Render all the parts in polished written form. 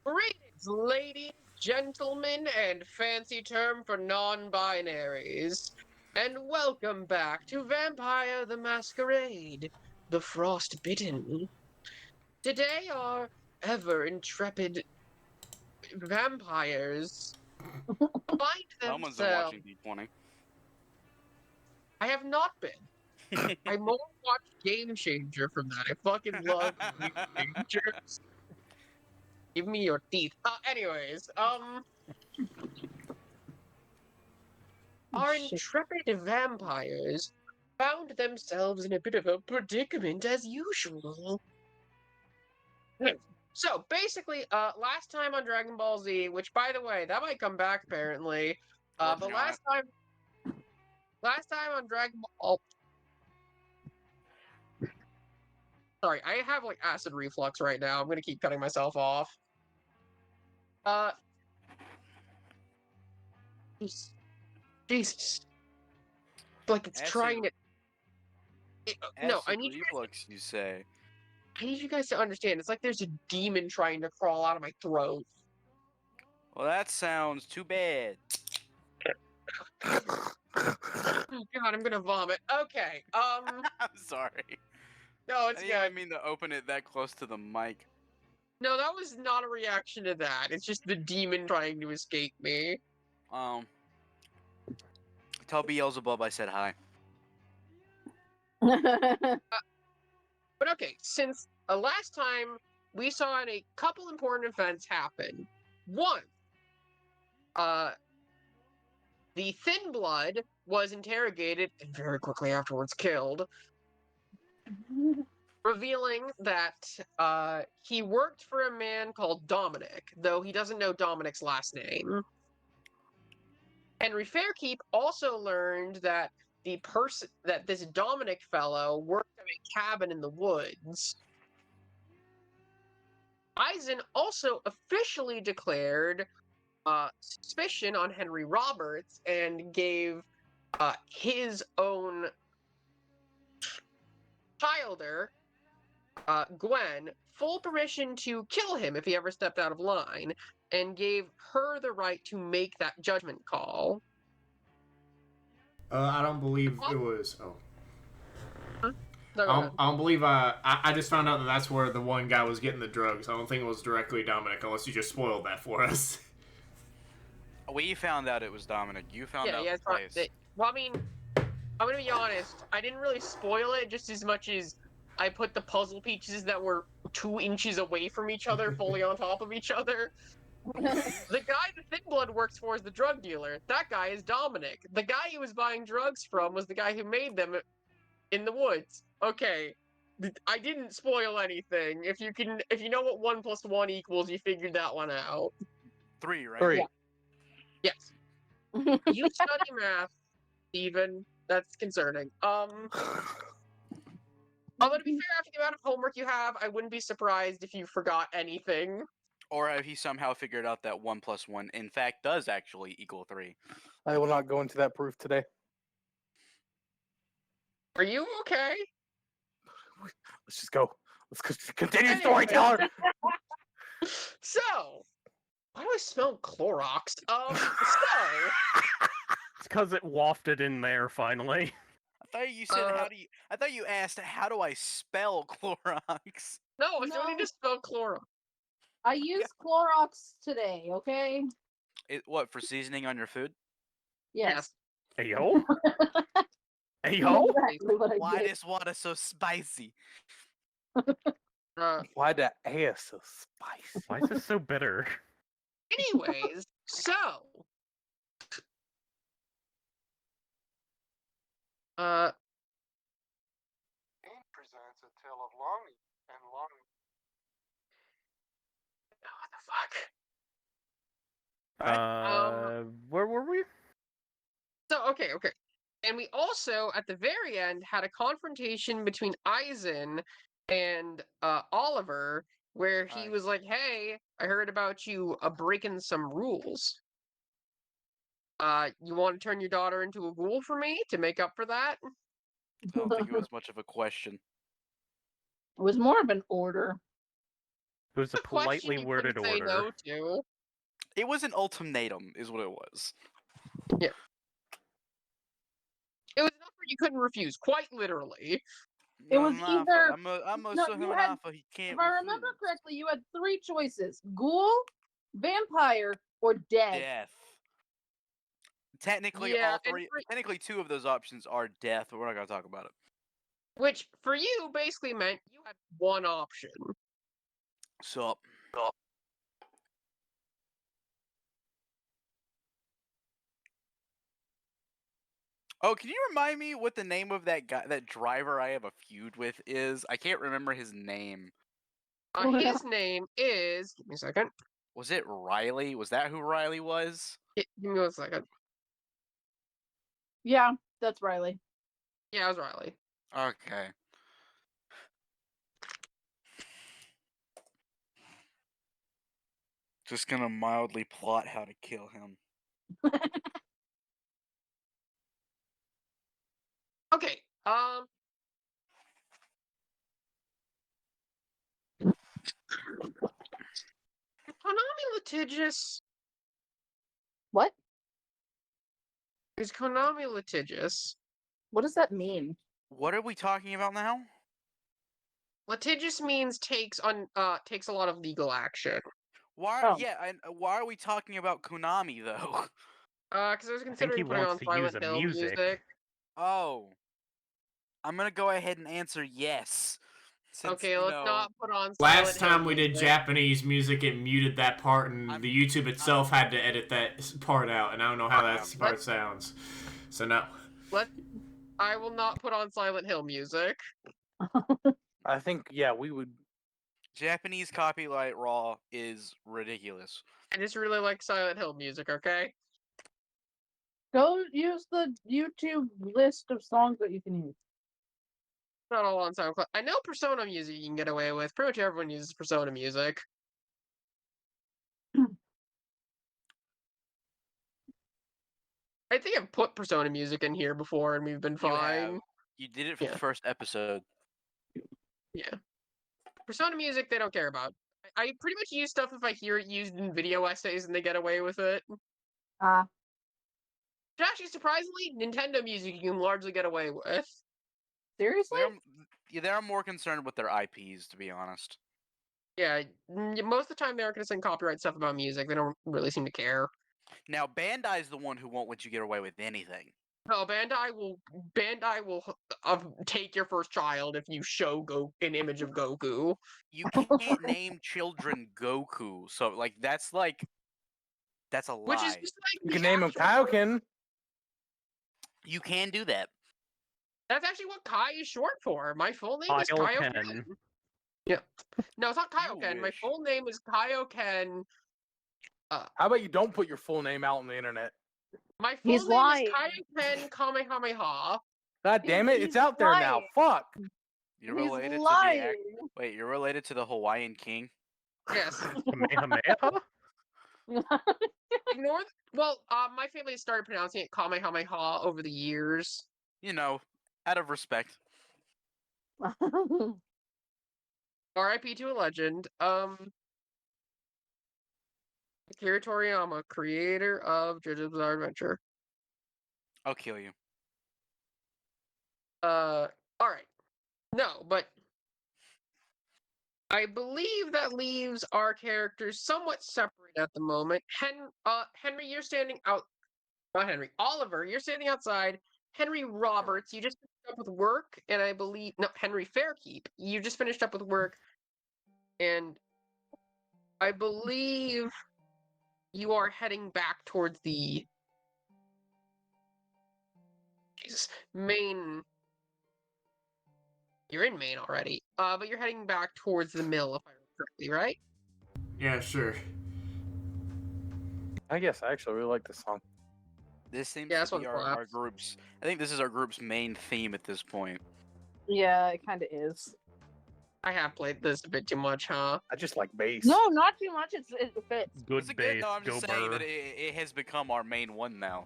Greetings, ladies, gentlemen, and fancy term for non-binaries. And welcome back to Vampire the Masquerade, the Frostbitten. Today our ever intrepid vampires find Someone's been themselves. watching D20. I have not been. I more watched Game Changer from that. I fucking love Game Changers. Give me your teeth. Anyways, our Shit. intrepid vampires found themselves in a bit of a predicament as usual. So basically, last time on Dragon Ball Z, which by the way, that might come back apparently. But Working on last time on Dragon Ball. Sorry, I have like acid reflux right now. I'm gonna keep cutting myself off. Jesus. Like it's Acid, trying to. No, acid reflux, you say? I need you guys to understand. It's like there's a demon trying to crawl out of my throat. Well, that sounds too bad. Oh God, I'm gonna vomit. Okay. I'm sorry. No, I it's didn't good. even mean to open it that close to the mic. No, that was not a reaction to that. It's just the demon trying to escape me. Tell Beelzebub I said hi. But okay, since last time we saw a couple important events happen. One, the Thin Blood was interrogated and very quickly afterwards killed, revealing that he worked for a man called Dominic, though he doesn't know Dominic's last name. Henri Fairkeep also learned that this Dominic fellow worked at a cabin in the woods. Eisen also officially declared suspicion on Henry Roberts and gave his own childer, Gwen, full permission to kill him if he ever stepped out of line, and gave her the right to make that judgment call. I don't believe it was. Oh. No, go ahead. I don't believe. I just found out that that's where the one guy was getting the drugs. I don't think it was directly Dominic, unless you just spoiled that for us. We found out it was Dominic. You found out the place. Well, I mean, I'm gonna be honest. I didn't really spoil it just as much as I put the puzzle pieces that were 2 inches away from each other fully on top of each other. The guy the Thin Blood works for is the drug dealer. That guy is Dominic. The guy he was buying drugs from was the guy who made them in the woods. Okay. I didn't spoil anything. If you know what 1 + 1 equals, you figured that one out. 3, right? 3. Yeah. Yes. You study math, Steven. That's concerning. Although to be fair, after the amount of homework you have, I wouldn't be surprised if you forgot anything. Or have he somehow figured out that 1 + 1 in fact does actually equal 3? I will not go into that proof today. Are you okay? Let's just go. Let's continue, Storyteller! So, why do I smell Clorox? It's because it wafted in there finally. I thought you said I thought you asked how do I spell Clorox? No, I don't need to spell Clorox. I used Clorox today, okay? What, for seasoning on your food? Yes. Ayo? Ayo? Exactly what I Why did. this water so spicy? Why the ass so spicy? Why is this so bitter? Anyways, so presents a tale of longing and longing. what the fuck? Where were we? So okay. And we also, at the very end, had a confrontation between Eisen and Oliver, where he was like, "Hey, I heard about you breaking some rules. You want to turn your daughter into a ghoul for me to make up for that?" I don't think it was much of a question. It was more of an order. It was a A question politely you worded couldn't say order. no to. It was an ultimatum, is what it was. It was an offer you couldn't refuse, quite literally. It was I'm an alpha. either- I'm a no, son you of an had- alpha. He can't If I remember refuse. correctly, you had 3 choices: ghoul, vampire, or dead. Death. Technically, Yeah, all and 3. for- Technically, 2 of those options are death, but we're not gonna talk about it. Which, for you, basically meant you had one option. So, oh, can you remind me what the name of that guy, that driver I have a feud with is? I can't remember his name. His name is. Give me a second. Was it Riley? Was that who Riley was? Give me 1 second. Yeah, that's Riley. Yeah, it was Riley. Okay. Just gonna mildly plot how to kill him. Okay. Konami litigious? What? Is Konami litigious? What does that mean? What are we talking about now? Litigious means takes a lot of legal action. Why? Oh. Yeah, and why are we talking about Konami though? Because I was he considering putting wants on to Silent use a Hill music. Oh, I'm gonna go ahead and answer yes. Since, Okay, you let's know, not put on Silent Last Hill time we did music. Japanese music, it muted that part, and I'm- the YouTube itself had to edit that part out, and I don't know how that part sounds. So no. I will not put on Silent Hill music. I think, yeah, we would. Japanese copyright law is ridiculous. I just really like Silent Hill music, okay? Go use the YouTube list of songs that you can use. Not all on SoundCloud. I know Persona music you can get away with. Pretty much everyone uses Persona music. I think I've put Persona music in here before and we've been You have. fine. You did it for Yeah. the first episode. Yeah. Persona music, they don't care about. I pretty much use stuff if I hear it used in video essays and they get away with it. Ah, Actually, surprisingly, Nintendo music you can largely get away with. seriously? They're more concerned with their IPs, to be honest. Yeah, most of the time they aren't going to send copyright stuff about music. They don't really seem to care. Now, Bandai's the one who won't let you get away with anything. No, Bandai will take your first child if you show an image of Goku. You can't name children Goku, so that's a lie. Which is just like You the can name him actual- Kaioken. You can do that. That's actually what Kai is short for. My full name is Kaioken. Kaioken. Yeah. No, it's not You Kaioken. My wish. full name is Kaioken. How about you don't put your full name out on the internet? My full He's name lying. is Kaioken Kamehameha. God damn it, it's He's out there now. lying. Fuck. You're He's related lying. to Wait, you're related to the Hawaiian king? Yes. Kamehameha? Ignore. My family started pronouncing it Kamehameha over the years. You know, out of respect. R.I.P. to a legend. Akira Toriyama, creator of JoJo's Bizarre Adventure. I'll kill you. All right. No, but I believe that leaves our characters somewhat separate at the moment. Henry, you're standing out. Not Henry. Oliver, you're standing outside. Henry Roberts, you just finished up with work, and I believe Henry Fairkeep, you just finished up with work, and I believe you are heading back towards the Maine. You're in Maine already, but you're heading back towards the mill, if I remember correctly, right? Yeah, sure. I guess I actually really like this song. This seems Yeah, this to be one our slaps. group's. I think this is our group's main theme at this point. Yeah, it kind of is. I have played this a bit too much, huh? I just like bass. No, not too much. It fits. Good Is it base, No, I'm go just saying Burr. that it has become our main one now.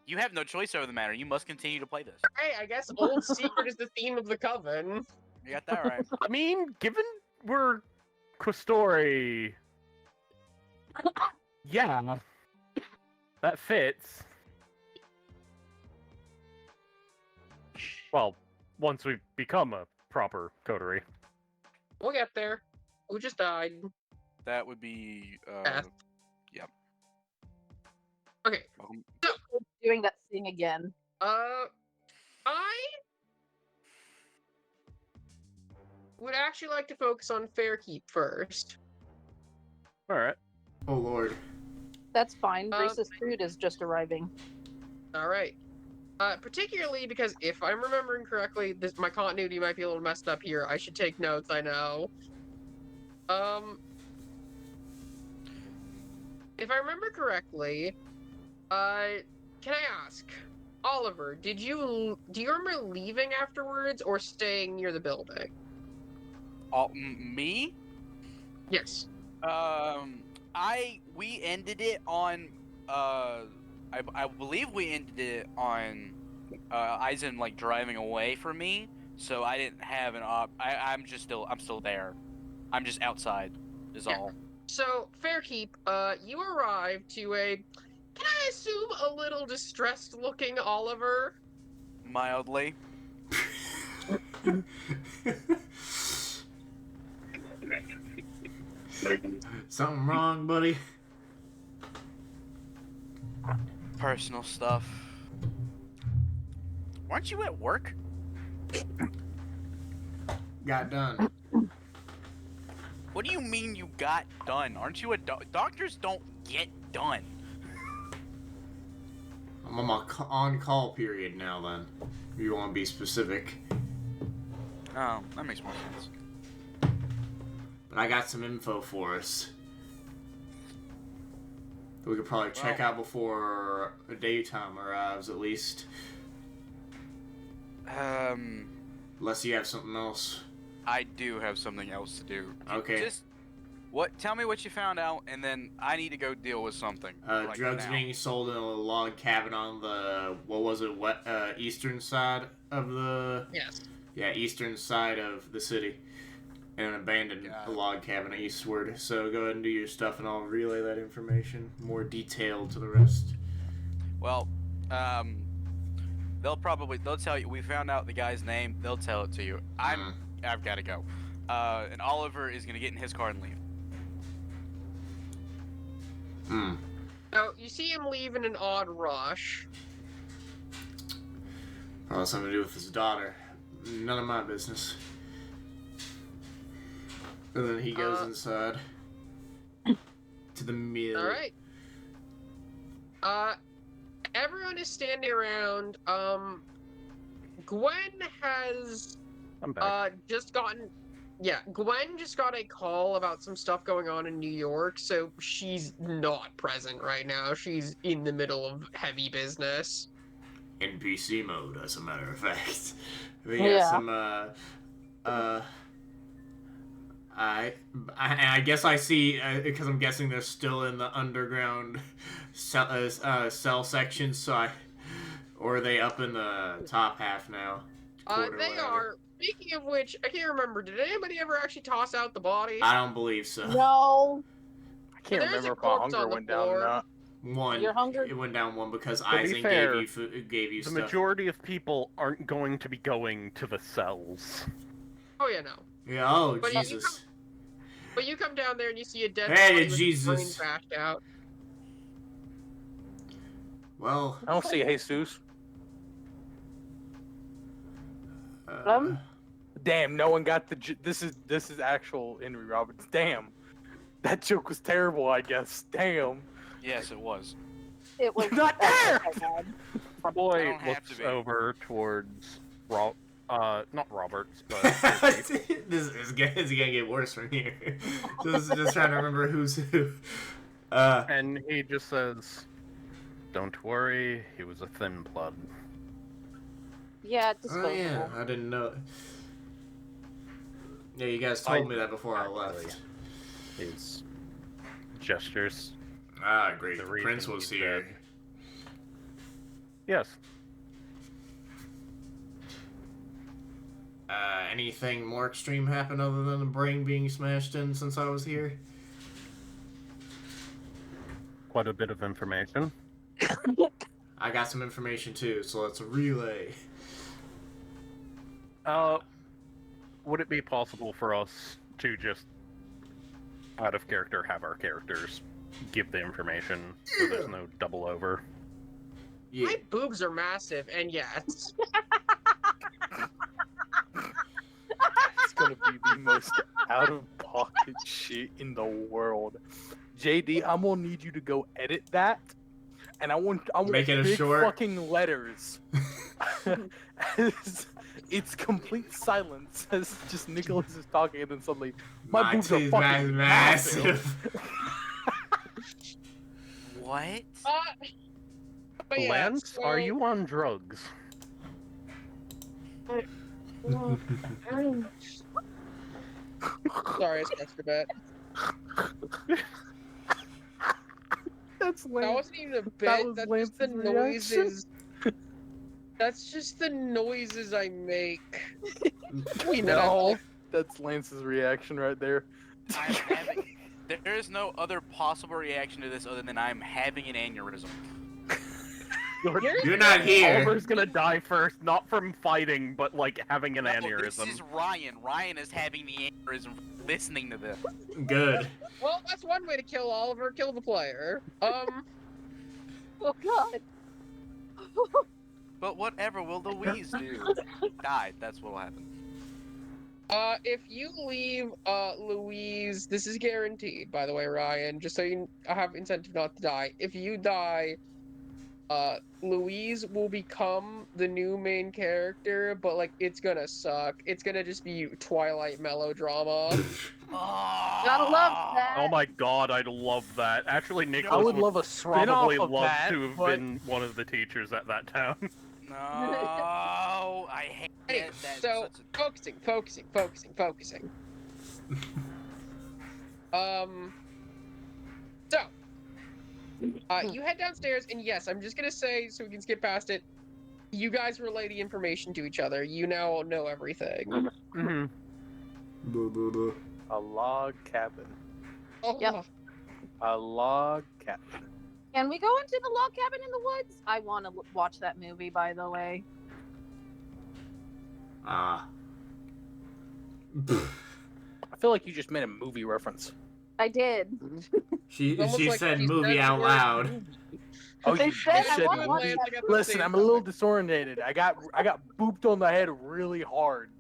You have no choice over the matter. You must continue to play this. Hey, I guess Old Secret is the theme of the coven. You got that right. I mean, given we're Qustory. Yeah. That fits. Well, once we become a proper coterie. We'll get there. Who just died? That would be. Beth. Yep. Okay. Doing that thing again. I would actually like to focus on Fairkeep first. Alright. Oh lord. That's fine. Um, Reese's food is just arriving. All right. Particularly because if I'm remembering correctly, my continuity might be a little messed up here. I should take notes. I know. If I remember correctly, can I ask, Oliver, do you remember leaving afterwards or staying near the building? Me? Yes. We ended it on I believe we ended it on Eisen like driving away from me, so I didn't have an I'm still there. I'm just outside is all. So, Fairkeep, you arrive to a, can I assume, a little distressed looking Oliver? Mildly. Something wrong, buddy? Personal stuff. Weren't you at work? Got done. What do you mean you got done? Aren't you a doctors don't get done? I'm on my on-call period now, then. If you want to be specific. Oh, that makes more sense. But I got some info for us. That we could probably check out before a daytime arrives, at least. Unless you have something else. I do have something else to do. Okay. Just tell me what you found out, and then I need to go deal with something. Like Drugs now. being sold in a log cabin on the, what was it, eastern side of the... Yes. Yeah, eastern side of the city. And an abandoned log cabin eastward. So go ahead and do your stuff, and I'll relay that information more detailed to the rest. Well, they'll tell you. We found out the guy's name. They'll tell it to you. I've got to go. And Oliver is gonna get in his car and leave. So, you see him leave in an odd rush. Probably something to do with his daughter. None of my business. And then he goes inside. To the mill. Alright. Everyone is standing around. Gwen has I'm back. Gwen just got a call about some stuff going on in New York, so she's not present right now. She's in the middle of heavy business. NPC mode, as a matter of fact. We got some, I guess I see, because I'm guessing they're still in the underground cell section, or are they up in the top half now? They are. Speaking of which, I can't remember, did anybody ever actually toss out the body? I don't believe so. No. I can't There's remember a if my corpse hunger on the went down floor. or not. One. You're hungry? It went down one because To be Eisen fair, gave you The stuff. majority of people aren't going to be going to the cells. Oh yeah, no. Yeah, oh, But Jesus. But you come down there and you see a dead Hey, body with Jesus. his brain bashed out. Well, I don't see Jesus. Damn, no one got the. This is actual Henry Roberts. Damn, that joke was terrible. I guess. Damn. Yes, it was. It was Not there! My boy don't have looks to be. over towards not Roberts, but this is gonna get worse from here. just trying to remember who's who. and he just says, "Don't worry, he was a thin blood." Yeah, Oh disposable. yeah, I didn't know. Yeah, you guys told me that before I left. His gestures. Ah, great. The The reason prince was he's here. dead. Yes. Anything more extreme happen other than the brain being smashed in since I was here? Quite a bit of information. I got some information too, so let's relay. Would it be possible for us to just, out of character, have our characters give the information so there's no double over? Yeah. My boobs are massive, and yes. It's gonna be the most out of pocket shit in the world. JD, I'm gonna need you to go edit that, and I want Make it a big short. fucking letters. It's complete silence as just Nicholas is talking, and then suddenly my boobs are titties fucking massive. What? But yeah, Lance, so- are you on drugs? Sorry, I scratched a bit. That's That Lance. wasn't even a bit. That was That's just the Lance's reaction. noises. That's just the noises I make. We know. No, that's Lance's reaction right there. I'm having. There is no other possible reaction to this other than I'm having an aneurysm. You're not here. Oliver's gonna die first, not from fighting, but like having an No, aneurysm. This is Ryan. Ryan is having the aneurysm from listening to this. Good. Well, that's one way to kill Oliver. Kill the player. Oh god. But whatever will Louise do? Died. That's what'll happen. If you leave, Louise, this is guaranteed, by the way, Ryan, just so you have incentive not to die. If you die, Louise will become the new main character, but, like, it's gonna suck. It's gonna just be Twilight melodrama. Gotta love that. Oh my god, I'd love that. Actually, I Nicholas would would love a spin-off probably of love that, to have but- been one of the teachers at that town. No, I hate Anyway, it. That's so, such focusing. So, you head downstairs, and yes, I'm just gonna say, so we can skip past it, you guys relay the information to each other. You now know everything. Mhm. Boo, boo, boo. A log cabin. Oh, Yep. A log cabin. Can we go into the log cabin in the woods? I want to watch that movie, by the way. I feel like you just made a movie reference. I did. She It's almost like said she movie said out the word loud. movie. Oh, They you said just I said wanna watch movie. that. I got the Listen, same I'm a little comment. disorientated. I got booped on the head really hard.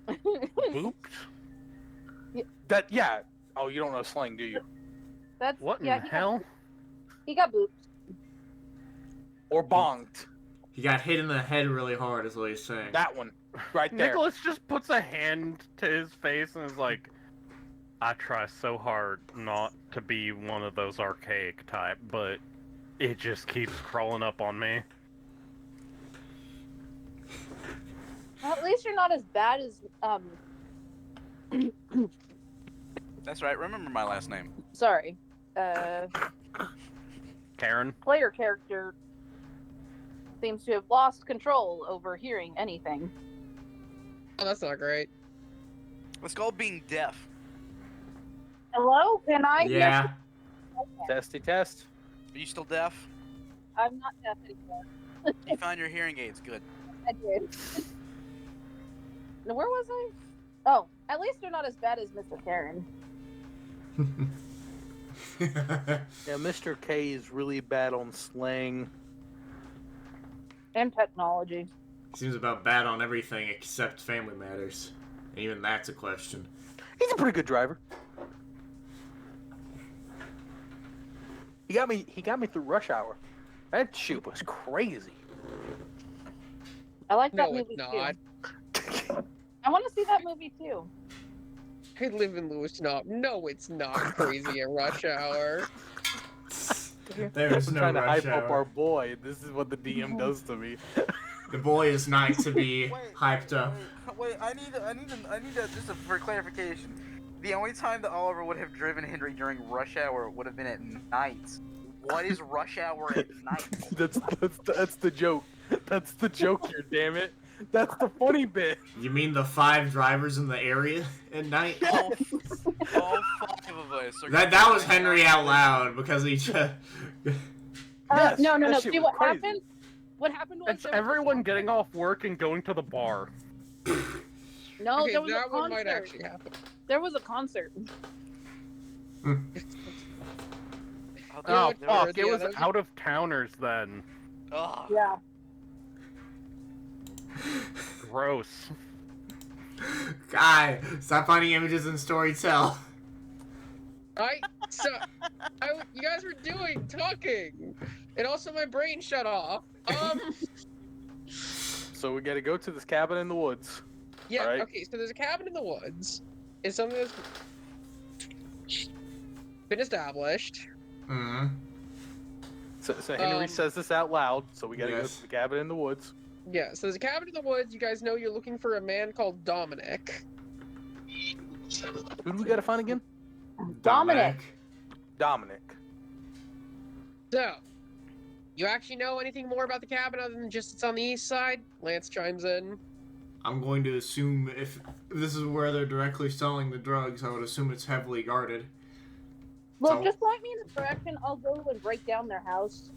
Booped? That yeah. Oh, you don't know slang, do you? That's What in yeah. the hell? He got booped. Or bonked. He got hit in the head really hard, is what he's saying. That one, right there. Nicholas just puts a hand to his face and is like, I try so hard not to be one of those archaic type, but it just keeps crawling up on me. Well, at least you're not as bad as That's right. Remember my last name. sorry. Carron? Player character seems to have lost control over hearing anything. Oh, that's not great. It's called being deaf. Hello? Can I hear? Yeah. Testy test. Are you still deaf? I'm not deaf anymore. You found your hearing aids. Good. I did. Now, where was I? Oh, at least they're not as bad as Mr. Carron. Yeah, Mr. K is really bad on slang. And technology. Seems about bad on everything except Family Matters. And even that's a question. He's a pretty good driver. He got me through Rush Hour. That shoot was crazy. I like that No, movie it's not. too. I want to see that movie too. I live in Lewis Knob. No, it's not crazy at rush hour. There's I'm no trying to rush hype up hour. our boy. This is what the DM does to me. The boy is not to be hyped up. Wait, I need just for clarification. The only time that Oliver would have driven Henry during rush hour would have been at night. What is rush hour at night? That's the joke. That's the joke here, damn it. That's the funny bit. You mean the 5 drivers in the area at night? All 5 of us. Are That was Henry out loud because he just. Yes, no. that See shit was what crazy. happened? What happened was It's everyone getting off work and going to the bar. No, Okay, there was a that one might concert. actually happen. There was a concert. Oh, there fuck. was- It yeah, was that was- out of towners then. Ugh. Yeah. Gross. Guy, stop finding images in Storyteller. You guys were talking, and also my brain shut off. So we gotta go to this cabin in the woods. Yeah. Alright. Okay. So there's a cabin in the woods. It's something that's been established. Mm-hmm. So Henry says this out loud, so we gotta go Yes. to the cabin in the woods. Yeah. So there's a cabin in the woods. You guys know you're looking for a man called Dominic. Who do we gotta find again? Dominic. Dominic. So, you actually know anything more about the cabin other than just it's on the east side? Lance chimes in. I'm going to assume if this is where they're directly selling the drugs, I would assume it's heavily guarded. Look, So- just point me in the direction. I'll go and break down their house.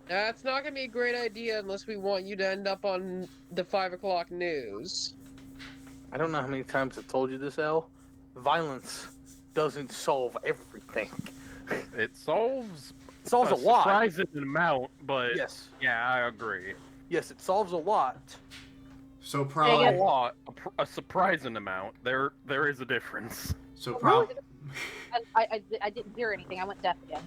That's not gonna be a great idea unless we want you to end up on the 5 o'clock news. I don't know how many times I've told you this, El. Violence doesn't solve everything. It solves It solves a lot. surprising amount, but Yes. yeah, I agree. Yes, it solves a lot. So Not probably. a lot, a surprising amount. There is a difference. So Oh, probably. I didn't hear anything. I went deaf again.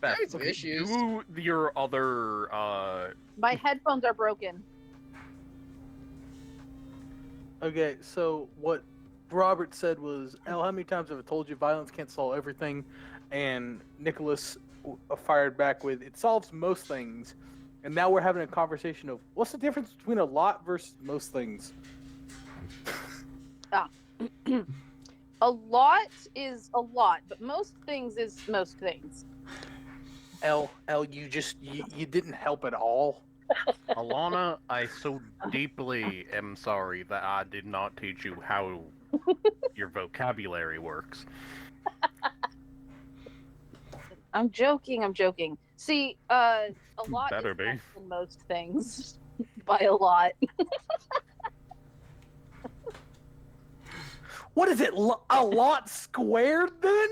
Beth, There's some issues. do your other My headphones are broken. Okay, so what Robert said was, El, how many times have I told you violence can't solve everything? And Nicholas fired back with, it solves most things. And now we're having a conversation of, what's the difference between a lot versus most things? A lot is a lot, but most things is most things. El, you didn't help at all. Alana, I so deeply am sorry that I did not teach you how your vocabulary works. I'm joking. See, a lot Better is be. less than most things by a lot. What is it, a lot squared then?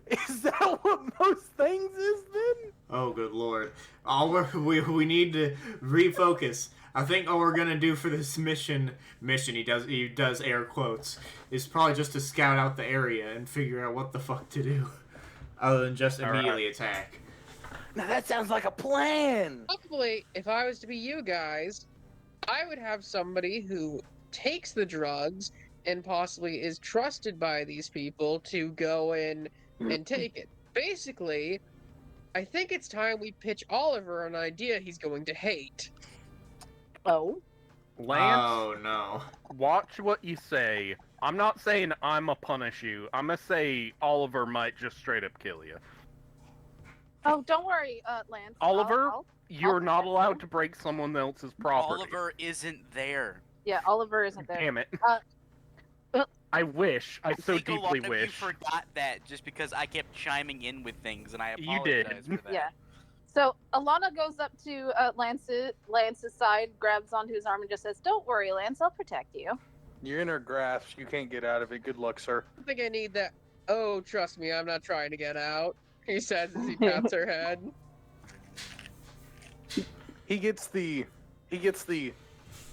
Is that what most things is then? Oh, good lord. We need to refocus. I think all we're gonna do for this mission, he does air quotes, is probably just to scout out the area and figure out what the fuck to do. Other than just immediately attack. Now that sounds like a plan. Probably, if I was to be you guys, I would have somebody who takes the drugs and possibly is trusted by these people to go in and take it. Basically, I think it's time we pitch Oliver an idea he's going to hate. Oh, Lance, Oh no. watch what you say. I'm not saying I'ma punish you. I'm gonna say Oliver might just straight up kill you. oh, don't worry, Lance. Oliver? I'll- You're not protect allowed you. to break someone else's property. Oliver isn't there. Yeah, Oliver isn't there. Damn it. Uh, I wish. I so think a lot deeply of you wish. forgot that just because I kept chiming in with things, and I You apologize did. for that. Yeah. So Alana goes up to Lance's side, grabs onto his arm, and just says, "Don't worry, Lance. I'll protect you." You're in her grasp. You can't get out of it. Good luck, sir. I think I need that. Oh, trust me, I'm not trying to get out, he says as he pats her head. He gets the.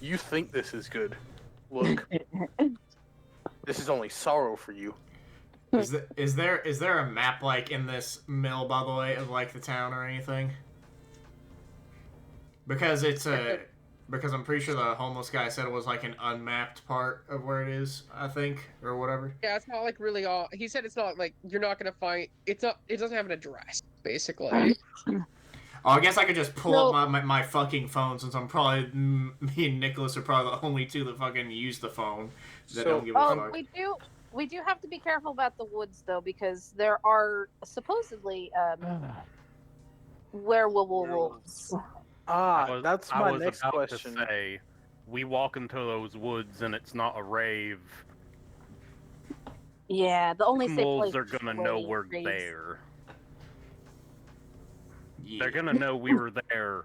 You think this is good? Look, this is only sorrow for you. Is there a map like in this mill, by the way, of like the town or anything? Because because I'm pretty sure the homeless guy said it was like an unmapped part of where it is, I think, or whatever. Yeah, it's not like really all. He said it's not like you're not gonna find. It's not. It doesn't have an address, basically. Oh, I guess I could just pull No. up my fucking phone, since I'm probably me and Nicholas are probably the only two that fucking use the phone that So- don't give a Oh, fuck. we do have to be careful about the woods though, because there are supposedly werewolves. That's I my was next about question. to say, we walk into those woods and it's not a rave. Yeah, the only safe Wolves place are is gonna away know in we're raids. there. Yeah. They're gonna know we were there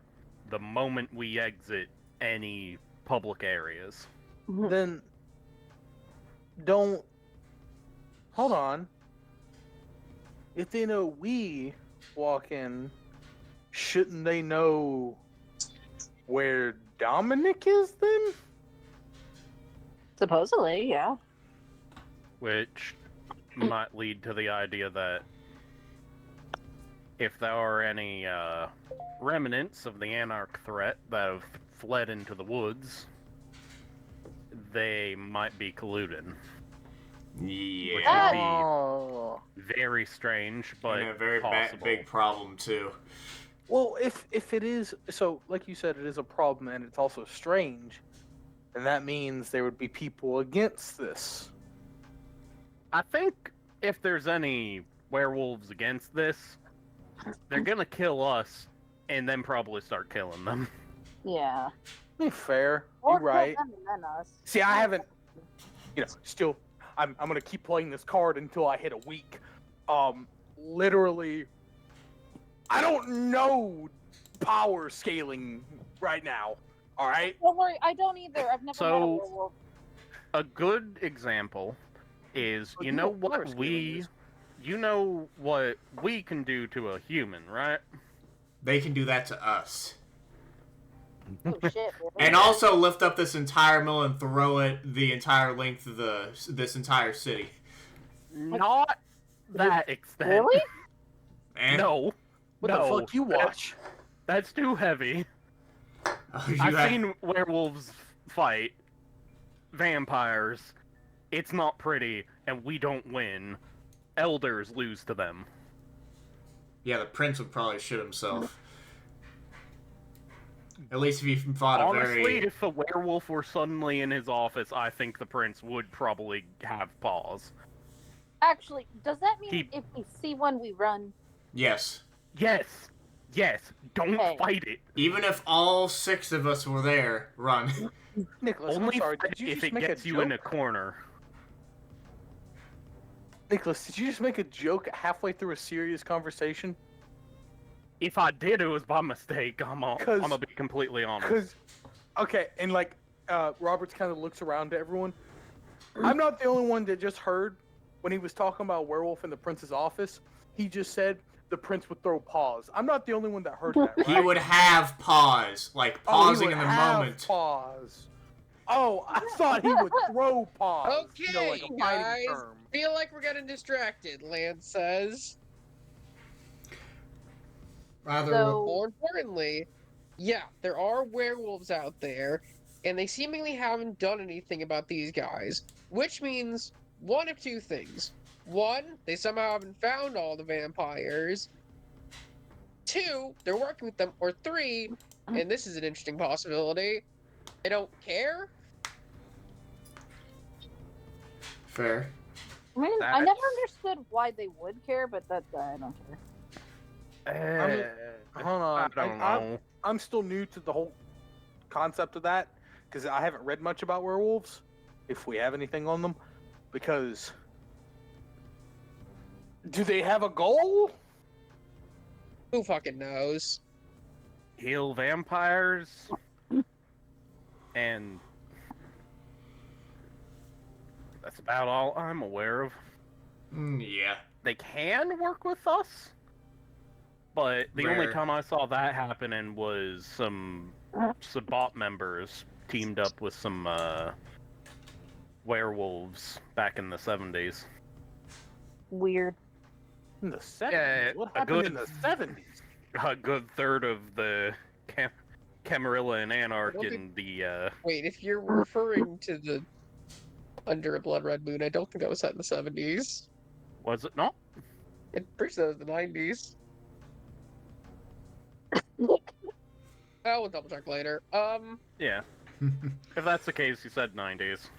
the moment we exit any public areas. Then don't hold on. If they know we walk in, shouldn't they know where Dominic is then? Supposedly, yeah. Which might lead to the idea that if there are any remnants of the Anarch threat that have fled into the woods, they might be colluded. Yeah. Which would be Oh. very strange, but And a very possible. big problem too. Well, if it is so, like you said, it is a problem and it's also strange, then that means there would be people against this. I think if there's any werewolves against this, they're gonna kill us and then probably start killing them. Yeah. Fair. Or You're kill right. them and then us. See, I haven't, still, I'm gonna keep playing this card until I hit a week. Literally, I don't know power scaling right now. All right. Don't worry, I don't either. I've never met a So- werewolf. A good example is, Oh, you you know know power what scaling is. you know what we can do to a human, right? They can do that to us. Oh shit. And also lift up this entire mill and throw it the entire length of this entire city. Not that extent. Really? Eh? No. What no. the fuck you watch? That's too heavy. You I've have- seen werewolves fight vampires. It's not pretty, and we don't win. Elders lose to them. Yeah, the prince would probably shit himself. At least if he fought a Honestly, very... if a werewolf were suddenly in his office, I think the prince would probably have pause. Actually, does that mean He- if we see one, we run? Yes. Yes, don't Okay. fight it. Even if all 6 of us were there, run. Nicholas, Only I'm sorry. fight Did you if just it make gets a you joke? in a corner. Nicholas, did you just make a joke halfway through a serious conversation? If I did, it was by mistake. I'm 'Cause- gonna be completely honest. Because, okay, and like, Roberts kind of looks around to everyone. I'm not the only one that just heard when he was talking about werewolf in the prince's office. He just said the prince would throw paws. I'm not the only one that heard that. Right? He would have pause. Like, Oh, he pausing would in the have moment. Paws. Oh, I thought he would throw paws. Okay, like a fighting guys. term. Feel like we're getting distracted, Lance says. Rather... So- More importantly, yeah, there are werewolves out there, and they seemingly haven't done anything about these guys. Which means one of two things. One, they somehow haven't found all the vampires. Two, they're working with them. Or three, and this is an interesting possibility, they don't care? Fair. I mean, I That's- never understood why they would care, but that I don't care. Hold on. I don't know. I'm still new to the whole concept of that because I haven't read much about werewolves, if we have anything on them. Because do they have a goal? Who fucking knows? Heal vampires, and that's about all I'm aware of. Yeah. They can work with us, but the only Rare. time I saw that happening was some Sabbat members teamed up with some werewolves back in the 70s. Weird. In the 70s? Yeah, what a happened good- in the 70s? A good third of the Camarilla and Anarch I don't in the Wait, if you're referring to the Under a Blood Red Moon, I don't think that was set in the 70s. was it not? I'm pretty sure that was the 90s. We'll double check later. Yeah. If that's the case, you said 90s.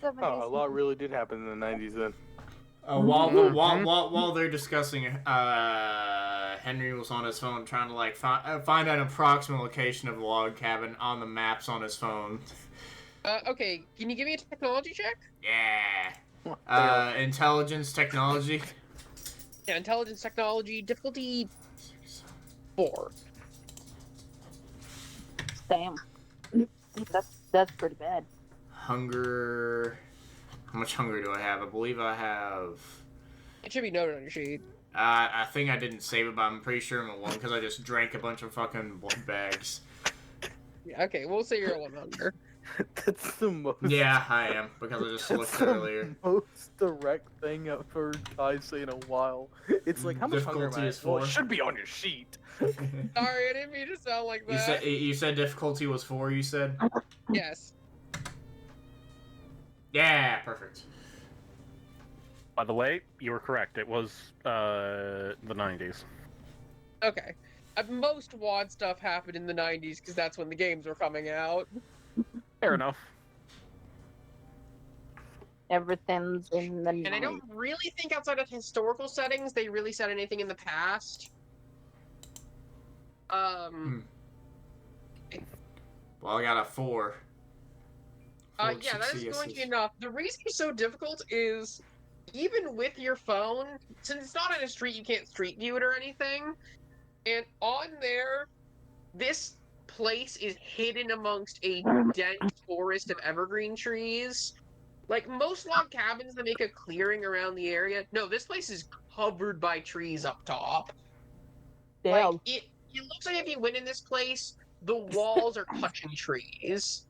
70s. Oh, a lot really did happen in the 90s then. While Mhm. they're discussing Henry was on his phone trying to like find an approximate location of the log cabin on the maps on his phone. Okay, can you give me a technology check? Yeah. Intelligence technology. Yeah, intelligence technology, difficulty 4. Damn. That's pretty bad. Hunger. How much hunger do I have? I believe I have. It should be noted on your sheet. I think I didn't save it, but I'm pretty sure I'm at 1 because I just drank a bunch of fucking blood bags. Yeah, okay, we'll say you're at 1 hunger. That's the most. Yeah, I am because I just That's looked the earlier. most direct thing I've heard Ty say in a while. It's like, how much hunger am Difficulty I? is Well, 4. it should be on your sheet. Sorry, I didn't mean to sound like that. You said difficulty was 4. You said. Yes. Yeah, perfect. By the way, you were correct. It was the 90s. Okay. Most WAD stuff happened in the 90s because that's when the games were coming out. Fair enough. Everything's in the And I don't really think outside of historical settings they really said anything in the past. Well, I got a 4. Yeah, that is going to be enough. The reason it's so difficult is even with your phone, since it's not in a street, you can't street view it or anything. And on there, this place is hidden amongst a dense forest of evergreen trees. Like most log cabins that make a clearing around the area, no, this place is covered by trees up top. Damn. Like it looks like if you went in this place, the walls are touching trees.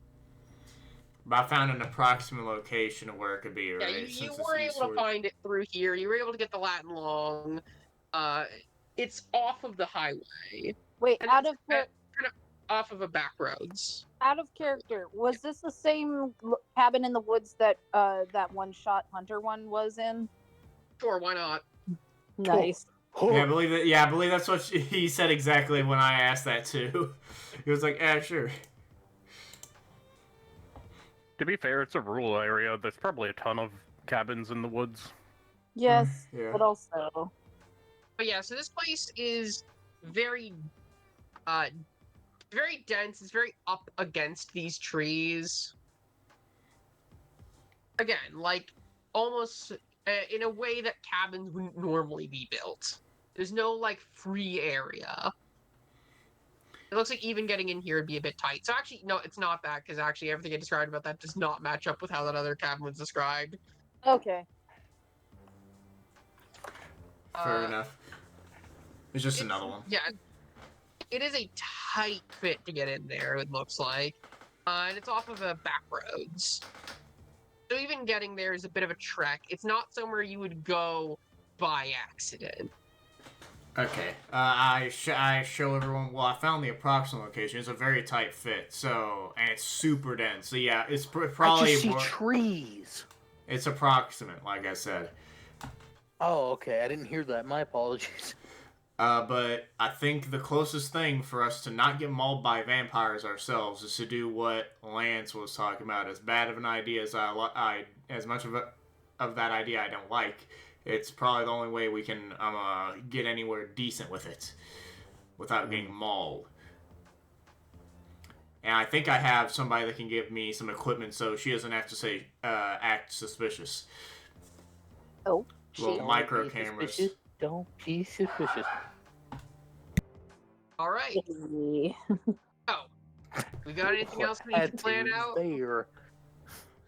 But I found an approximate location of where it could be, right? Yeah, you Since were it's able to find it through here. You were able to get the Latin Long. It's off of the highway. Wait, And out it's of kind of off of a back roads. out of character, was this the same cabin in the woods that that one-shot hunter one was in? Sure, why not? Nice. Yeah, I believe that. Yeah, I believe that's what he said exactly when I asked that too. He was like, "Yeah, sure." To be fair, it's a rural area. There's probably a ton of cabins in the woods. Yes, Yeah. but also But yeah, so this place is very very dense. It's very up against these trees. Again, like almost in a way that cabins wouldn't normally be built. There's no like free area. It looks like even getting in here would be a bit tight. So actually, no, it's not that because actually everything I described about that does not match up with how that other cabin was described. okay. Fair enough. It's just another one. Yeah, it is a tight fit to get in there. It looks like, and it's off of a back roads. So even getting there is a bit of a trek. It's not somewhere you would go by accident. Okay. I show everyone. Well, I found the approximate location. It's a very tight fit. So, and it's super dense. So yeah, it's I probably just see trees. it's approximate, like I said. Oh, okay. I didn't hear that. My apologies. But I think the closest thing for us to not get mauled by vampires ourselves is to do what Lance was talking about. As bad of an idea as as much of that idea I don't like, it's probably the only way we can get anywhere decent with it without getting mauled. And I think I have somebody that can give me some equipment so she doesn't have to say act suspicious. Oh, Little shit. micro cameras. Don't be suspicious. All right. Hey. Oh, we got anything else we need to plan out? There.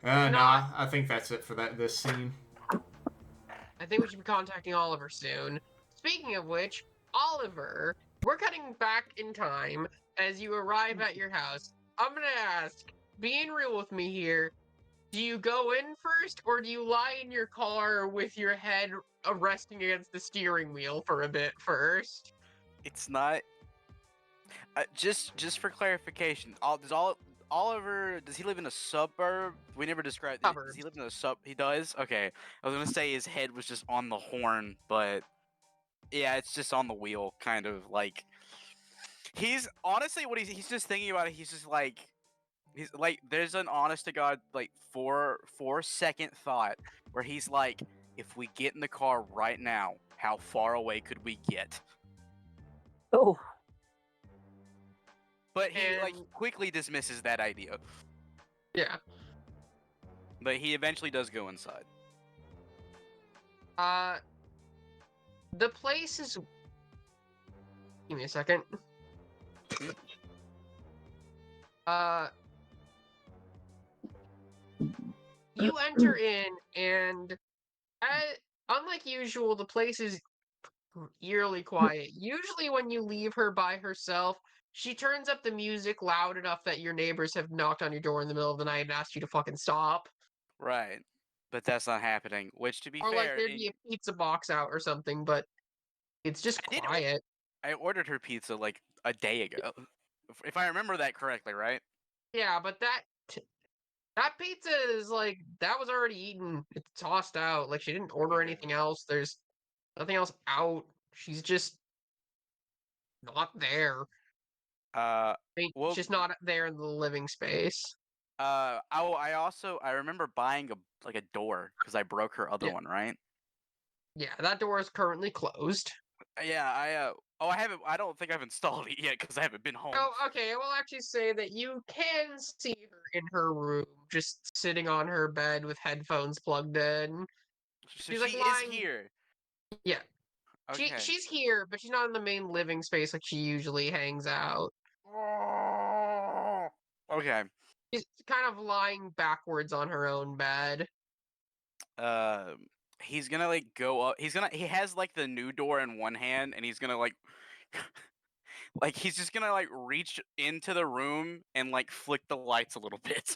Nah, I think that's it for this scene. I think we should be contacting Oliver soon. Speaking of which, Oliver, we're cutting back in time as you arrive at your house. I'm gonna ask, being real with me here, do you go in first, or do you lie in your car with your head resting against the steering wheel for a bit first? It's not. Just for clarification, Oliver, does he live in a suburb? We never described. Does Suburbs. he live in a sub? He does. Okay, I was gonna say his head was just on the horn, but yeah, it's just on the wheel, kind of like. He's honestly what he's just thinking about it. He's like, there's an honest to god like 4-second thought where he's like, if we get in the car right now, how far away could we get? Oh. But he like And- quickly dismisses that idea. Yeah. But he eventually does go inside. The place is. Give me a second. You enter in, and unlike usual, the place is eerily quiet. Usually, when you leave her by herself, she turns up the music loud enough that your neighbors have knocked on your door in the middle of the night and asked you to fucking stop. Right. But that's not happening. Which, to be Or like fair, there'd be a pizza box out or something, but it's just I did- quiet. I ordered her pizza like a day ago. If I remember that correctly, right? Yeah, but that pizza is like that was already eaten. It's tossed out. Like she didn't order Okay. anything else. There's nothing else out. She's just not there. Uh, I mean, well, she's just not there in the living space. I remember buying a door because I broke her other Yeah. one, right? Yeah, that door is currently closed. Yeah, I haven't. I don't think I've installed it yet because I haven't been home. Oh, okay. I will actually say that you can see her in her room, just sitting on her bed with headphones plugged in. So she's, she like, is lying- here. Yeah, Okay. she's here, but she's not in the main living space like she usually hangs out. Okay. She's kind of lying backwards on her own bed. He's gonna like go up. He has like the new door in one hand, and he's gonna like, like he's just gonna like reach into the room and like flick the lights a little bit.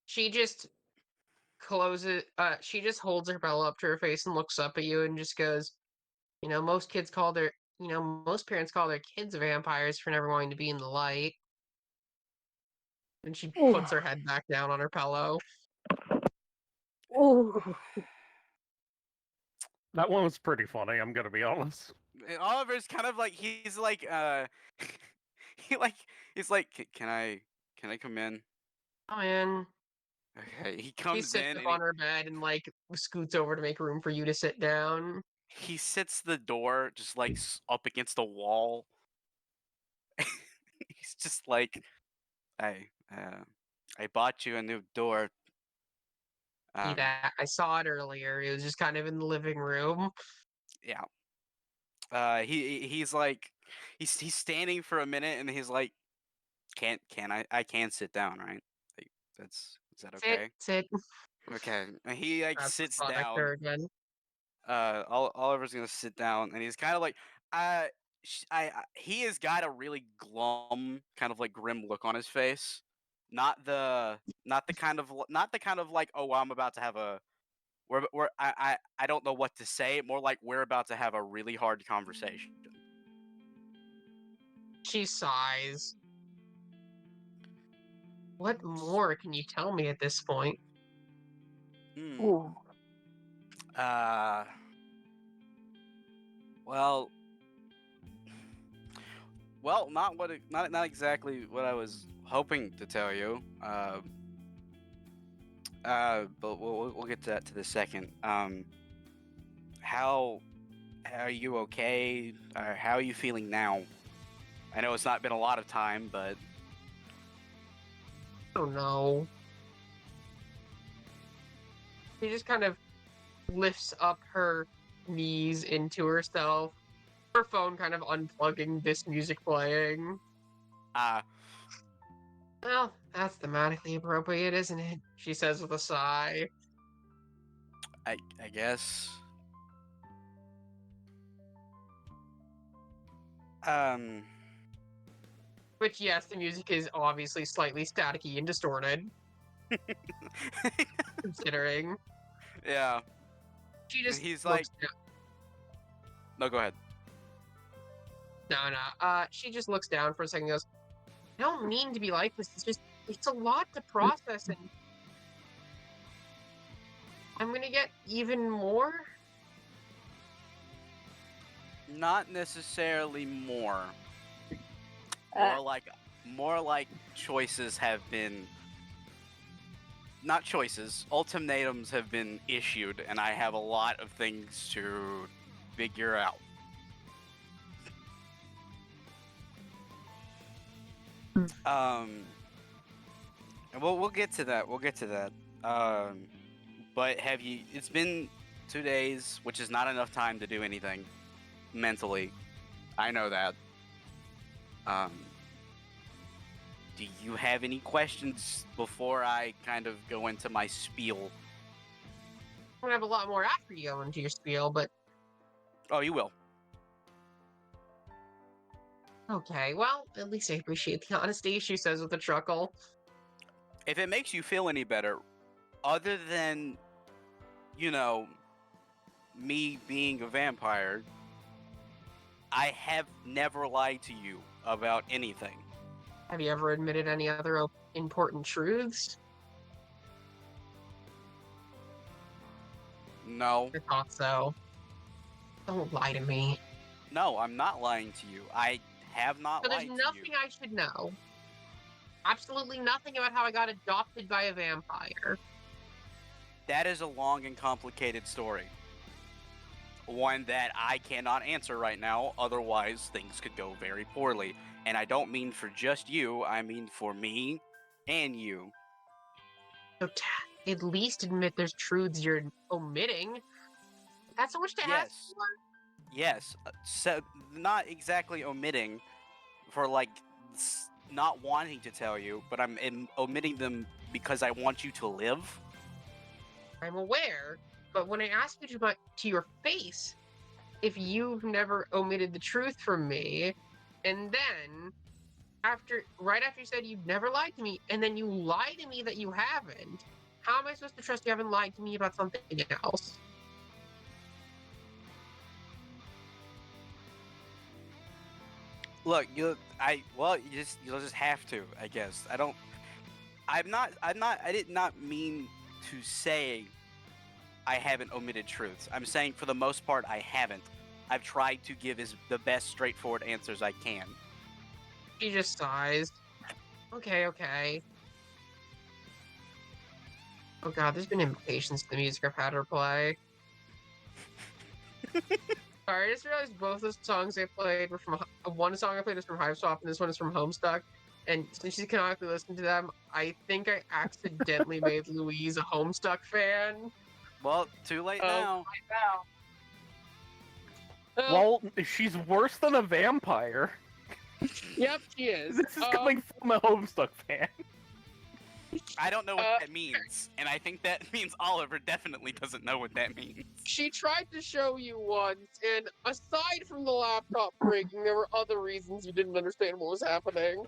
She just closes. She just holds her bell up to her face and looks up at you and just goes, most kids call their, most parents call their kids vampires for never wanting to be in the light. And she puts her head back down on her pillow. Ooh. That one was pretty funny, I'm gonna be honest. And Oliver's kind of like he's like he's like can I come in? Oh man. Okay, he She comes sits in up and on her bed and like scoots over to make room for you to sit down. he sits the door just like up against the wall. He's just like, I bought you a new door. See that? I saw it earlier. It was just kind of in the living room. Yeah. He's like, he's standing for a minute and he's like, can I can sit down, right? Like, is that okay? Sit. Okay. And he like That's the sits product down. there again. Oliver's gonna sit down and he's kind of like, he has got a really glum, kind of like grim look on his face. Not the kind of like, oh, I'm about to have a I don't know what to say. More like we're about to have a really hard conversation. She sighs. What more can you tell me at this point? Ooh. Well, not exactly what I was hoping to tell you. But we'll get to that to the second. How are you okay? How are you feeling now? I know it's not been a lot of time, but I don't know. She just kind of lifts up her knees into herself. Her phone kind of unplugging, this music playing. Well, that's thematically appropriate, isn't it? She says with a sigh. I guess. Which, yes, the music is obviously slightly staticky and distorted, considering. Yeah. She just He's looks like- No, go ahead. No. She just looks down for a second and goes, I don't mean to be like this. It's a lot to process, and I'm gonna get even more. Not necessarily more. Uh, More like choices have been not choices. Ultimatums have been issued, and I have a lot of things to figure out. And we'll get to that. We'll get to that. But have you? It's been 2 days, which is not enough time to do anything mentally. I know that. Do you have any questions before I kind of go into my spiel? I'm gonna have a lot more after you go into your spiel, but Oh, you will. okay. Well, at least I appreciate the honesty, she says with a chuckle. If it makes you feel any better, other than, you know, me being a vampire, I have never lied to you about anything. Have you ever admitted any other important truths? No. I thought so. Don't lie to me. No, I'm not lying to you. I have not So there's lied to nothing you. I should know. Absolutely nothing about how I got adopted by a vampire. That is a long and complicated story. One that I cannot answer right now, otherwise things could go very poorly. And I don't mean for just you, I mean for me and you. So at least admit there's truths you're omitting. That's so much to ask Yes. for? Yes. So, not exactly omitting for, like, not wanting to tell you, but I'm omitting them because I want you to live. I'm aware, but when I ask you to your face if you've never omitted the truth from me, and then right after you said you've never lied to me, and then you lie to me that you haven't, how am I supposed to trust you haven't lied to me about something else? Look, you'll just have to, I guess. I did not mean to say I haven't omitted truths. I'm saying for the most part I haven't. I've tried to give the best straightforward answers I can. She just sighs. Okay. Oh god, there's been implications to the music I've had her play. Sorry, I just realized both the songs I played were from... One song I played is from Hive Swap, and this one is from Homestuck. And since you canonically listen to them, I think I accidentally made Louise a Homestuck fan. Well, too late now. Well, she's worse than a vampire. Yep, she is. This is coming from a Homestuck fan. I don't know what that means, and I think that means Oliver definitely doesn't know what that means. She tried to show you once, and aside from the laptop breaking, there were other reasons you didn't understand what was happening.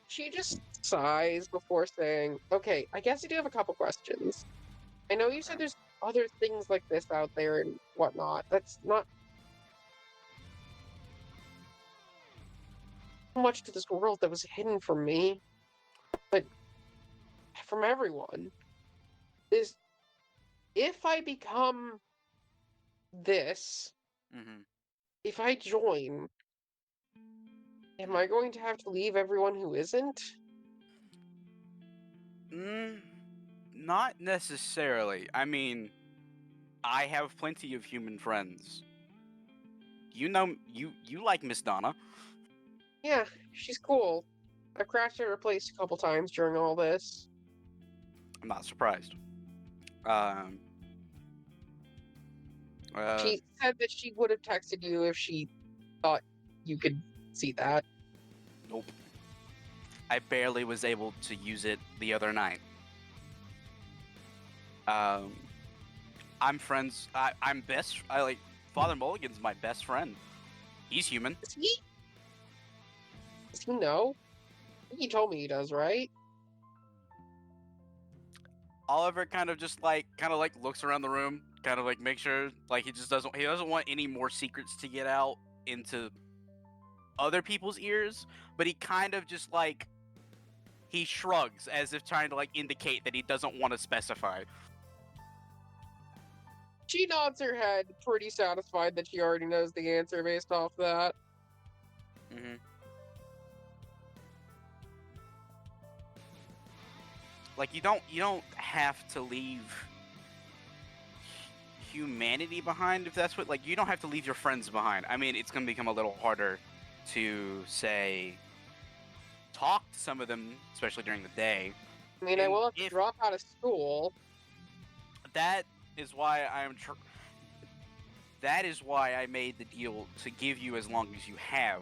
She just sighs before saying, okay, I guess I do have a couple questions. I know you said there's other things like this out there and whatnot. That's not much to this world that was hidden from me, but from everyone. Is if I become this, Mm-hmm. if I join, am I going to have to leave everyone who isn't? Not necessarily. I mean, I have plenty of human friends. You know, you like Miss Donna. Yeah, she's cool. I've crashed at her place a couple times during all this. I'm not surprised. She said that she would have texted you if she thought you could see that. Nope. I barely was able to use it the other night. I'm friends. I'm best. I like Father Mulligan's my best friend. He's human. Is he? Does he know? I think he told me he does, right? Oliver kind of looks around the room, kind of like make sure like he doesn't want any more secrets to get out into other people's ears, but he kind of just like he shrugs as if trying to like indicate that he doesn't want to specify. She nods her head, pretty satisfied that she already knows the answer based off that. Mm-hmm. Like you don't have to leave humanity behind if that's what like you don't have to leave your friends behind. I mean, it's gonna become a little harder to say talk to some of them, especially during the day. I mean, I And will have to if- drop out of school. That is why that is why I made the deal to give you as long as you have.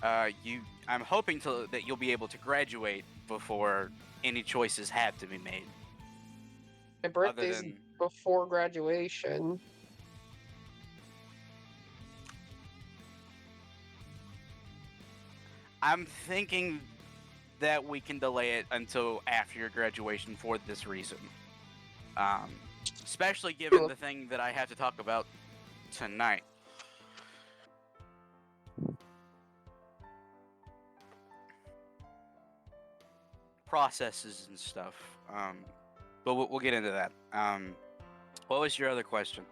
I'm hoping that you'll be able to graduate before any choices have to be made. My birthday's than- before graduation. I'm thinking that we can delay it until after your graduation for this reason. Especially given the thing that I have to talk about tonight. Processes and stuff. But we'll get into that. What was your other question?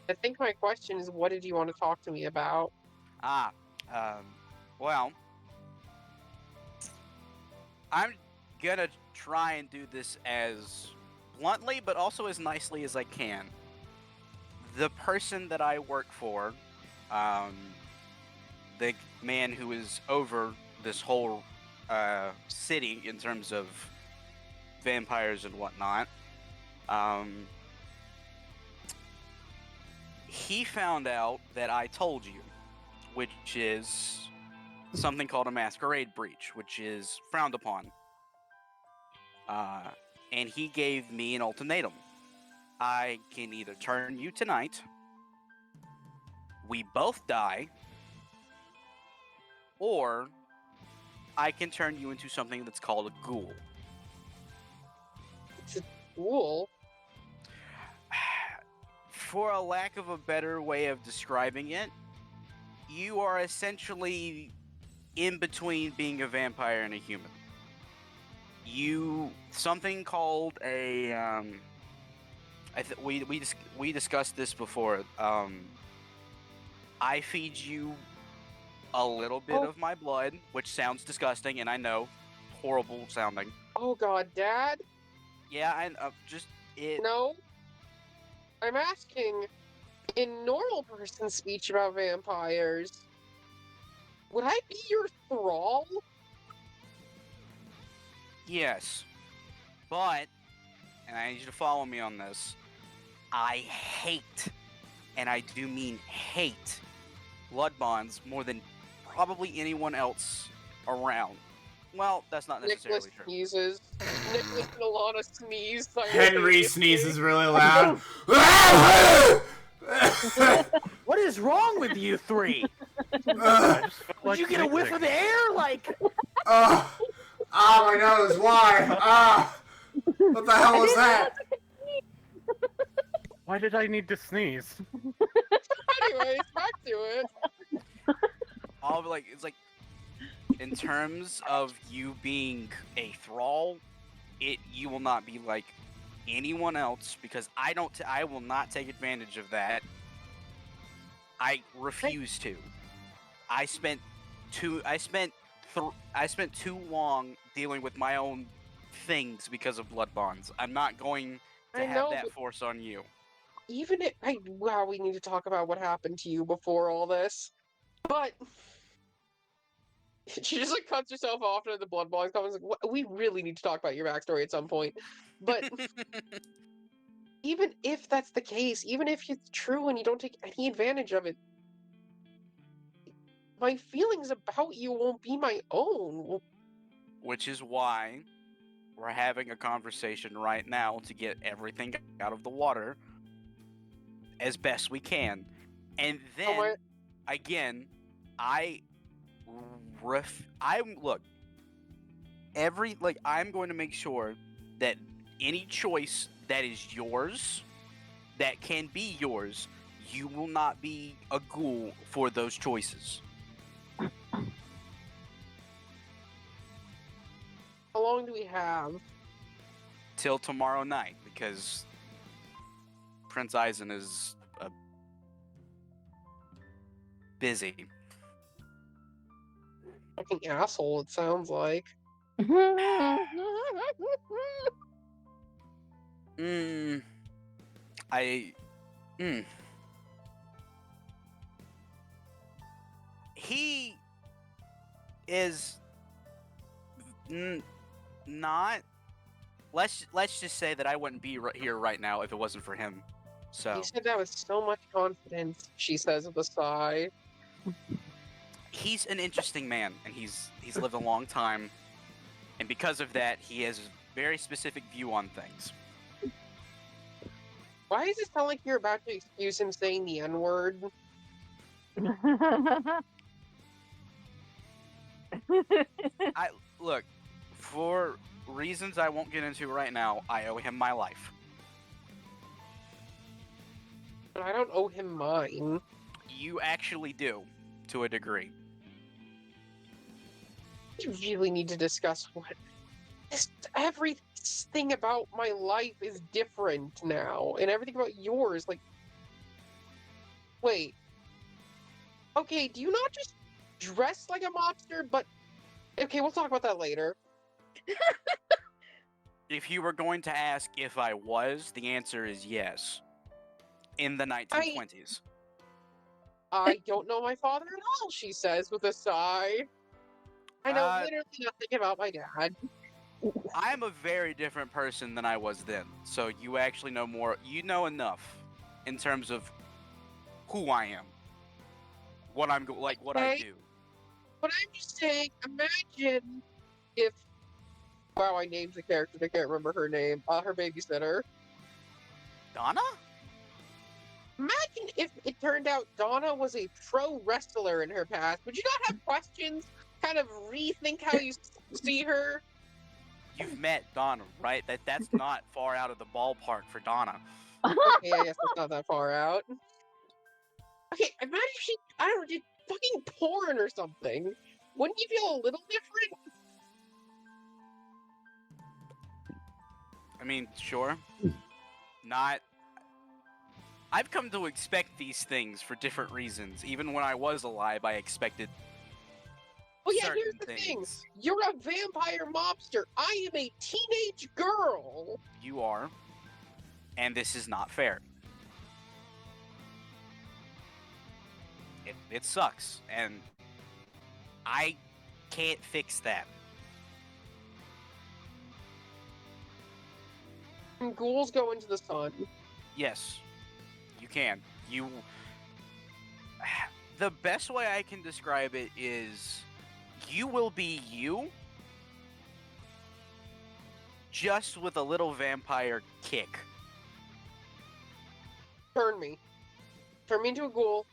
I think my question is, what did you want to talk to me about? Well, I'm gonna try and do this as bluntly, but also as nicely as I can. The person that I work for, the man who is over this whole city in terms of vampires and whatnot, he found out that I told you, which is something called a masquerade breach, which is frowned upon. And he gave me an ultimatum. I can either turn you tonight, we both die, or I can turn you into something that's called a ghoul. It's a ghoul. For a lack of a better way of describing it, you are essentially in between being a vampire and a human. Something called a we discussed this before. I feed you a little bit of my blood, which sounds disgusting, and I know, horrible sounding. Oh God, Dad? Yeah, and just it. No. I'm asking, in normal person speech about vampires, would I be your thrall? Yes, but, and I need you to follow me on this. I hate, and I do mean hate, blood bonds more than probably anyone else around. Well, that's not necessarily Nicholas true. sneezes. Nicholas and Alana sneeze. Henry sneezes really loud. What is wrong with you three? Ugh. Did you get a whiff of the air? Like, Ah, my nose. Why? What the hell was that? Why did I need to sneeze? Anyways, back to it. It's like, in terms of you being a thrall, you will not be like anyone else because I will not take advantage of that. I refuse to. I spent too long dealing with my own things because of blood bonds. I'm not going to I have know, that but force on you. even if wow, we need to talk about what happened to you before all this. But she just like cuts herself off and the blood boils comes. Like, we really need to talk about your backstory at some point. But even if that's the case, even if it's true and you don't take any advantage of it, my feelings about you won't be my own. Which is why we're having a conversation right now to get everything out of the water as best we can. And then, again, I'm going to make sure that any choice that is yours, that can be yours, you will not be a ghoul for those choices. How long do we have? Till tomorrow night, because Prince Eisen is busy. Fucking asshole, it sounds like. Hmm. He is not. Let's just say that I wouldn't be here right now if it wasn't for him. So You said that with so much confidence, she says with a sigh. he's an interesting man, and he's lived a long time, and because of that, he has a very specific view on things. Why does it sound like you're about to excuse him saying the N-word? Look, for reasons I won't get into right now, I owe him my life. But I don't owe him mine. You actually do, to a degree. You really need to discuss what... Everything about my life is different now, and everything about yours, like... Wait. Okay, do you not just dress like a mobster, but... Okay, we'll talk about that later. If you were going to ask if I was, the answer is yes. In the 1920s. I don't know my father at all, she says with a sigh. I know literally nothing about my dad. I'm a very different person than I was then. So you actually know more. You know enough in terms of who I am. What I'm what I do. But I'm just saying, imagine if... Wow, I named the character, I can't remember her name. Her babysitter. Donna? Imagine if it turned out Donna was a pro wrestler in her past. Would you not have questions? Kind of rethink how you see her? You've met Donna, right? That's not far out of the ballpark for Donna. Okay, I guess that's not that far out. Okay, imagine if she, I don't know, did fucking porn or something. Wouldn't you feel a little different? I mean, sure. Not... I've come to expect these things for different reasons. Even when I was alive, I expected Well, yeah, certain here's the thing. things. You're a vampire mobster. I am a teenage girl. You are. And this is not fair. It sucks. And I can't fix that. And ghouls go into the sun. Yes. You can. The best way I can describe it is you will be you, just with a little vampire kick. Turn me. Turn me into a ghoul.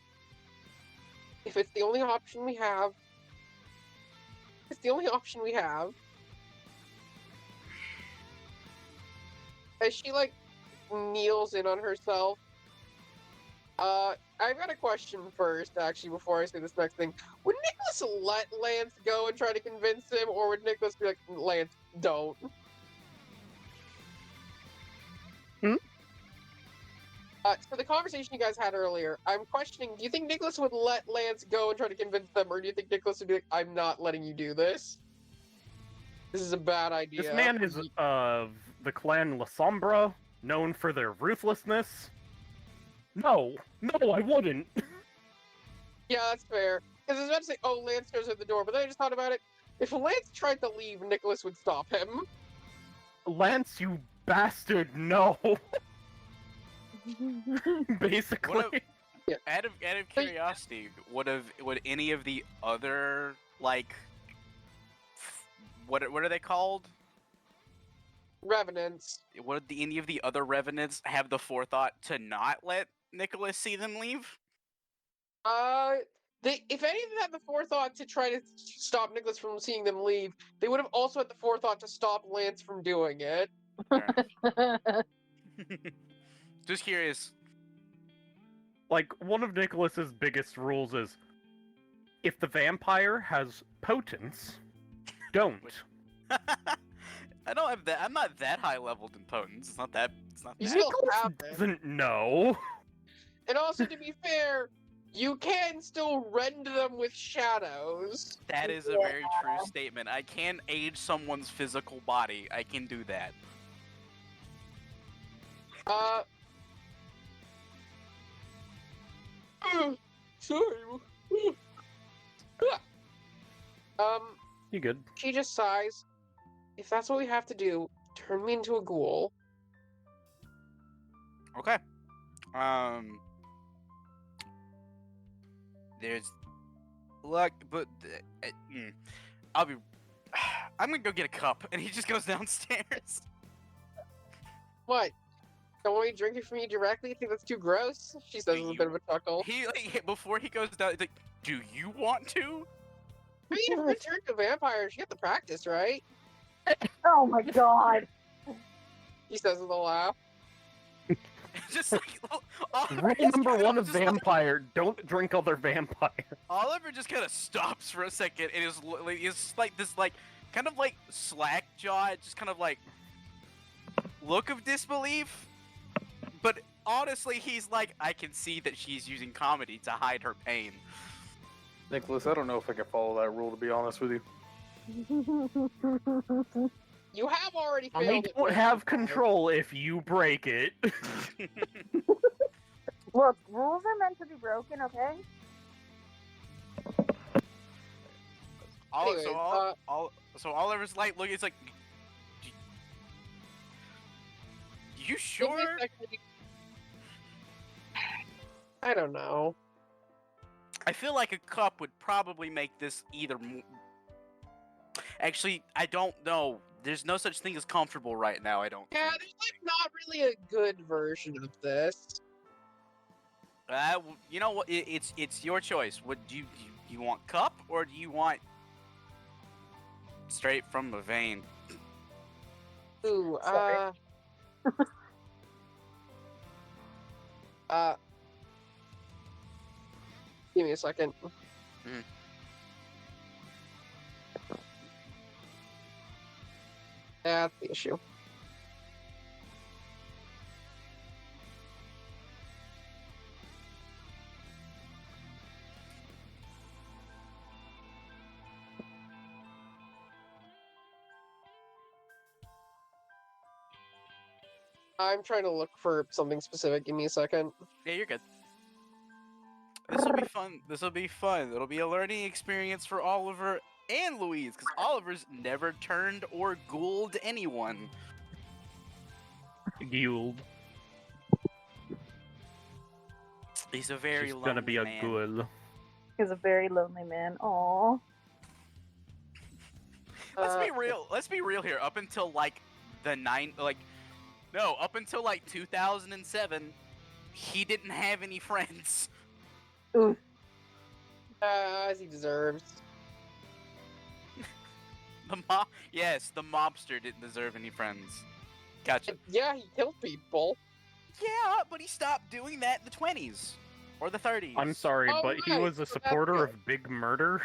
If it's the only option we have. It's the only option we have. As she, like, kneels in on herself. I've got a question first, actually, before I say this next thing. Would Nicholas let Lance go and try to convince him, or would Nicholas be like, Lance, don't? So the conversation you guys had earlier, I'm questioning, do you think Nicholas would let Lance go and try to convince them, or do you think Nicholas would be like, I'm not letting you do this? This is a bad idea. This man is of the clan La Sombra, known for their ruthlessness. No, I wouldn't. Yeah, that's fair. Because I was about to say, oh, Lance goes at the door, but then I just thought about it. If Lance tried to leave, Nicholas would stop him. Lance, you bastard, no. Basically. Out of curiosity, would any of the other, like, what are they called? Revenants. Would any of the other revenants have the forethought to not let Nicholas see them leave? If any of them had the forethought to try to stop Nicholas from seeing them leave, they would have also had the forethought to stop Lance from doing it. Fair enough. Just curious. Like, one of Nicholas's biggest rules is, if the vampire has potence, don't. I don't have that. I'm not that high leveled in potence. It's not that. You That. still Nicholas have it. doesn't know. And also, to be fair, You can still rend them with shadows. That is a very true statement. I can age someone's physical body. I can do that. Sorry. You good? She just sighs. If that's what we have to do, turn me into a ghoul. Okay. There's luck, but I'll be. I'm gonna go get a cup, and he just goes downstairs. What? Don't want me drinking from you directly? Think that's too gross? She says with a bit of a chuckle. He before he goes down, he's like, "Do you want to?" I mean, if we turn to vampires, you have to practice, right? Oh my god. He says with a laugh. Just like Oliver Rule just number kind of one of just like- vampire: don't drink other vampire. Oliver just kind of stops for a second and is like this kind of like slack jaw, just kind of like look of disbelief. But honestly, he's like, I can see that she's using comedy to hide her pain. Nicholas, I don't know if I can follow that rule, to be honest with you. You have already I failed. don't have control if you break it. Look, rules are meant to be broken, okay? Anyways, So Oliver's like, look, it's like, you sure? I don't know. I feel like a cup would probably make this either. Actually, I don't know. There's no such thing as comfortable right now. I don't. Yeah, think. there's like not really a good version of this. You know what? It's your choice. What do you want cup or do you want straight from the vein? Ooh, Sorry. Give me a second. Mhm. That's the issue. I'm trying to look for something specific. Give me a second. Yeah, you're good. This will be fun. This will be fun. It'll be a learning experience for Oliver and Louise, because Oliver's never turned or ghouled anyone. Guild. He's a very She's lonely gonna be a man. ghoul. He's a very lonely man. Aww. Let's be real. Let's be real here. Up until like up until like 2007, he didn't have any friends. As he deserves. The mobster didn't deserve any friends. Gotcha. Yeah, he killed people. Yeah, but he stopped doing that in the 20s or the 30s. I'm sorry, Oh, but he right, was so a that's supporter good. of big murder.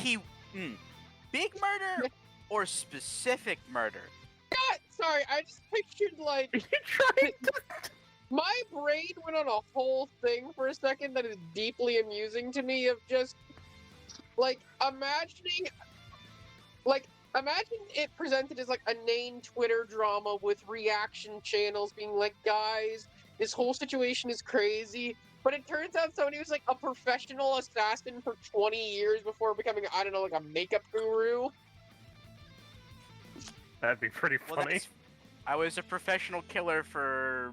Big murder or specific murder? God, sorry, I just pictured like Are you trying to? my brain went on a whole thing for a second that is deeply amusing to me of just like imagine it presented as like a inane Twitter drama with reaction channels being like, guys, this whole situation is crazy. But it turns out somebody was like a professional assassin for 20 years before becoming, I don't know, like a makeup guru. That'd be pretty Well, funny. I was a professional killer for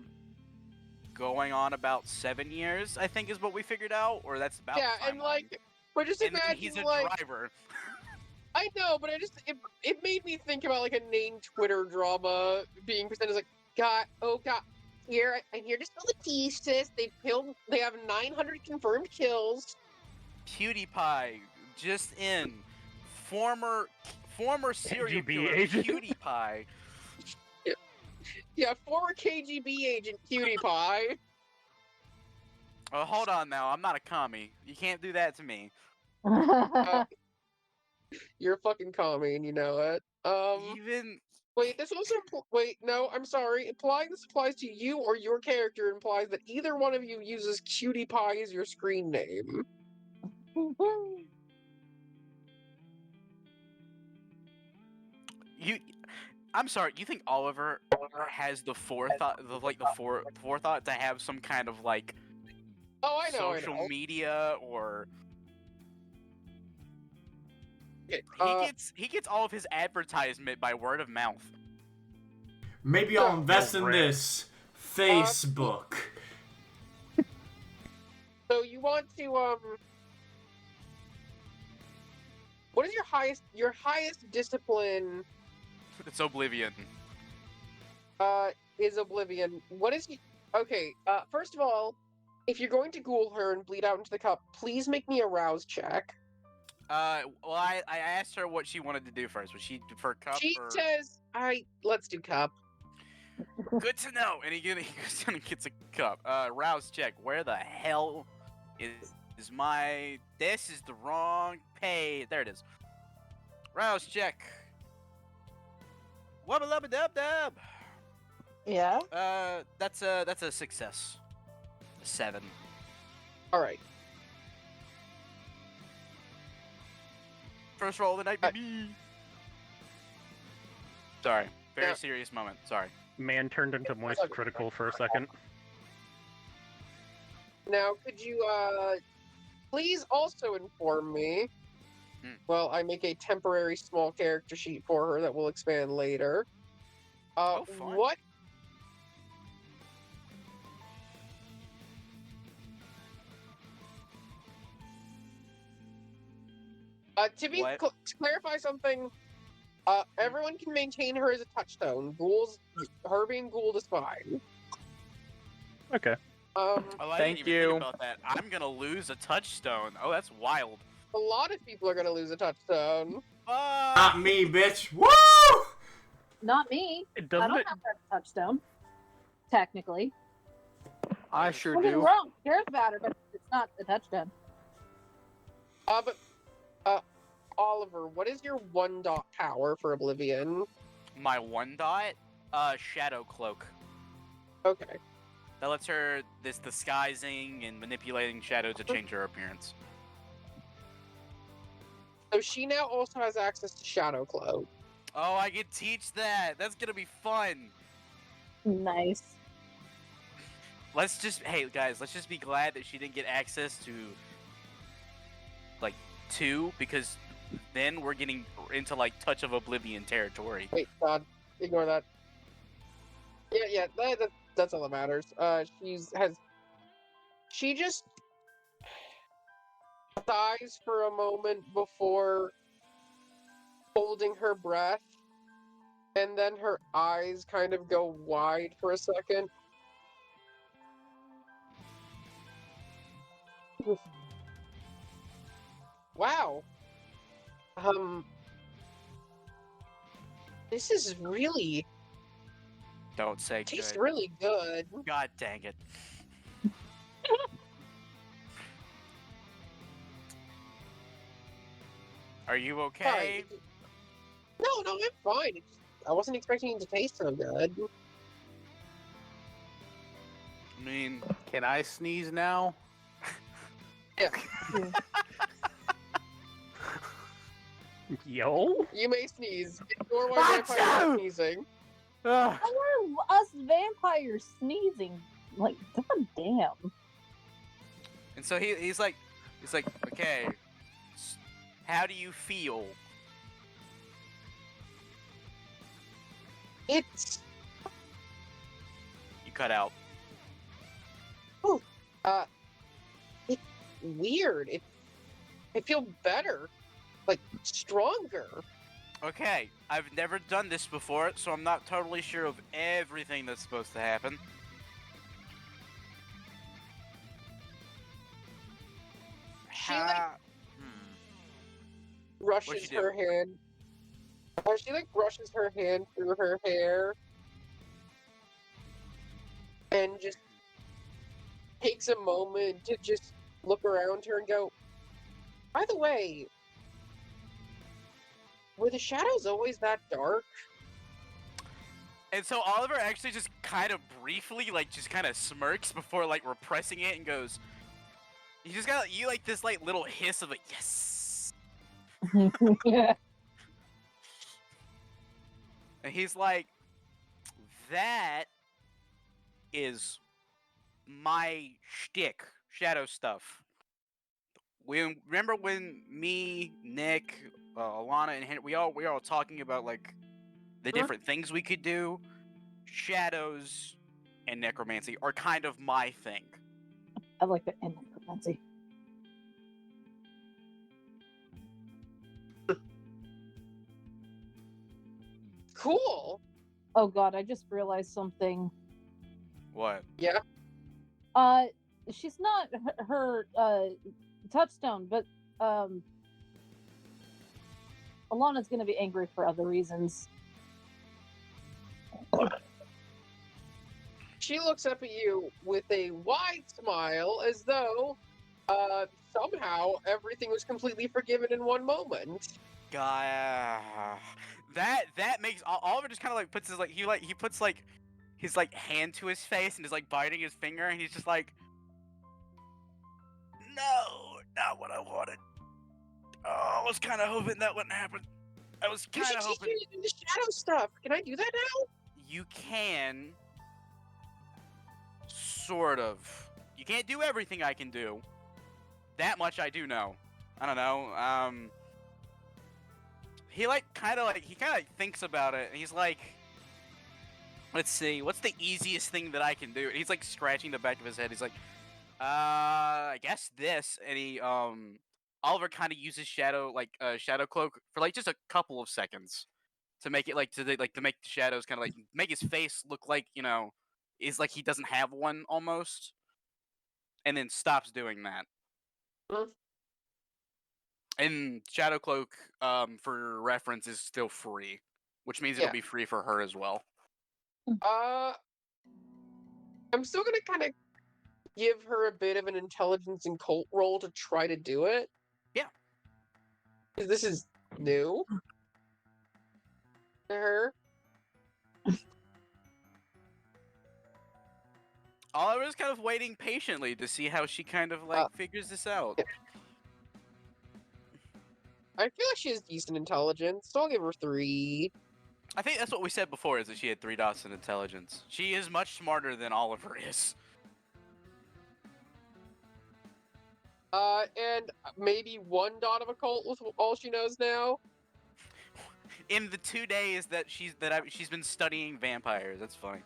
going on about 7 years, I think is what we figured out, or that's about Yeah, the and timeline. like, but just And imagine he's a like, driver. I know, but it made me think about like a named Twitter drama being presented as like, God, here I'm here to spill the tea, sis. They have 900 confirmed kills. PewDiePie, just in. Former serial KGB killer agent. PewDiePie. Yeah, former KGB agent PewDiePie. Oh, hold on now. I'm not a commie. You can't do that to me. You're a fucking commie and you know it. Wait, this also wait, no, I'm sorry. Implying this applies to you or your character implies that either one of you uses Cutie Pie as your screen name. I'm sorry. You think Oliver has the forethought, forethought to have some kind of like Oh, I know, social I know. media, or Okay, he gets all of his advertisement by word of mouth. Maybe I'll No. invest in Rick. this Facebook. so you want to what is your highest discipline It's Oblivion. is Oblivion. What is okay, first of all, if you're going to ghoul her and bleed out into the cup, please make me a rouse check. Well, I asked her what she wanted to do first. Was she for cup She or? says, let's do cup. Good to know. And he goes down and gets a cup. Rouse check. Where the hell is my? This is the wrong page. There it is. Rouse check. Wubba lubba dub dub. Yeah. That's a success. A 7. Alright. First roll of the night, baby. Sorry. Very Yeah. serious moment. Sorry. Man turned into moist Okay. critical for a second. Now, could you, please also inform me? Well, I make a temporary small character sheet for her that will expand later. Oh, fun. What? What? To clarify something, everyone can maintain her as a touchstone. Her being ghouled is fine. Okay. Oh, I Thank didn't even you. think about that. I'm gonna lose a touchstone. Oh, that's wild. A lot of people are gonna lose a touchstone. Not me, bitch. Woo! Not me. It I doesn't don't it? have that touchstone. Technically. I sure Don't get me do. wrong. Cares about her, but it's not a touchdown. Oliver, what is your 1-dot power for Oblivion? My 1-dot, shadow cloak. Okay. That lets her this disguising and manipulating shadow to change her appearance. So she now also has access to Shadow Cloak. Oh, I can teach that. That's gonna be fun. Nice. Hey guys, let's just be glad that she didn't get access to like 2, because then we're getting into like Touch of Oblivion territory. Wait, God, ignore that. Yeah, that's all that matters. She just sighs for a moment before holding her breath, and then her eyes kind of go wide for a second. Wow. This is really Don't say tastes good. really good. God dang it. Are you okay? Fine. No, I'm fine. I wasn't expecting it to taste so good. I mean, Can I sneeze now? Yeah, Yo? you may sneeze. Ignore why vampires are Achoo! sneezing. Ugh. How are us vampires sneezing? Like, god damn. and so he's like, okay, how do you feel? It's You cut out. it's weird. I feel better, like stronger. Okay, I've never done this before, so I'm not totally sure of everything that's supposed to happen. She like What'd brushes she do? her hand. She like brushes her hand through her hair, and just takes a moment to just look around her and go, by the way, were the shadows always that dark? And so Oliver actually just kind of briefly, like, just kind of smirks before, like, repressing it and goes, you just got, you, like, this, like, little hiss of a yes. And he's like, that is my shtick, shadow stuff. Remember when me, Nick, Alana, and Henri, we all talking about, like, the different things we could do? Shadows and necromancy are kind of my thing. I like the end necromancy. Cool. Oh god, I just realized something. What? Yeah. She's not her touchstone, but Alana's gonna be angry for other reasons. She looks up at you with a wide smile, as though somehow everything was completely forgiven in one moment. That makes Oliver just kind of like puts his he puts like his like hand to his face and is like biting his finger, and he's just like, no, not what I wanted. Oh, I was kind of hoping that wouldn't happen. I was You kind should of teach hoping me to do the shadow stuff. Can I do that now? you can. Sort of. You can't do everything I can do. That much I do know. I don't know. He kind of thinks about it, and he's like, let's see, what's the easiest thing that I can do? And he's like scratching the back of his head. He's like, I guess this. And he Oliver kind of uses shadow cloak for like just a couple of seconds to make it to make the shadows kind of like make his face look like, you know, is like he doesn't have one almost, and then stops doing that. And Shadow Cloak, for reference, is still free, which means it'll be free for her as well. I'm still gonna kind of give her a bit of an intelligence and cult roll to try to do it. Yeah. Because this is new to her. Oliver's kind of waiting patiently to see how she kind of figures this out. I feel like she has decent intelligence, so I'll give her 3. I think that's what we said before, is that she had 3 dots in intelligence. She is much smarter than Oliver is. And maybe 1 dot of occult with all she knows now. In the 2 days that she's been studying vampires, that's funny.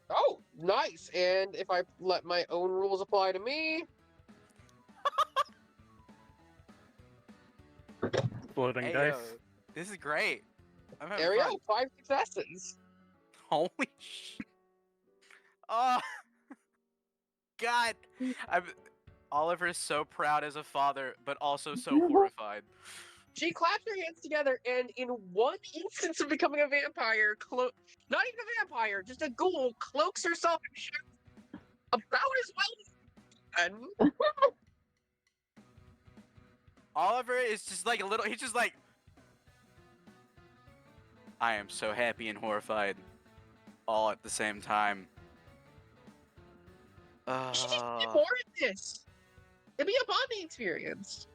Oh, nice. And if I let my own rules apply to me, Exploding Hey, dice. this is great. I'm having there we fun. go. 5 successes. Holy shit. Oh, God. Oliver is so proud as a father, but also so horrified. She claps her hands together, and in one instance of becoming a vampire, not even a vampire, just a ghoul, cloaks herself in shadow about as well as Oliver is just like a little. He's just like, I am so happy and horrified, all at the same time. She did more in this. It'd be a bonding experience.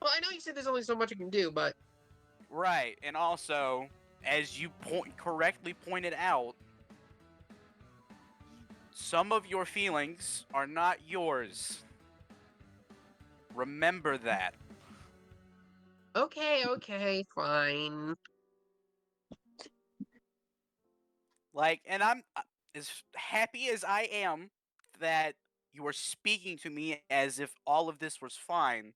Well, I know you said there's only so much you can do, but Right, and also, as you correctly pointed out, some of your feelings are not yours. Remember that. okay, fine. And I'm as happy as I am that you are speaking to me as if all of this was fine.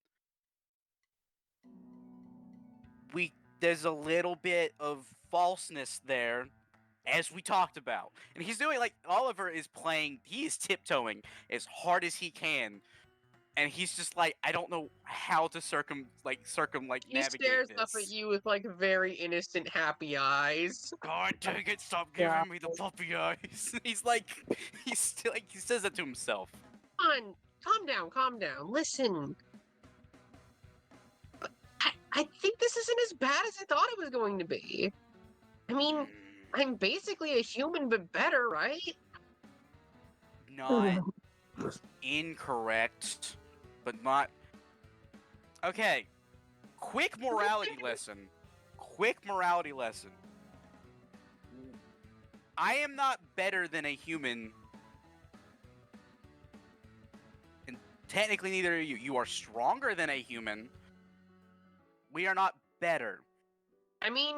There's a little bit of falseness there, as we talked about. And he's doing Oliver is playing, he is tiptoeing as hard as he can. And he's just like, I don't know how to navigate He stares this. up at you with very innocent, happy eyes. God dang it, stop giving me the puppy eyes. He says that to himself. Come on, calm down. Listen. I think this isn't as bad as I thought it was going to be. I mean, I'm basically a human, but better, right? Not incorrect, but not. Okay. Quick morality lesson. I am not better than a human. And technically, neither are you. You are stronger than a human. We are not better. I mean,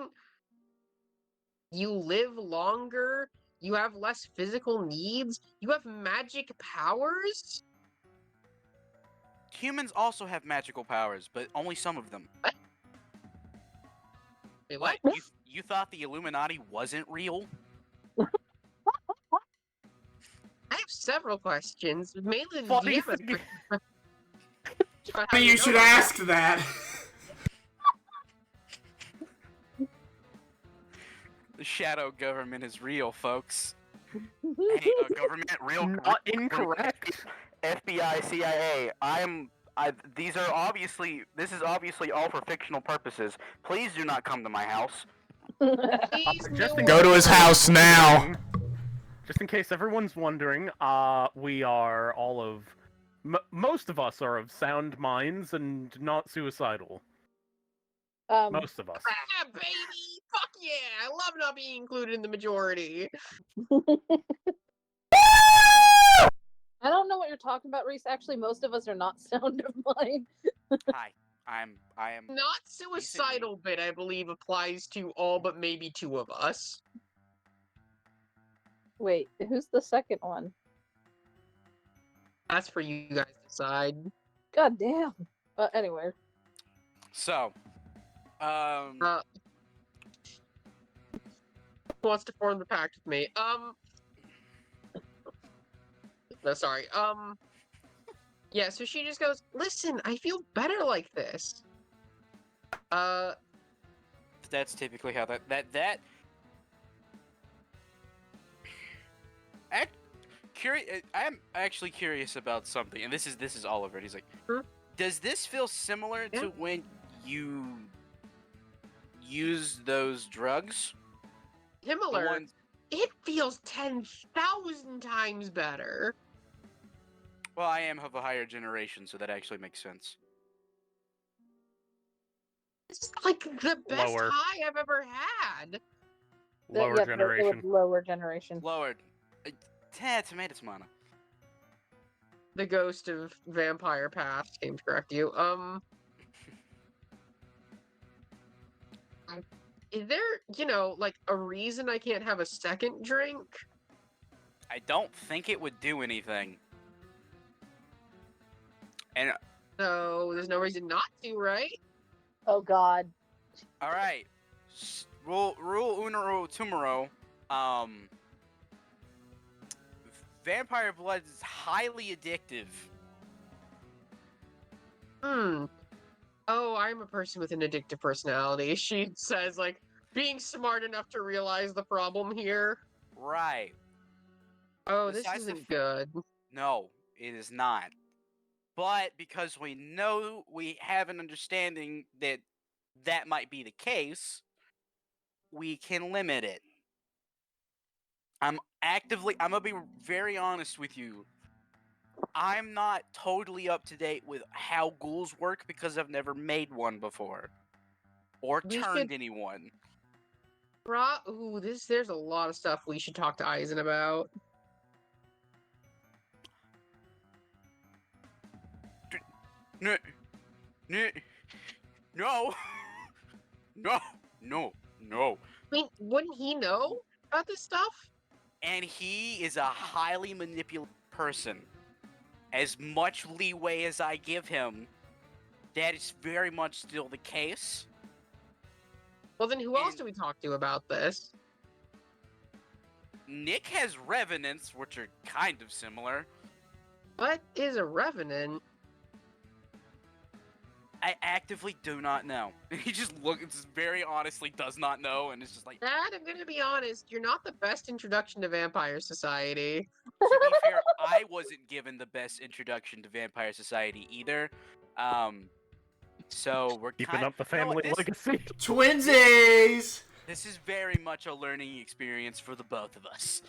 you live longer, you have less physical needs, you have magic powers? Humans also have magical powers, but only some of them. Wait, What? what? You thought the Illuminati wasn't real? I have several questions, mainly the Funny DM has thing- questions about how You know should that. ask that. The shadow government is real, folks. Hey, government, real. Not incorrect. FBI, CIA. These are obviously. This is obviously all for fictional purposes. Please do not come to my house. Please, Just no in Go to his case house everyone's now. wondering- Just in case everyone's wondering, we are all of. Most of us are of sound minds and not suicidal. Most of us. Ah, baby! Fuck yeah! I love not being included in the majority. I don't know what you're talking about, Reese. Actually, most of us are not sound of mind. Hi, I am. Not suicidal bit, I believe, applies to all but maybe two of us. Wait, who's the second one? That's for you guys to decide. God damn. Anyway. So, Who wants to form the pact with me? No, sorry. Yeah, so she just goes, listen, I feel better like this. that's typically how that. I'm actually curious about something, and this is Oliver. He's like, does this feel similar to when you use those drugs? The Himmler, ones- it feels 10,000 times better. Well, I am of a higher generation, so that actually makes sense. This is like the best Lower. high I've ever had. Lower generation. Lower generation. Lowered. Tomato. The ghost of vampire past came to correct you. Is there, like a reason I can't have a second drink? I don't think it would do anything. And No, there's no reason not to, right? Oh God. all right, rule uno tumoro. Vampire blood is highly addictive. Oh, I'm a person with an addictive personality. She says, like, being smart enough to realize the problem here. Right. Oh, this Besides the isn't good. No, it is not. But because we know we have an understanding that that might be the case, we can limit it. I'm gonna be very honest with you. I'm not totally up to date with how ghouls work because I've never made one before. Or We turned should- anyone. Ooh, there's a lot of stuff we should talk to Eisen about. No. No. No. No. I mean, wouldn't he know about this stuff? And he is a highly manipulative person. As much leeway as I give him, that is very much still the case. Well, then who else And- do we talk to about this? Nick has revenants, which are kind of similar. What is a revenant? I actively do not know. He just very honestly does not know, and it's just like, Dad, I'm gonna be honest, you're not the best introduction to Vampire Society. to be fair, I wasn't given the best introduction to Vampire Society either. So we're Keeping kind up the you know what, family legacy. Twinsies! This is very much a learning experience for the both of us.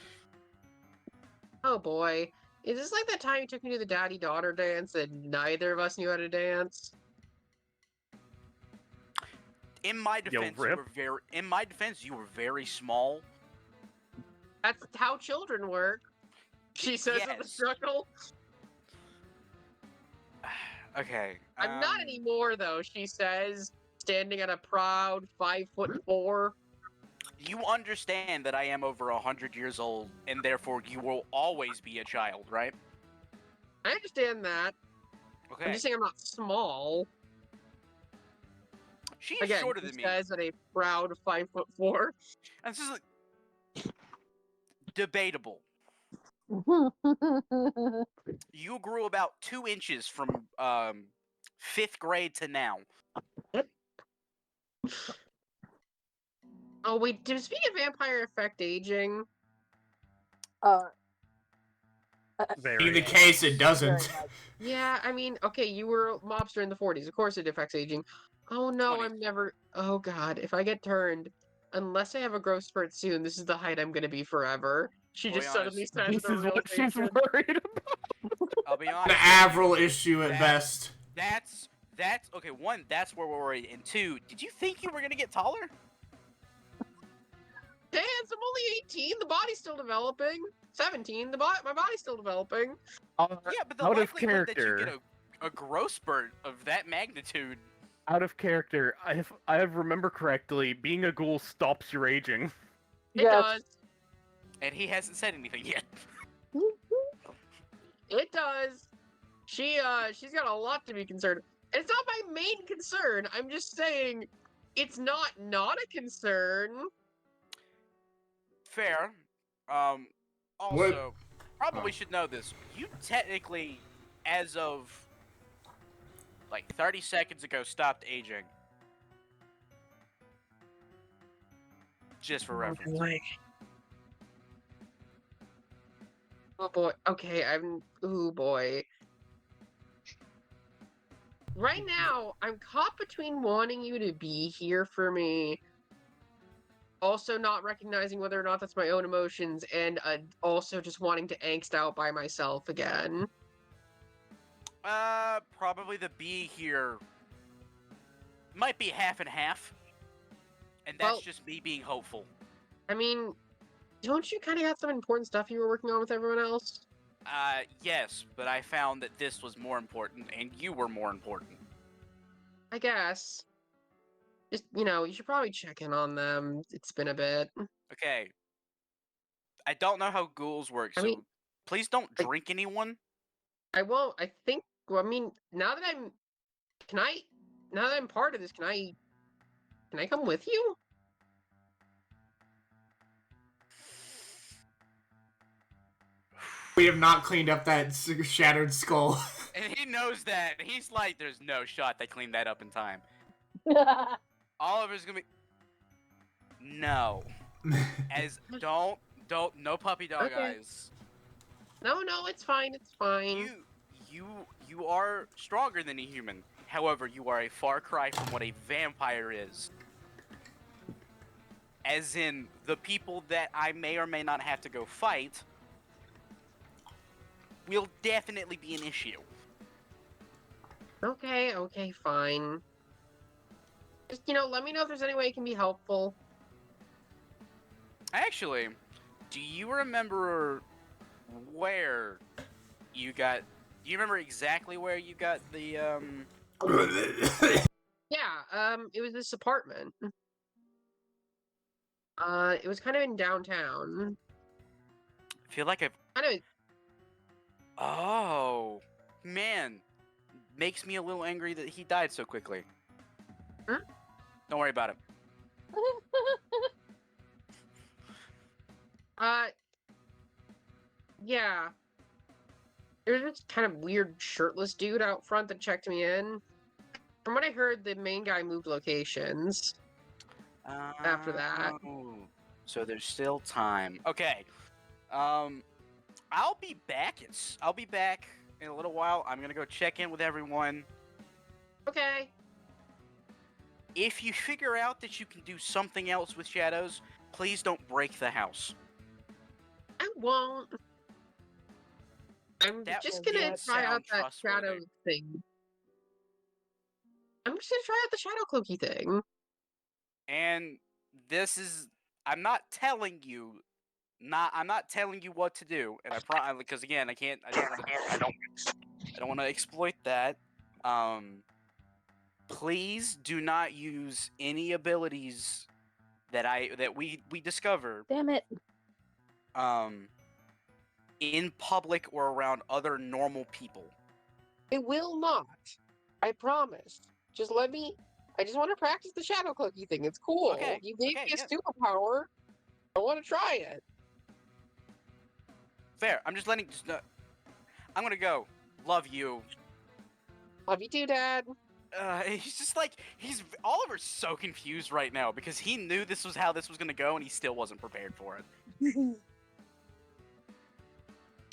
Oh boy. Is this like that time you took me to the daddy-daughter dance that neither of us knew how to dance? In my defense, Rip. you were very small. That's how children work. She says with the Yes. struggle. Okay. I'm not anymore, though, she says, standing at a proud 5'4". You understand that I am over 100 years old, and therefore you will always be a child, right? I understand that. Okay. I'm just saying I'm not small. She is Again, shorter she than me. says at a proud 5'4". And this is like, debatable. You grew about 2 inches from 5th grade to now. Oh, wait, does being a vampire affect aging? Very In the case, it Very doesn't. much. Yeah, I mean, okay, you were a mobster in the 40s. Of course it affects aging. Oh no, 20s. I'm never... Oh god, if I get turned, unless I have a growth spurt soon, this is the height I'm gonna be forever. She I'll just be suddenly honest. says This the is what she's realization. worried about. I'll be An honest. Avril issue at That- best. That's okay. 1, that's where we're worried, and 2, did you think you were gonna get taller? Dance, I'm only 18, the body's still developing. 17, my body's still developing. Yeah, but the Out of likelihood that you character. get a growth spurt of that magnitude. Out of character. If I remember correctly, being a ghoul stops your aging. It Yes. does. And he hasn't said anything yet. It does. She's got a lot to be concerned. It's not my main concern. I'm just saying it's not a concern. Fair. Also, probably should know this. You technically, as of like 30 seconds ago, stopped aging. Just for reference. Oh boy. Okay, ooh boy. Right now, I'm caught between wanting you to be here for me, also not recognizing whether or not that's my own emotions, and also just wanting to angst out by myself again. Probably the B here might be half and half. And that's Well- just me being hopeful. I mean, don't you kind of have some important stuff you were working on with everyone else? Yes, but I found that this was more important, and you were more important. I guess. Just, you should probably check in on them. It's been a bit. Okay. I don't know how ghouls work, I so mean, please don't drink anyone. I won't. I think. Well, I mean, now that I'm part of this, can I come with you? We have not cleaned up that shattered skull. And he knows that. He's like, there's no shot they cleaned that up in time. Oliver's gonna be... No. As, no puppy dog Okay. eyes. No, it's fine. It's fine. You are stronger than a human. However, you are a far cry from what a vampire is. As in, the people that I may or may not have to go fight will definitely be an issue. Okay, fine. Just, let me know if there's any way it can be helpful. Actually, do you remember where you got... Do you remember exactly where you got the, Yeah, it was this apartment. It was kind of in downtown. I feel like I've... Kind of... Oh, man. Makes me a little angry that he died so quickly. Huh? Don't worry about it. Yeah. There was this kind of weird shirtless dude out front that checked me in. From what I heard, the main guy moved locations. After that. Oh, so there's still time. Okay. I'll be back. I'll be back in a little while. I'm gonna go check in with everyone. Okay. if you figure out that you can do something else with shadows, please don't break the house. I won't. I'm That just will gonna not try out sound that shadow trustworthy. thing. I'm just gonna try out the shadow cloaky thing. And this is, I'm not telling you, I'm not telling you what to do, and because again, I don't want to exploit that. Please do not use any abilities that we discover Damn it. in public or around other normal people. It will not. I promise. Just let me. I just want to practice the shadow cloaky thing. It's cool. Okay, You gave okay, me a yeah. superpower. I want to try it. Fair. I'm just letting. I'm gonna go. Love you. Love you too, Dad. He's just like Oliver's so confused right now because he knew this was how this was gonna go and he still wasn't prepared for it.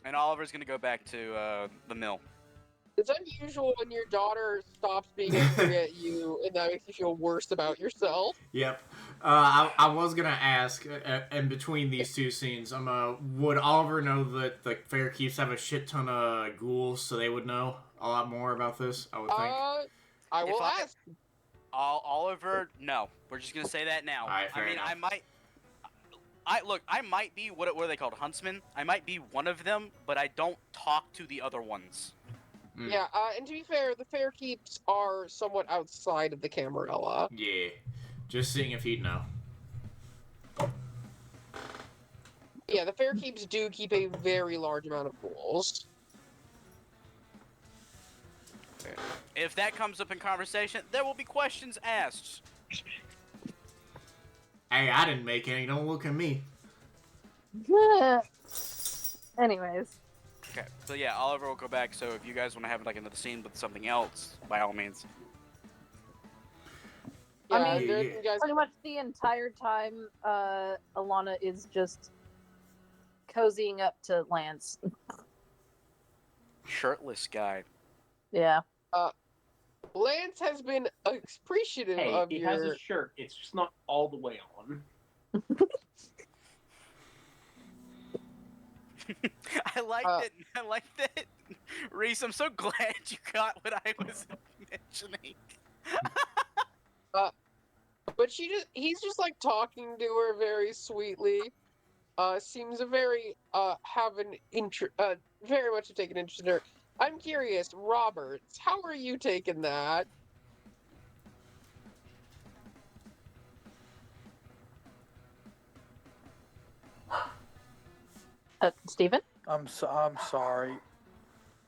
And Oliver's gonna go back to the mill. It's unusual when your daughter stops being angry at you, and that makes you feel worse about yourself. Yep. I was gonna ask, in between these two scenes, would Oliver know that the Fairkeeps have a shit ton of ghouls, so they would know a lot more about this? I would think. I will ask. Oliver, no. We're just gonna say that now. Alright, fair enough. I might be what are they called? Huntsmen? I might be one of them, but I don't talk to the other ones. Mm. Yeah, and to be fair, the Fairkeeps are somewhat outside of the Camarilla. Yeah. Just seeing if he'd know. Yeah, the Fairkeeps do keep a very large amount of ghouls. If that comes up in conversation, there will be questions asked. Hey, I didn't make any. Don't look at me. Anyways. Okay, so yeah, Oliver will go back. So if you guys want to have like another scene with something else, by all means. Yeah, I mean, you guys. pretty much the entire time, Alana is just cozying up to Lance. Shirtless guy. Yeah. Lance has been appreciative Hey, of he your. has a shirt. It's just not all the way on. I like that. Rees, I'm so glad you got what I was mentioning. But he's just like talking to her very sweetly. Seems a very very much to take an interest in her. I'm curious, Roberts, how are you taking that? Steven? I'm sorry.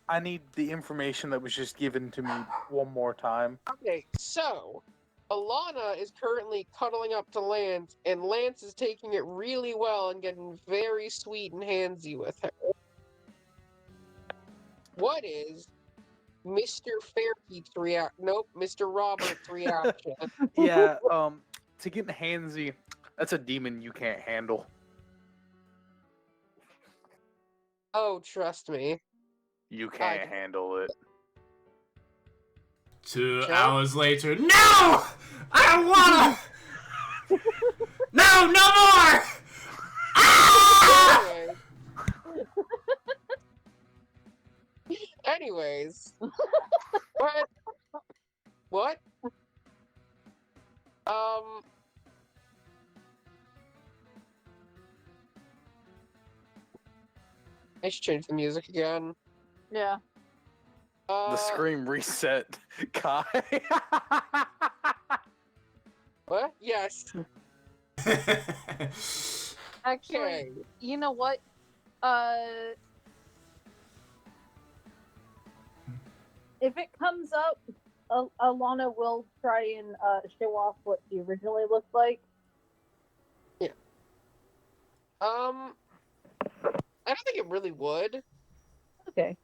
I need the information that was just given to me one more time. Okay, so Alana is currently cuddling up to Lance, and Lance is taking it really well and getting very sweet and handsy with her. What is Mr. Fairkeep's reaction? Nope, Mr. Roberts' reaction. Yeah, to get handsy, that's a demon you can't handle. Oh, trust me. You can't handle it. 2 Sure. hours later. No! I don't wanna! No, no more! Ah! Anyways. What? I should change the music again. Yeah. The scream reset, Kai. What? Yes. Actually, Okay. you know what? If it comes up, Alana will try and show off what she originally looked like. I don't think it really would. Okay.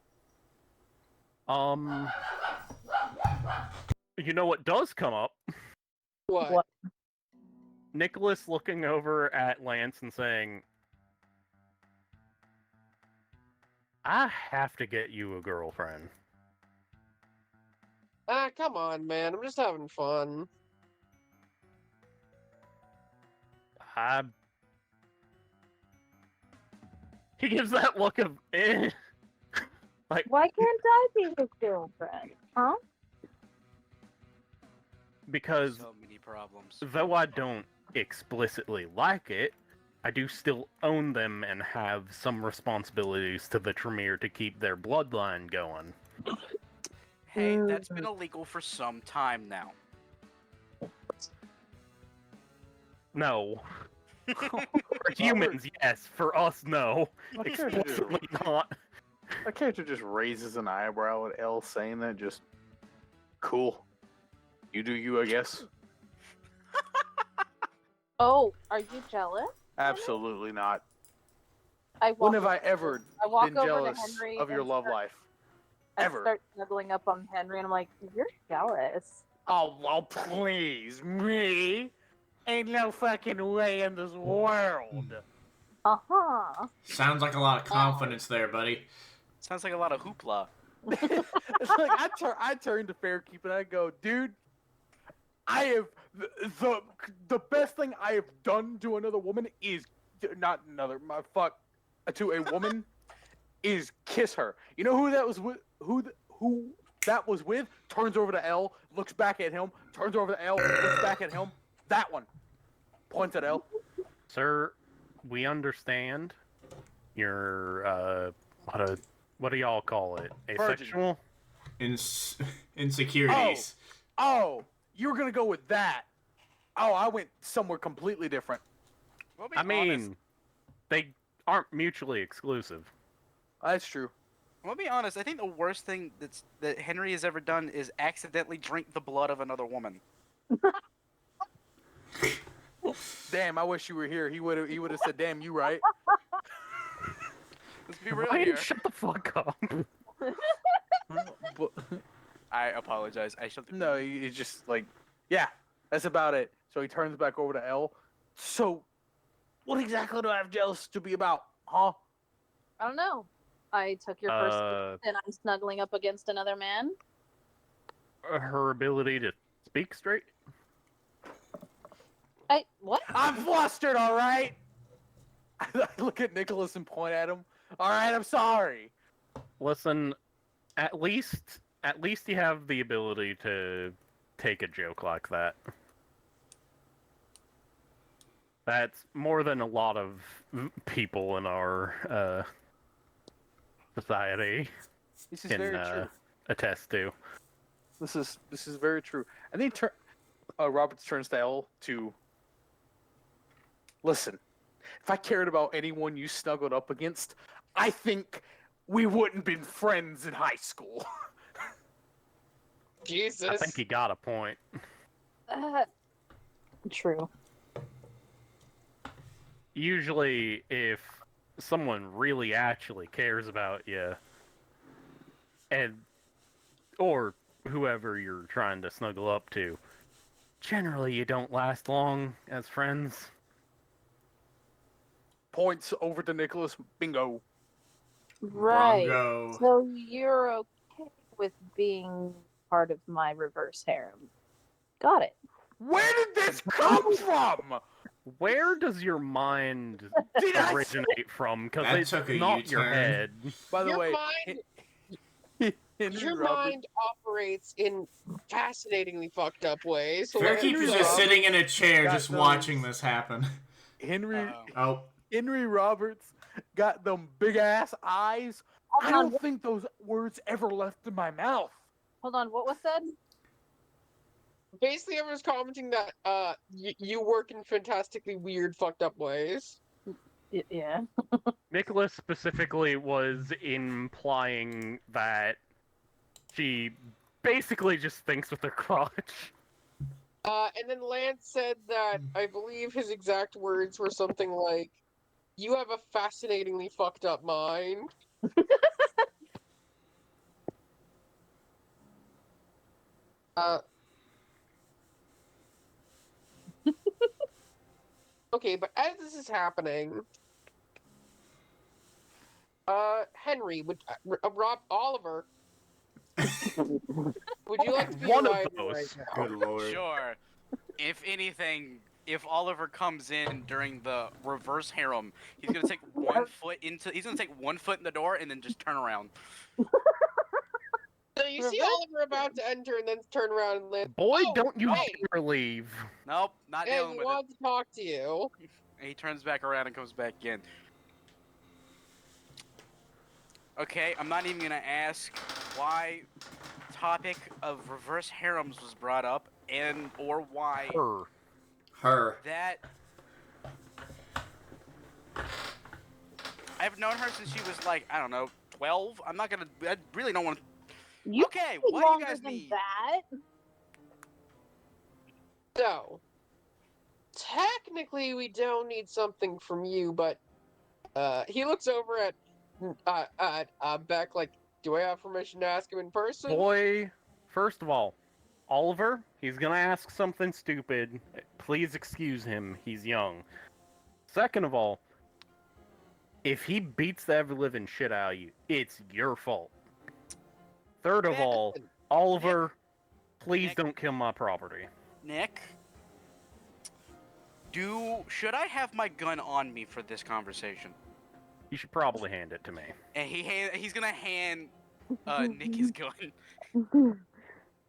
You know what does come up? What? Nicholas looking over at Lance and saying, I have to get you a girlfriend. Come on, man. I'm just having fun. I... He gives that look of eh. Like, Why can't I be his girlfriend? Huh? because So many problems. though I don't explicitly like it, I do still own them and have some responsibilities to the Tremere to keep their bloodline going. Hey, that's been illegal for some time now. No. For humans, yes. For us, no. My character, Explicitly not. my character just raises an eyebrow at L saying that. Just cool. You do you, I guess. Oh, are you jealous? Absolutely not. I walk When have I over- ever I walk been over jealous to Henry of your and love start- life? I Ever. start snuggling up on Henry, and I'm like, "You're jealous." Oh, well, please, me? Ain't no fucking way in this world. Uh huh. Sounds like a lot of confidence there, buddy. Sounds like a lot of hoopla. It's like I turn to Fairkeep and I go, dude, I have the best thing I have done to another woman is not another my fuck to a woman is kiss her. You know who that was with? Who that was with? Turns over to L, looks back at him, turns over to L, looks back at him. That one points at L. Sir, we understand your, what do y'all call it? Virgin. Asexual? Insecurities. Oh, you were gonna go with that. Oh, I went somewhere completely different. We'll be I honest. mean, they aren't mutually exclusive. That's true. We'll be honest. I think the worst thing that Henry has ever done is accidentally drink the blood of another woman. Damn, I wish you were here. He would have said, "Damn, you right." Let's be real Ryan, here. shut the fuck up. But, I apologize. I shut the. no, he's just like, yeah, that's about it. So he turns back over to L. So, what exactly do I have jealous to be about, huh? I don't know. I took your first kiss and I'm snuggling up against another man. Her ability to speak straight? What? I'm flustered, all right. I look at Nicholas and point at him. All right, I'm sorry. Listen, at least you have the ability to take a joke like that. That's more than a lot of people in our society This is can very true. attest to. This is very true. And then Roberts turns to L to listen. If I cared about anyone you snuggled up against, I think we wouldn't been friends in high school. Jesus. I think he got a point. True. Usually, if someone really actually cares about you, or whoever you're trying to snuggle up to, generally you don't last long as friends. Points over to Nicholas. Bingo. Right. Brongo. So you're okay with being part of my reverse harem. Got it. Where did this come from? Where does your mind Did I originate from? Because That it's took a not your U-turn. head. By the Your way, mind- Henry Your Roberts- mind operates in fascinatingly fucked up ways. Fairkeep is just sitting in a chair, got just those- watching this happen. Henry Oh, Henry Roberts got them big ass eyes. I Hold on, don't think those words ever left in my mouth. Hold on, what was said? Basically, everyone's commenting that you work in fantastically weird, fucked up ways. Yeah. Nicholas specifically was implying that she basically just thinks with her crotch. And then Lance said that I believe his exact words were something like, "You have a fascinatingly fucked up mind." Okay, but as this is happening, Henry, would Rob Oliver, would you like to be One of riding those. right now? good lord. Sure. If anything if Oliver comes in during the reverse harem, he's gonna take he's gonna take 1 foot in the door and then just turn around. So you see Oliver about to enter and then turn around and land. Boy, Oh, don't you hey, dare leave. Nope, not hey, dealing we with it. wanted to talk to you. And he turns back around and comes back in. Okay, I'm not even gonna ask why topic of reverse harems was brought up and or why Her. that I've known her since she was like, I don't know, 12. I really don't want to. You Okay, need what do you longer guys than need? that. So, technically, we don't need something from you, but he looks over at Beck like, do I have permission to ask him in person? Boy, first of all, Oliver, he's gonna ask something stupid. Please excuse him, he's young. Second of all, if he beats the ever-living shit out of you, it's your fault. Third of all, Man, Oliver, please Nick. don't kill my property. Nick, should I have my gun on me for this conversation? You should probably hand it to me. And he's gonna hand Nick his gun.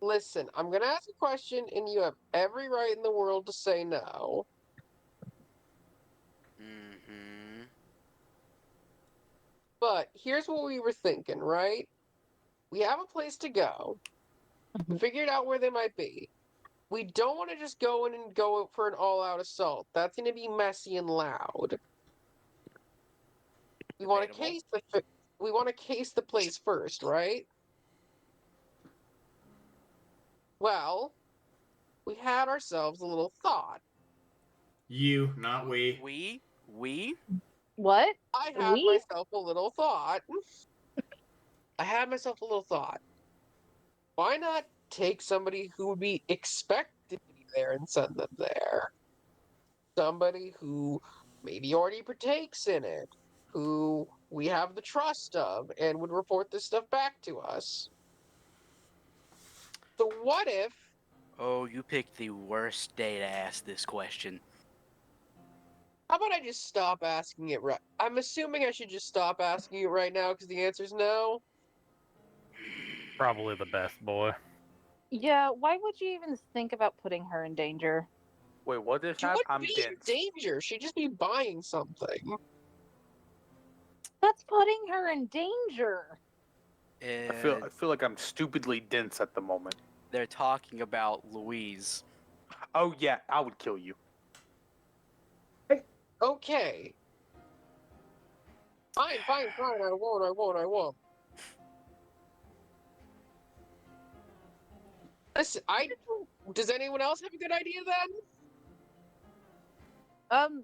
listen, I'm gonna ask a question, and you have every right in the world to say no. Mm-hmm. But here's what we were thinking, right? We have a place to go. We figured out where they might be. We don't want to just go in and go for an all-out assault. That's going to be messy and loud. We want to case the place first, right? Well, we had ourselves a little thought. You, not we. We? What? I had myself a little thought. Why not take somebody who would be expected to be there and send them there? Somebody who maybe already partakes in it, who we have the trust of, and would report this stuff back to us. So what if... Oh, you picked the worst day to ask this question. How about I just stop asking it right? I'm assuming I should just stop asking it right now because the answer's no. Probably the best, boy. Yeah, why would you even think about putting her in danger? Wait, what just She happened? wouldn't I'm be in dense. danger. She'd just be buying something. That's putting her in danger. I feel like I'm stupidly dense at the moment. They're talking about Louise. Oh yeah, I would kill you. Okay. Fine. I won't. Listen, does anyone else have a good idea then?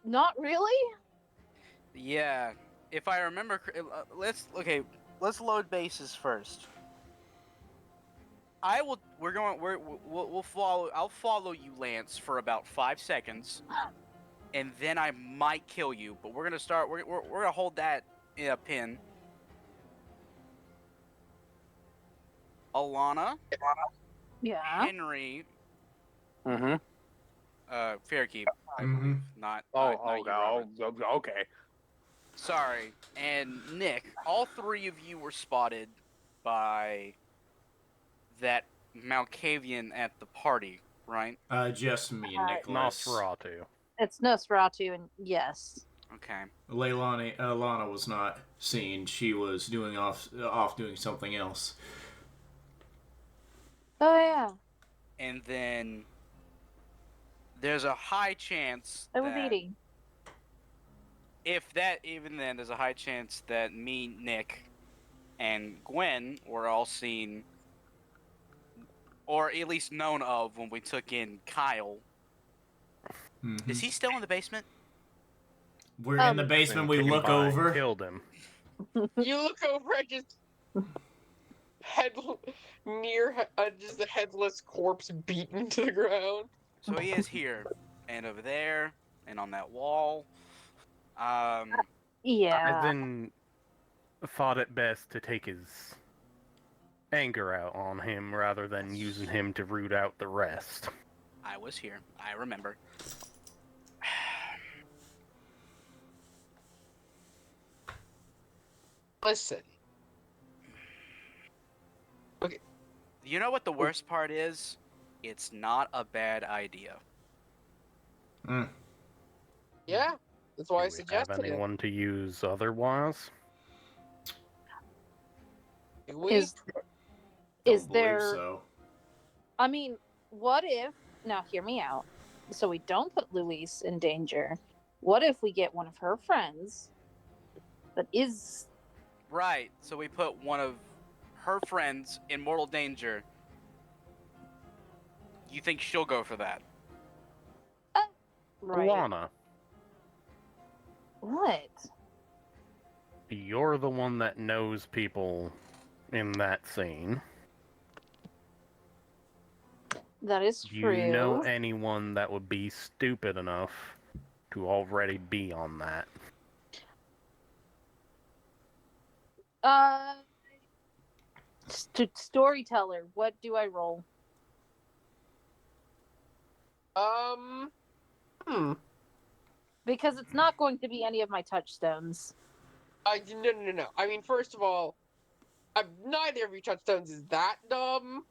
Not really? Yeah, if I remember, let's load bases first. We'll follow. I'll follow you, Lance, for about 5 seconds, and then I might kill you. But we're gonna start. We're gonna hold that in a pin. Alana, Yeah. Henri, Mm-hmm. Fairkeep, I Mhm. believe. Not you, Robert. Okay. Sorry, and Nick. All three of you were spotted by that Malkavian at the party, right? Just me and Nicholas. Nosferatu. It's Nosferatu, and yes. Okay. Leilani, Alana was not seen. She was off doing something else. Oh, yeah. And then there's a high chance I was that eating. there's a high chance that me, Nick, and Gwen were all seen, or at least known of, when we took in Kyle. Mhm. Is he still in the basement? We're in the basement. We look over. Killed him. You look over at just just a headless corpse beaten to the ground. So he is here, and over there, and on that wall. I Yeah. then thought it best to take his anger out on him rather than using him to root out the rest. I was here. I remember. Listen. You know what the worst part is? It's not a bad idea. Yeah, that's why I Do we have suggested it. anyone to use otherwise? Do we? Is Don't believe there? so. I mean, what if? Now, hear me out. So we don't put Louise in danger. What if we get one of her friends that is? Right, so we put one of her friends in mortal danger. You think she'll go for that? Right. Alana, What? you're the one that knows people in that scene. That is Do true. you know anyone that would be stupid enough to already be on that? Storyteller. What do I roll? Because it's not going to be any of my touchstones. No. I mean, first of all, neither of your touchstones is that dumb.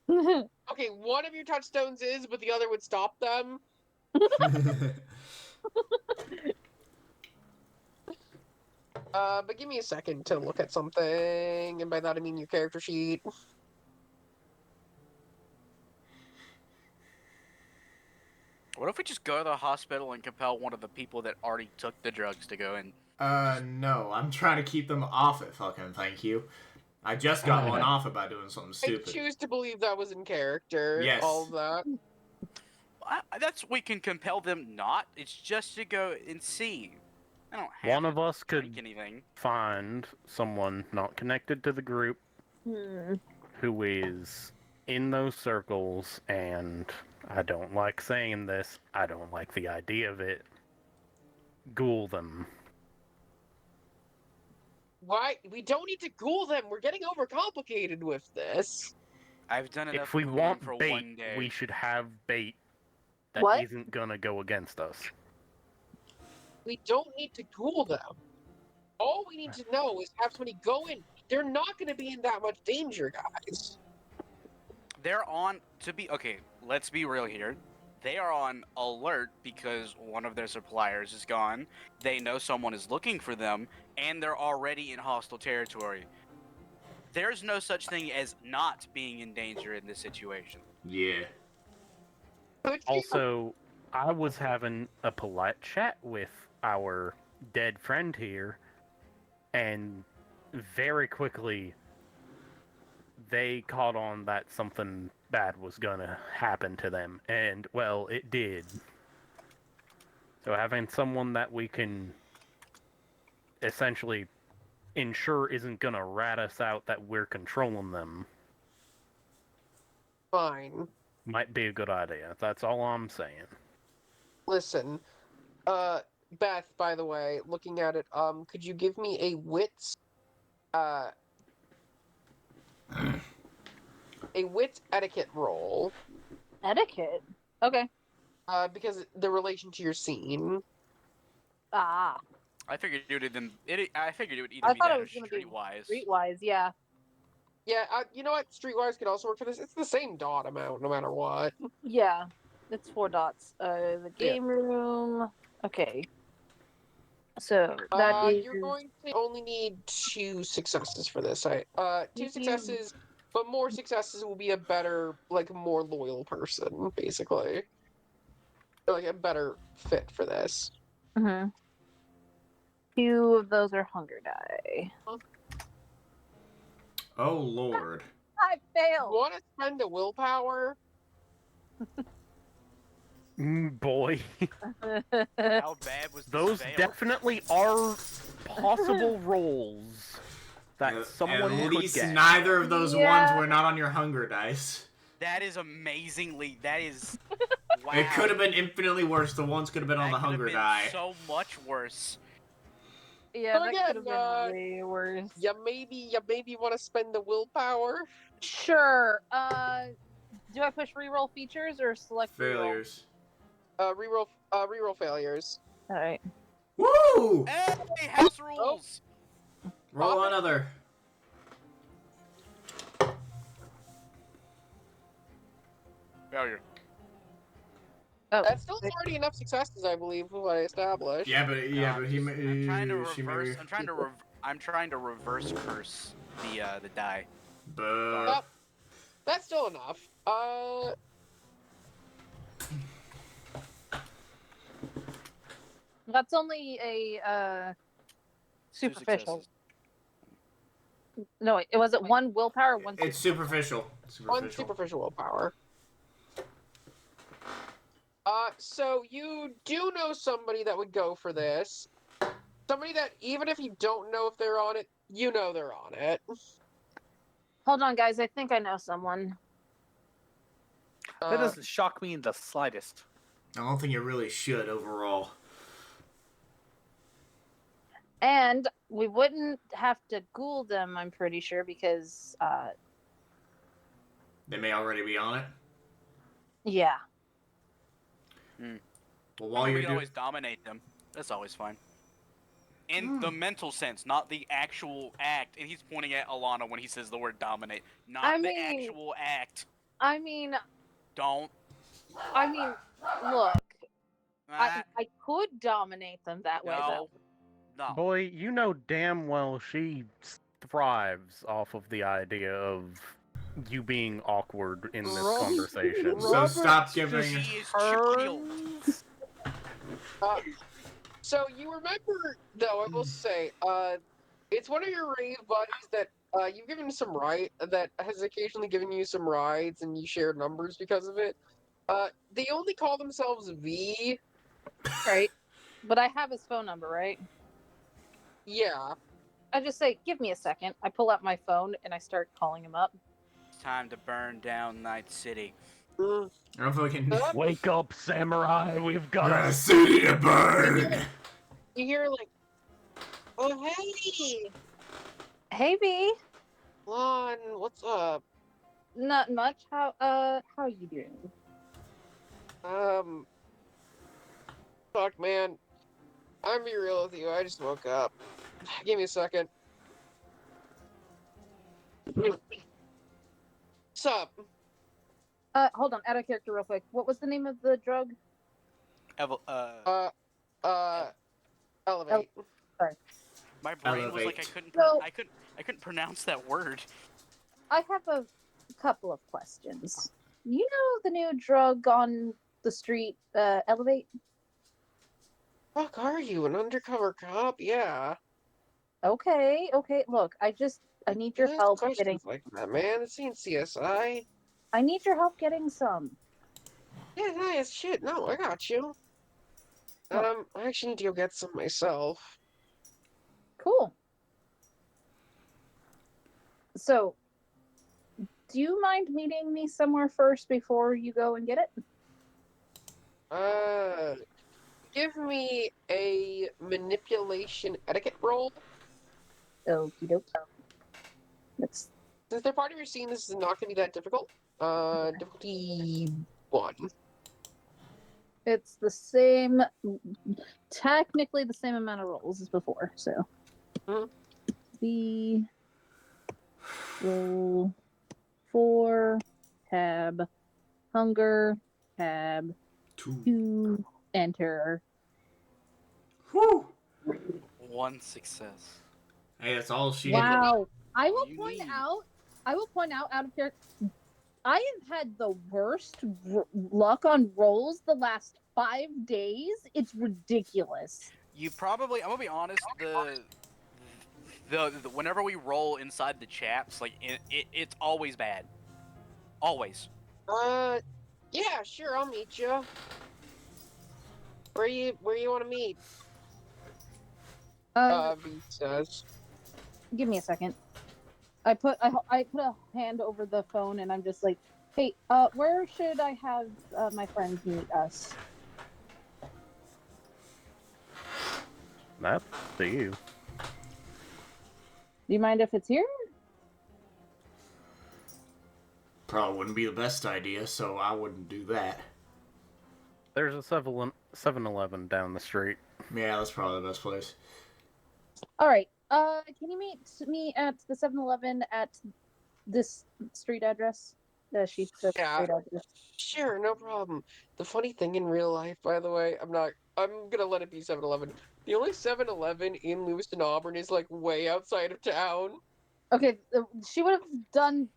Okay, one of your touchstones is, but the other would stop them. But give me a second to look at something, and by that I mean your character sheet. What if we just go to the hospital and compel one of the people that already took the drugs to go in? No, I'm trying to keep them off it, fucking thank you. I just got one off about doing something I stupid. choose to believe that was in character. Yes. All of that. We can compel them not. It's just to go and see. I don't have One to of us drink could anything. find someone not connected to the group Hmm. who is in those circles, and I don't like saying this, I don't like the idea of it, ghoul them. Why? We don't need to ghoul them. We're getting overcomplicated with this. I've done enough If we ghouling want for bait, one day. we should have bait that What? isn't gonna go against us. We don't need to ghoul them. All we need to know is have somebody go in. They're not going to be in that much danger, guys. They're on to be okay. Let's be real here. They are on alert because one of their suppliers is gone. They know someone is looking for them, and they're already in hostile territory. There's no such thing as not being in danger in this situation. Yeah. Also, I was having a polite chat with our dead friend here, and very quickly they caught on that something bad was gonna happen to them, and well, it did. So having someone that we can essentially ensure isn't gonna rat us out that we're controlling them Fine. might be a good idea. That's all I'm saying. Listen. Beth, by the way, looking at it, could you give me a wits, a wits etiquette roll? Etiquette. Okay. Because the relation to your scene. Ah. I figured it would either be I thought that it or was going to be streetwise. streetwise. Yeah. Yeah, you know what? Streetwise could also work for this. It's the same dot amount, no matter what. Yeah. It's 4 dots. The game room. Okay. So that is. You're going to only need 2 successes for this. 2 You- successes, but more successes will be a better, like, more loyal person, basically. Like a better fit for this. Mm-hmm. 2 of those are hunger die. Oh lord. I failed. Want to spend a willpower? Boy, How bad was this those fail? definitely are possible roles that someone At could least get. neither of those Yeah. ones were not on your hunger dice. That is amazingly. That is. Wow. It could have been infinitely worse. The ones could have been on That the could have hunger been die. So much worse. Yeah, But that again, could have been way worse. You maybe want to spend the willpower. Sure. Do I push reroll features or select reroll? Failures. Reroll failures. All right. Woo! Hey, house rules. Roll Pop it. another. Failure. Oh, That's still already enough successes, I believe, what I established. Yeah, but I'm trying to she reverse. may. I'm trying to reverse curse the die. Boo. Yep. That's still enough. that's only a Two superficial. successes. No, it was it one willpower or one. It's superficial. One superficial willpower. So you do know somebody that would go for this. Somebody that, even if you don't know if they're on it, you know they're on it. Hold on, guys. I think I know someone. That doesn't shock me in the slightest. I don't think it really should overall. And we wouldn't have to ghoul them, I'm pretty sure, because They may already be on it. yeah. Well, while we you're can doing, always dominate them. That's always fine. In the mental sense, not the actual act. And he's pointing at Alana when he says the word dominate, not I the mean- actual act. I mean, Don't. look, Ah, I could dominate them that way, though. No. Boy, you know damn well she thrives off of the idea of you being awkward in this Rob- conversation. so stop Robert's giving. She is chill. So you remember, though, I will say, it's one of your rave buddies that you've given some that has occasionally given you some rides, and you share numbers because of it. They only call themselves V. Right. But I have his phone number, right? Yeah. I just say, give me a second. I pull out my phone and I start calling him up. It's time to burn down Night City. Mm. I'm fucking. Wake up, samurai! We've got A a city to burn. You hear like, oh hey, Hey, V. Lon, what's up? Not much. How are you doing? Fuck, man. I'm be real with you. I just woke up. Give me a second. Sup? Hold on. Out of character, real quick. What was the name of the drug? Elevate. My brain was like Elevate. I couldn't pronounce that word. I have a couple of questions. You know the new drug on the street, Elevate? Fuck are you, an undercover cop? Yeah. Okay. Look, I need your Ask help questions getting. like that, man. This ain't CSI. I need your help getting some. Yeah, nice shit. No, I got you. I actually need to go get some myself. Cool. So, do you mind meeting me somewhere first before you go and get it? Give me a manipulation etiquette roll. Okie doke. Since they're part of your scene, this is not going to be that difficult. Difficulty 1. It's the same, technically the same amount of rolls as before. So, the roll 4 tab hunger tab 2 enter. Whew. 1 success. Hey, that's all she. Wow. I will You point need- out out of here. I have had the worst luck on rolls the last 5 days. It's ridiculous. You probably, I'm gonna be honest, the whenever we roll inside the chaps, like it's always bad. Always. Yeah, sure, I'll meet you. Where you want to meet? V says. Give me a second. I put a hand over the phone and I'm just like, hey, where should I have my friends meet us? That's to you. Do you mind if it's here? Probably wouldn't be the best idea, so I wouldn't do that. There's a 7-Eleven down the street. Yeah, that's probably the best place. All right. Can you meet me at the 7-Eleven at this street address? She took Yeah. street address. Sure, no problem. The funny thing in real life, by the way, I'm gonna let it be 7-Eleven. The only 7-Eleven in Lewiston Auburn is like way outside of town. Okay, she would have done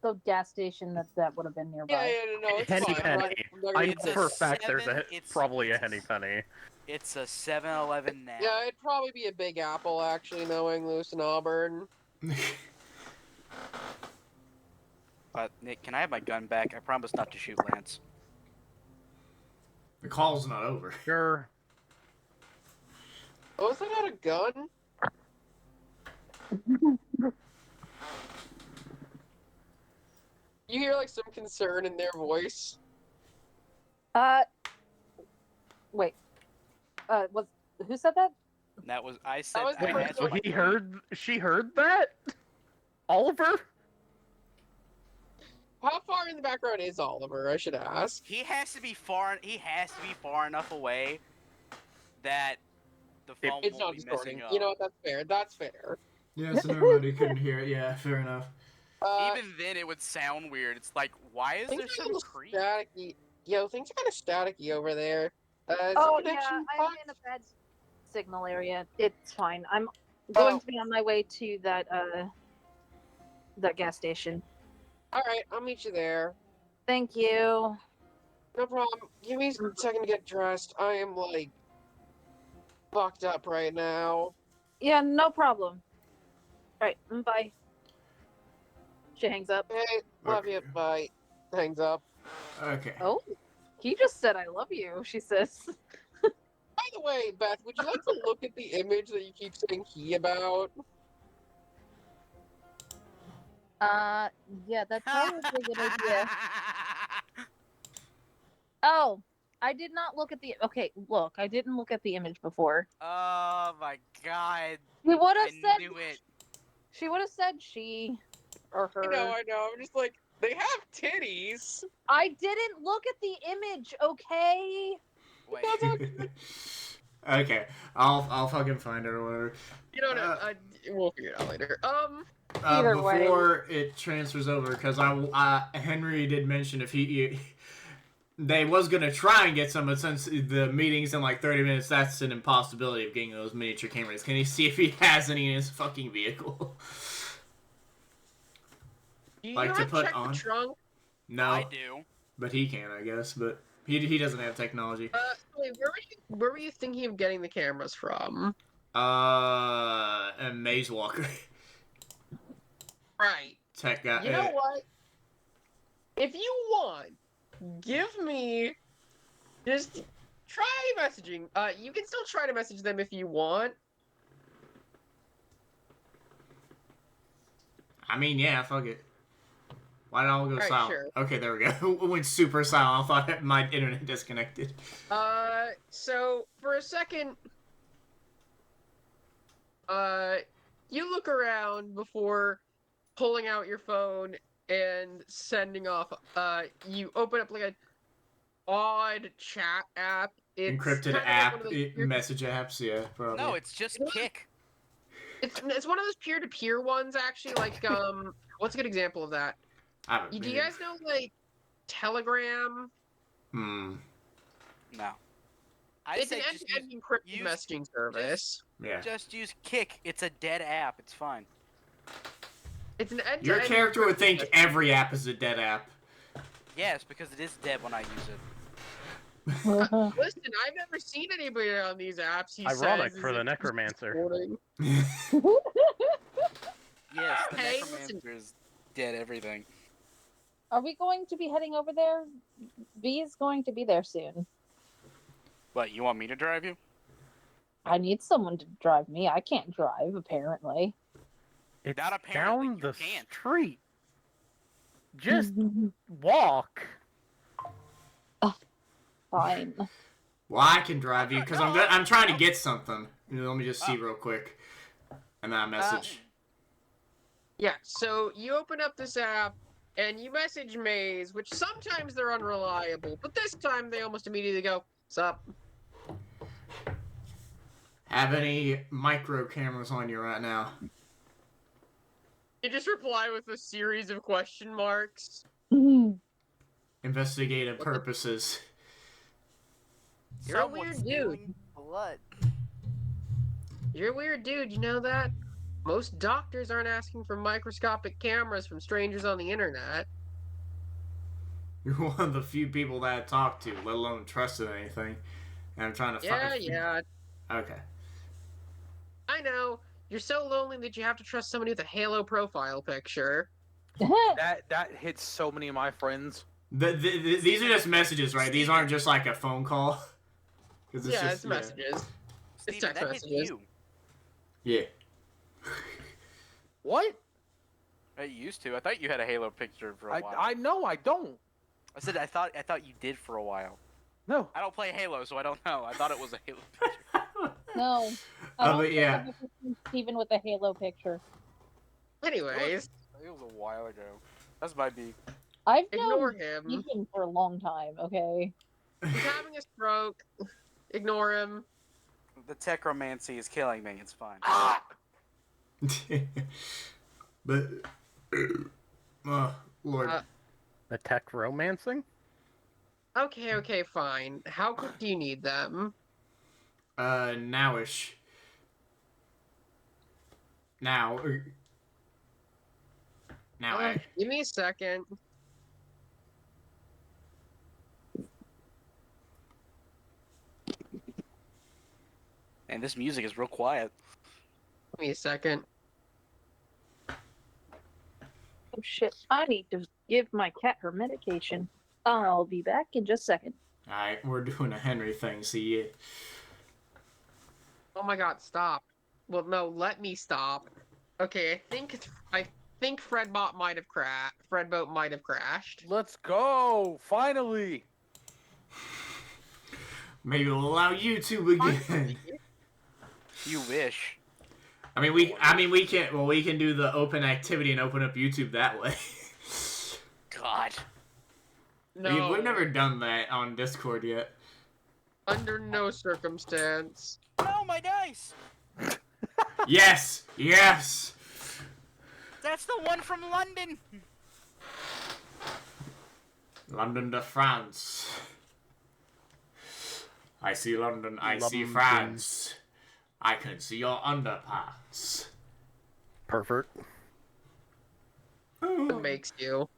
the gas station that would have been nearby. Yeah, no, it's Henny fine. I'm Penny. not I gonna know It's get a for a fact there's seven- probably a it's Henny Penny. It's a 7-Eleven now. Yeah, it'd probably be a Big Apple, actually, knowing Lewiston Auburn. But Nick, can I have my gun back? I promise not to shoot Lance. The call's not over. Sure. Oh, is that not a gun? You hear like some concern in their voice. Wait. Who said that? That was I said. was the I first asked one. my- She heard that? Oliver? How far in the background is Oliver? I should ask. He has to be far. He has to be far enough away that the phone It's not won't be distorting. messing up. You know what? That's fair. That's fair. Yeah, so nobody couldn't hear it. Yeah, fair enough. Even then, it would sound weird. It's like, why is things there are a some little creep? staticky. Yo, things are kind of staticky over there. Is the Oh yeah, connection I'm fine? in a bad signal area. It's fine. I'm going Oh. to be on my way to that gas station. All right, I'll meet you there. Thank you. No problem. Give me a second to get dressed. I am like fucked up right now. Yeah, no problem. All right, bye. She hangs up. Hey, love you. Okay. Bye. Hangs up. Okay. Oh, he just said I love you, she says. By the way, Beth, would you like to look at the image that you keep saying he about? Yeah, that's probably a good idea. Oh, I did not look at the. Okay, look, I didn't look at the image before. Oh my god! She would have I said. knew it. She would have said she or her. I know. I'm just like, they have titties. I didn't look at the image. Okay. Wait. Okay, I'll fucking find it or whatever. You don't know. We'll figure it out later. Either way. Before it transfers over, because Henry did mention if he they was gonna try and get some, but since the meeting's in like 30 minutes, that's an impossibility of getting those miniature cameras. Can he see if he has any in his fucking vehicle? Do you Like to not put check on? the trunk? No, I do. but he can, I guess. But he doesn't have technology. Wait, where were you thinking of getting the cameras from? And Maze Walker, Right. tech guy. You know what? If you want, give me just try messaging. You can still try to message them if you want. I mean, yeah, fuck it. Why did it all go Alright, silent? sure. Okay, there we go. It went super silent. I thought my internet disconnected. So for a second, you look around before pulling out your phone and sending off. You open up like a odd chat app. It's Encrypted kinda like app, one of those peer- message apps, yeah, probably. No, it's just kick. It's one of those peer-to-peer ones, actually. Like, what's a good example of that? I haven't Do been you guys know like Telegram? No. I It's an say just end-to-end use, encrypted use- messaging service. Yeah. just use kick. It's a dead app. It's fine. It's an end-to-end. Your character would think encrypted every app is a dead app. Yes, because it is dead when I use it. messaging. Listen, I've never seen anybody on these apps. Ironic says, for is the it necromancer. recording. Yes, the Hey, necromancer is dead everything. Are we going to be heading over there? V is going to be there soon. What, you want me to drive you? I need someone to drive me. I can't drive, apparently. It's Not apparently, down you the can't. street. Just walk. Fine. Well, I can drive you because I'm trying to get something. Let me just see real quick, and then I message. Yeah, so you open up this app, and you message Maze, which sometimes they're unreliable, but this time they almost immediately go, "Sup?" Have any micro cameras on you right now? You just reply with a series of question marks. Investigative purposes. You're a Someone's weird dude. stealing blood. You're a weird dude, you know that? Most doctors aren't asking for microscopic cameras from strangers on the internet. You're one of the few people that I talk to, let alone trusted anything. And I'm trying to find. Yeah. Okay. I know. You're so lonely that you have to trust somebody with a Halo profile picture. That hits so many of my friends. These are just messages, right? These aren't just like a phone call. 'Cause It's messages. It's Steven, text that hit messages. you. Yeah. What? It used to. I thought you had a Halo picture for a while. I know I don't. I said I thought you did for a while. No. I don't play Halo, so I don't know. I thought it was a Halo picture. No. I don't but yeah. think I've ever seen Steven with a Halo picture. Anyways, It was a while ago. That's my beat. I've ignore known him. Steven for a long time, okay? He's having a stroke. Ignore him. The techromancy is killing me. It's fine. But, Lord. The tech romancing? Okay, fine. How quick do you need them? Nowish. Now. Now, Give me a second. And this music is real quiet. Give me a second. Oh shit, I need to give my cat her medication. I'll be back in just a second. Alright, we're doing a Henry thing, see ya. Oh my god, stop. Well, no, let me stop. Okay, I think Fredboat might have crashed. Let's go! Finally! Maybe we'll allow YouTube again. You wish. we can do the open activity and open up YouTube that way. God. No, We've never done that on Discord yet. under no circumstance. No, my dice! Yes! Yes! That's the one from London! London to France. I see London, I see London. France. I can see your underparts. Pervert. What makes you?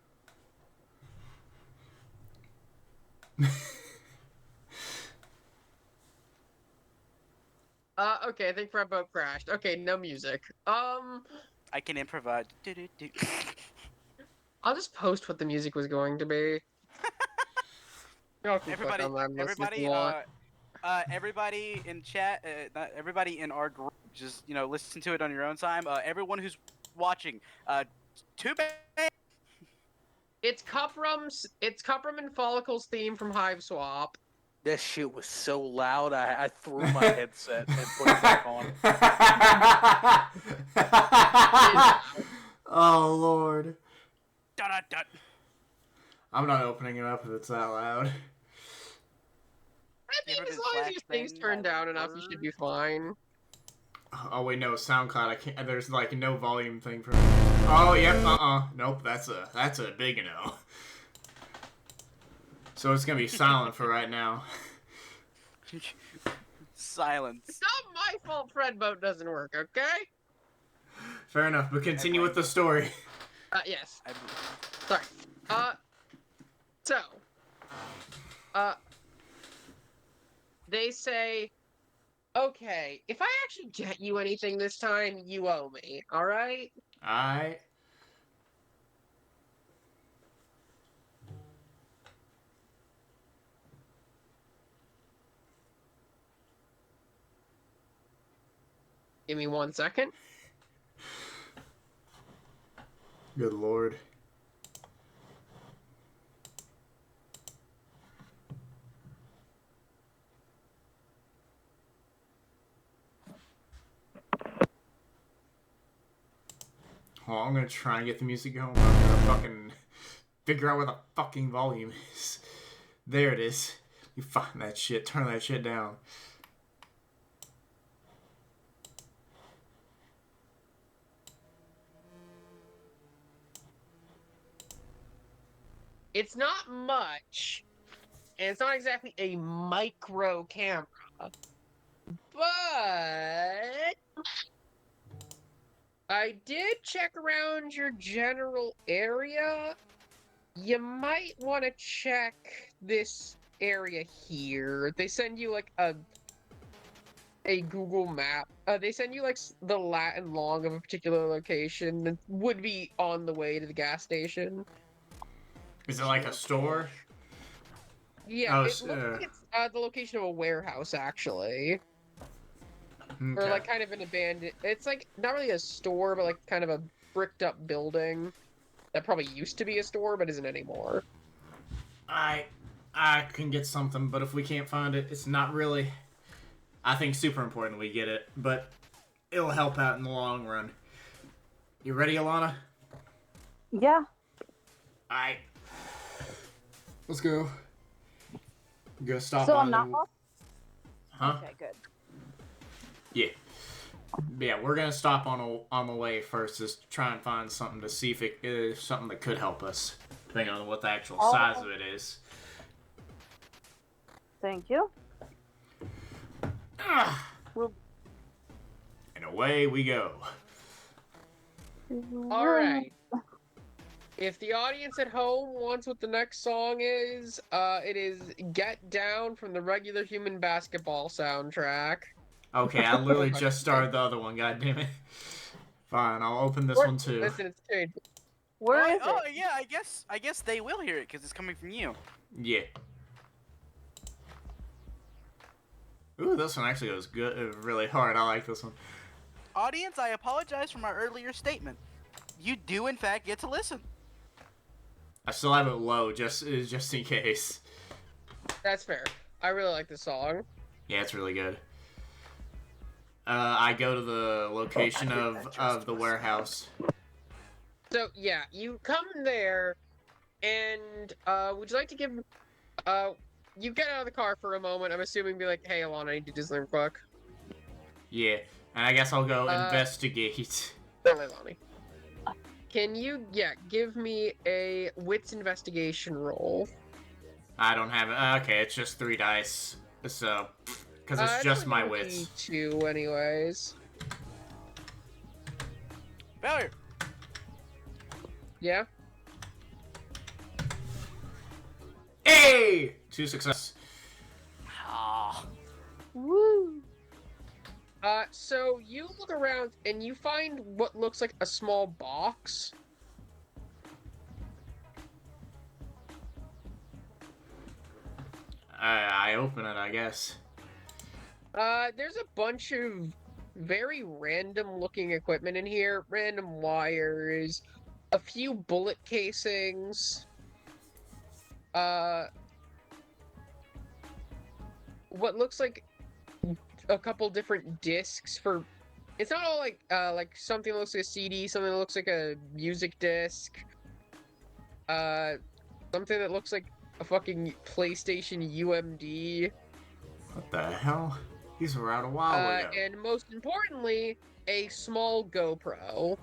Okay, I think Fredboat crashed. Okay, no music. I can improvise. I'll just post what the music was going to be. Y'all can click Everybody, on that and listen if everybody, you want. everybody in chat, not everybody in our group, just listen to it on your own time. Everyone who's watching, too bad. It's Cuprum and Follicle's theme from Hive Swap. That shit was so loud, I threw my headset and put it back on. Oh, Lord. Dun-dun-dun. I'm not opening it up if it's that loud. I think Ever as been long as your thing's flashbanged turned by down enough, you should be fine. Oh, wait, no, SoundCloud, I can't, there's like no volume thing for me. Oh, yep, nope, that's a big no. So it's gonna be silent for right now. Silence. It's not my fault Fredboat doesn't work, okay? Fair enough, but continue with the story. Yes. I- Sorry. They say, okay, if I actually get you anything this time, you owe me, alright? Alright. Give me 1 second. Good Lord. Well, I'm gonna try and get the music going. I'm gonna fucking figure out where the fucking volume is. There it is. You find that shit. Turn that shit down. It's not much, and it's not exactly a micro camera, but I did check around your general area. You might want to check this area here. They send you like a Google map. They send you like the lat and long of a particular location that would be on the way to the gas station. Is it like a store? Yeah, Oh, it looks like it's the location of a warehouse, actually. Okay. Or like kind of an abandoned... It's like not really a store, but like kind of a bricked up building that probably used to be a store, but isn't anymore. I can get something, but if we can't find it, it's not really... I think super important we get it, but it'll help out in the long run. You ready, Alana? Yeah. Alright. Let's go. I'm gonna stop So on I'm not the... lost? Huh? Okay, good. Yeah. Yeah, we're gonna stop on the way first, just try and find something to see if it is something that could help us, depending on what the actual size of it is. Thank you. And away we go. Alright. If the audience at home wants what the next song is, it is Get Down from the Regular Human Basketball soundtrack. Okay, I literally just started the other one, god damn it. Fine, I'll open this one too. Listen, it's good. Where is Oh it? yeah, I guess they will hear it because it's coming from you. Yeah. Ooh, this one actually goes good, really hard. I like this one. Audience, I apologize for my earlier statement. You do in fact get to listen. I still have it low, just in case. That's fair. I really like this song. Yeah, it's really good. I go to the location of the warehouse. So yeah, you come there, and would you like to give? You get out of the car for a moment. I'm assuming be like, hey, Alana, I need to do something quick. Yeah, and I guess I'll go investigate. Leilani. Can you, give me a wits investigation roll? I don't have it. Okay, it's just 3 dice. So, because it's just my wits. 2 anyways. Failure. Yeah? Hey! 2 success. Ah. Woo! So you look around and you find what looks like a small box. I open it, I guess. There's a bunch of very random looking equipment in here. Random wires, a few bullet casings, what looks like a couple different discs for... It's not all like something that looks like a CD, something that looks like a music disc, something that looks like a fucking PlayStation UMD. What the hell? These were out a while ago. And most importantly, a small GoPro.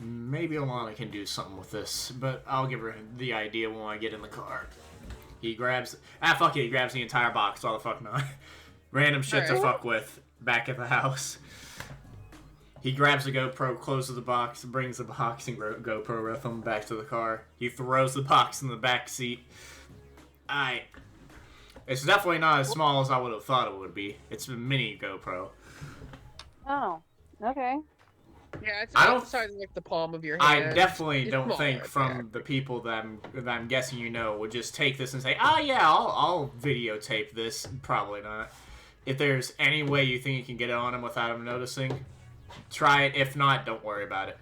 Maybe Alana can do something with this, but I'll give her the idea when I get in the car. He grabs... fuck it, he grabs the entire box. All the fuck not. Random shit to fuck with back at the house. He grabs the GoPro, closes the box, brings the box and GoPro with him back to the car. He throws the box in the back seat. It's definitely not as small as I would have thought it would be. It's a mini GoPro. Oh, okay. Yeah, it's I about don't- the size of like the palm of your I hand. definitely It's don't smaller, think from the people that I'm guessing you know would just take this and say, "Oh yeah, I'll videotape this." Probably not. If there's any way you think you can get it on him without him noticing, try it. If not, don't worry about it.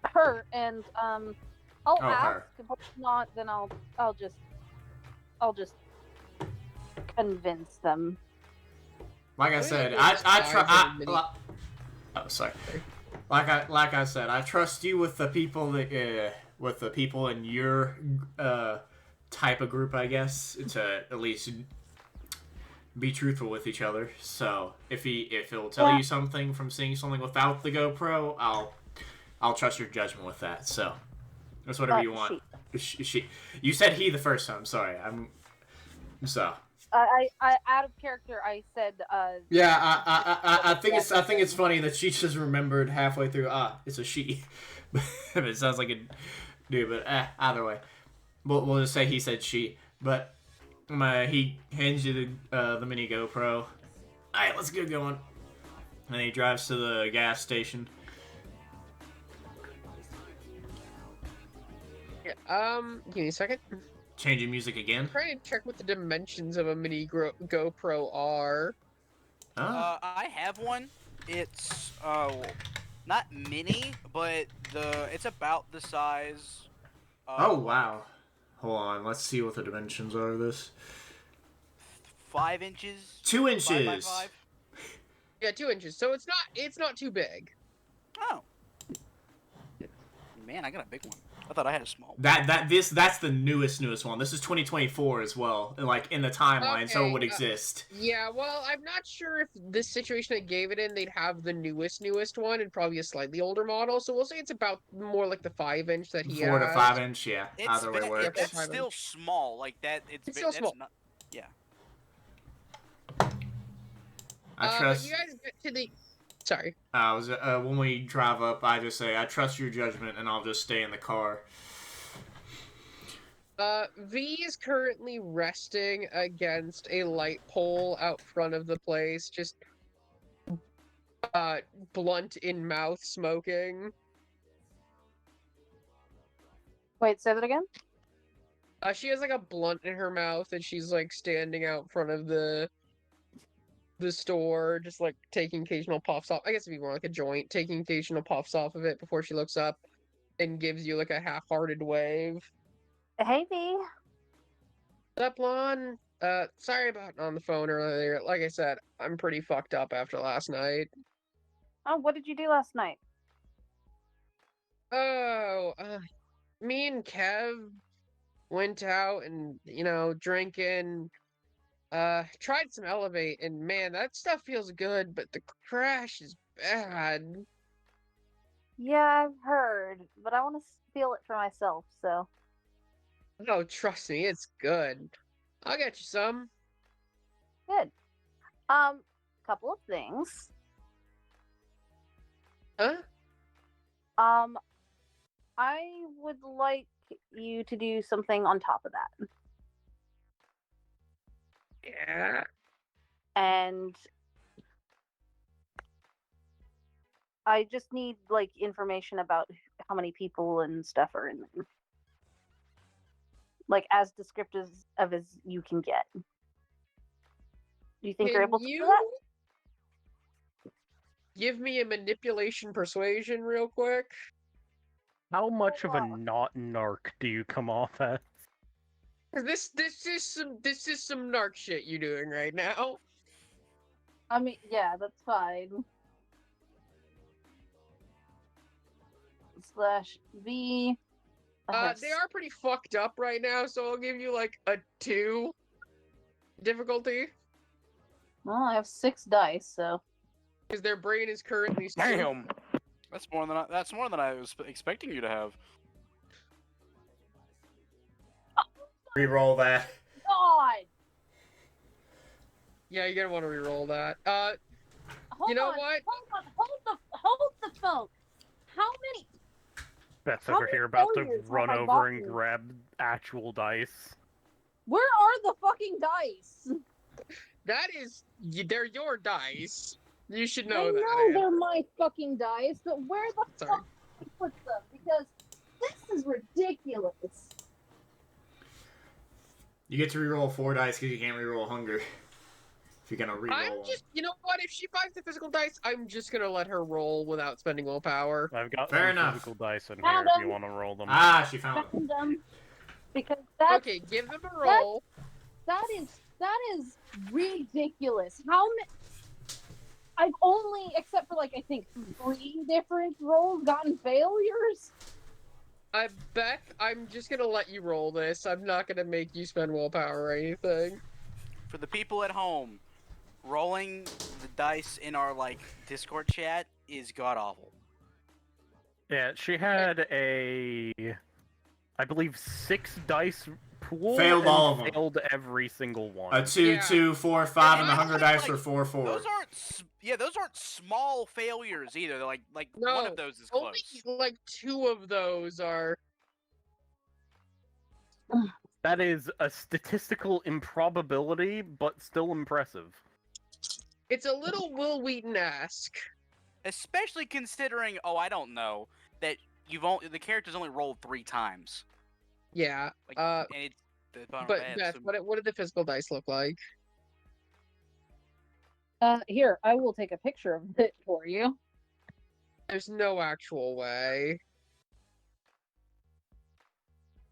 Her and I'll Oh, ask. her. If it's not, then I'll just convince them. Like I What do you said, do I with the size of try. a mini- Oh, sorry. like I said, I trust you with the people that in your type of group, I guess, to at least be truthful with each other. So if he'll tell you something from seeing something without the GoPro, I'll trust your judgment with that. So that's whatever you want. She. You said he the first time. Sorry, so. I out of character. I said. Yeah, I think it's funny that she just remembered halfway through. It's a she. It sounds like a dude, but either way, we'll just say he said she. But he hands you the mini GoPro. All right, let's get going. And he drives to the gas station. Yeah, give me a second. Changing music again. I'm trying to check what the dimensions of a mini GoPro are. I have one. It's not mini, but it's about the size. Oh wow! Hold on, let's see what the dimensions are of this. 5 inches. 2 inches. 5 by 5. Yeah, 2 inches. So it's not too big. Oh. Man, I got a big one. I thought I had a small one. That's the newest one. This is 2024 as well, like in the timeline, so it would exist. Yeah, well, I'm not sure if this situation I gave it in, they'd have the newest one and probably a slightly older model. So we'll say it's about more like the 5-inch that he 4 to has. 5 inch, yeah. Either way works. That's still small, like that. It's still small. Not, yeah. I trust. You guys get to the. Sorry. When we drive up, I just say, I trust your judgment, and I'll just stay in the car. V is currently resting against a light pole out front of the place, just, blunt in mouth smoking. Wait, say that again? She has, like, a blunt in her mouth, and she's, like, standing out front of the store, just like taking occasional puffs off. I guess it'd be more like a joint, taking occasional puffs off of it before she looks up and gives you like a half-hearted wave. Hey, V. What's up, Lon? Sorry about on the phone earlier. Like I said, I'm pretty fucked up after last night. Oh, what did you do last night? Oh, me and Kev went out and, drinking. Tried some Elevate, and man, that stuff feels good, but the crash is bad. Yeah, I've heard, but I want to feel it for myself, so. Oh, trust me, it's good. I'll get you some. Good. Couple of things. Huh? I would like you to do something on top of that. Yeah. And I just need like information about how many people and stuff are in there. Like as descriptive of as you can get. Do you think you're able to do that? Give me a manipulation persuasion real quick. How much of a not narc do you come off as? This is some narc shit you're doing right now. I mean, yeah, that's fine. /V. They are pretty fucked up right now, so I'll give you like a 2 difficulty. Well, I have 6 dice, so. Because their brain is currently. Damn. That's more than I was expecting you to have. Reroll that. God. Yeah, you're gonna want to reroll that. Hold know on, what? Hold the phone. How many? Beth's How over many here about to failures run have I over and gotten? grab actual dice. Where are the fucking dice? They're your dice. You should know I that. know they're my fucking dice, but where the Sorry. fuck did I put them? Because this is ridiculous. You get to reroll 4 dice because you can't reroll hunger. If you're gonna reroll. I'm just, you know what? If she finds the physical dice, I'm just gonna let her roll without spending willpower. I've got Fair some enough. physical dice in here Found if them. you want to roll them. She found them. Found them. Because that's Okay, give them a roll. that is ridiculous. How many? I've only, except for like I think 3 different rolls, gotten failures. Beck, I'm just gonna let you roll this. I'm not gonna make you spend willpower or anything. For the people at home, rolling the dice in our Discord chat is god awful. Yeah, she had I believe 6 dice pool. Failed and all of them. Failed every single one. A 2, Yeah. 2, 4, 5, and the And hunger dice are 4, 4. Those aren't small failures either. They're like No, one of those is only close. like 2 of those are. That is a statistical improbability, but still impressive. It's a little Will Wheaton-esque. Especially considering, I don't know, that the character's only rolled 3 times. Yeah. And it's But Beth, what did the physical dice look like? Here, I will take a picture of it for you. There's no actual way.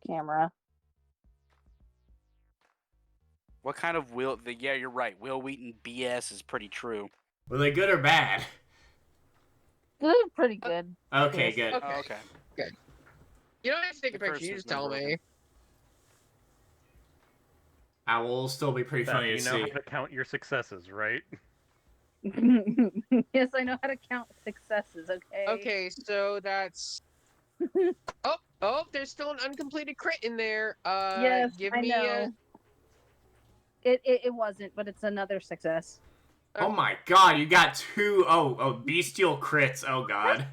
Camera. What kind of yeah, you're right. Will Wheaton BS is pretty true. Were they good or bad? They're pretty good. Okay, Yes. good. Okay. Oh, okay. Good. You don't have to take a The picture. You first just tell member of me. I will still be pretty Beth, funny to you know see. how to count your successes, right? Yes, I know how to count successes, okay? Okay, so that's. There's still an uncompleted crit in there. Yes, give I me know. It wasn't, but it's another success. Oh my god, you got 2 bestial crits. Oh god.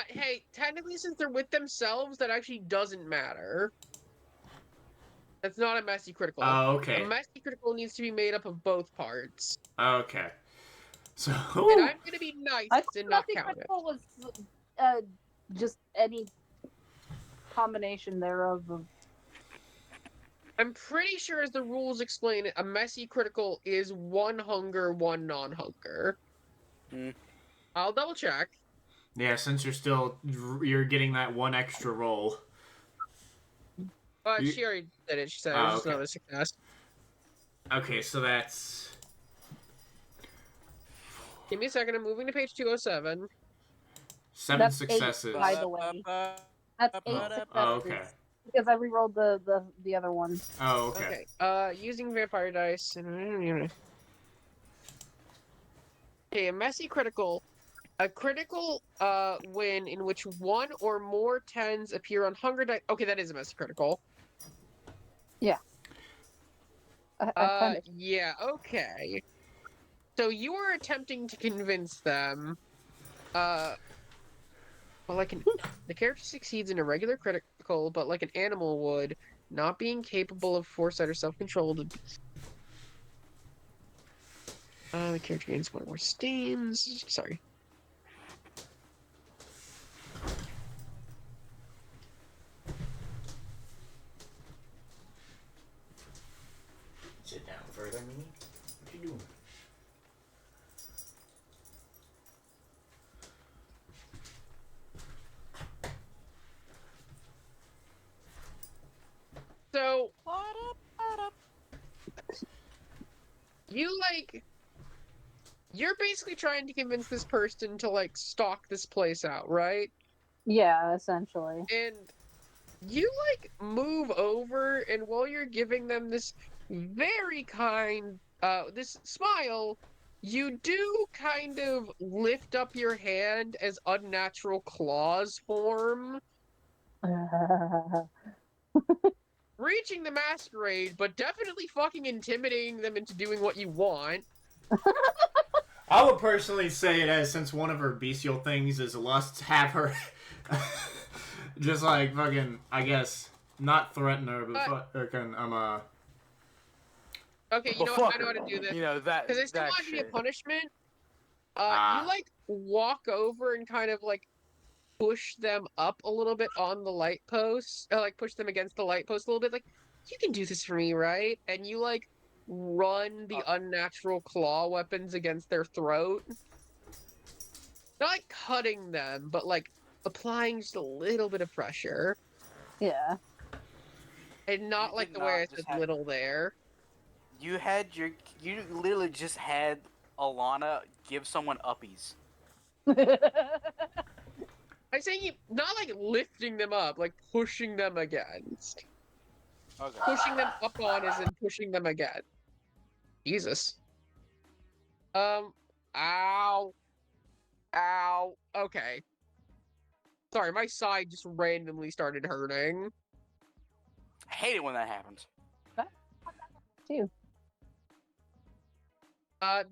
Hey, technically, since they're with themselves, that actually doesn't matter. That's not a messy critical. Oh, okay. A messy critical needs to be made up of both parts. Okay. So And I'm gonna be nice I thought and not nothing count it. critical was just any combination thereof. I'm pretty sure, as the rules explain it, a messy critical is 1 hunger, 1 non-hunger. I'll double check. yeah, since you're getting that 1 extra roll. She already did it. She said it was just another success. Okay, so that's. Give me a second. I'm moving to page 207. 7 That's successes. 8, by the way. That's 8 successes. Oh, okay. Because I rerolled the other one. Oh, okay. Using vampire dice. Okay, a messy critical. A critical win in which 1 or more 10s appear on hunger dice. Okay, that is a messy critical. Yeah. Yeah, okay. So you were attempting to convince them. The character succeeds in a regular critical, but like an animal would, not being capable of foresight or self-control. The character gains 1 more stains. Sorry. Sit down further, Mimi. What you doing? So, you're basically trying to convince this person to, stalk this place out, right? Yeah, essentially. And you, move over, and while you're giving them this very kind, this smile, you do kind of lift up your hand as unnatural claws form, reaching the Masquerade, but definitely fucking intimidating them into doing what you want. I would personally say it as, since one of her bestial things is lust, have her just fucking, I guess, not threaten her, but fucking, Okay, you know what? I know how to do this. You know that. Because I still that want to give you a shit. punishment. You walk over and kind of push them up a little bit on the light post, push them against the light post a little bit. You can do this for me, right? And you run the unnatural claw weapons against their throat. Not cutting them, but applying just a little bit of pressure. Yeah. And not the way I said little there. You literally just had Alana, give someone uppies. I say you not like lifting them up, like pushing them against. Okay. Pushing them up on is in pushing them again. Jesus. Ow. Ow. Okay. Sorry, my side just randomly started hurting. I hate it when that happens. Too.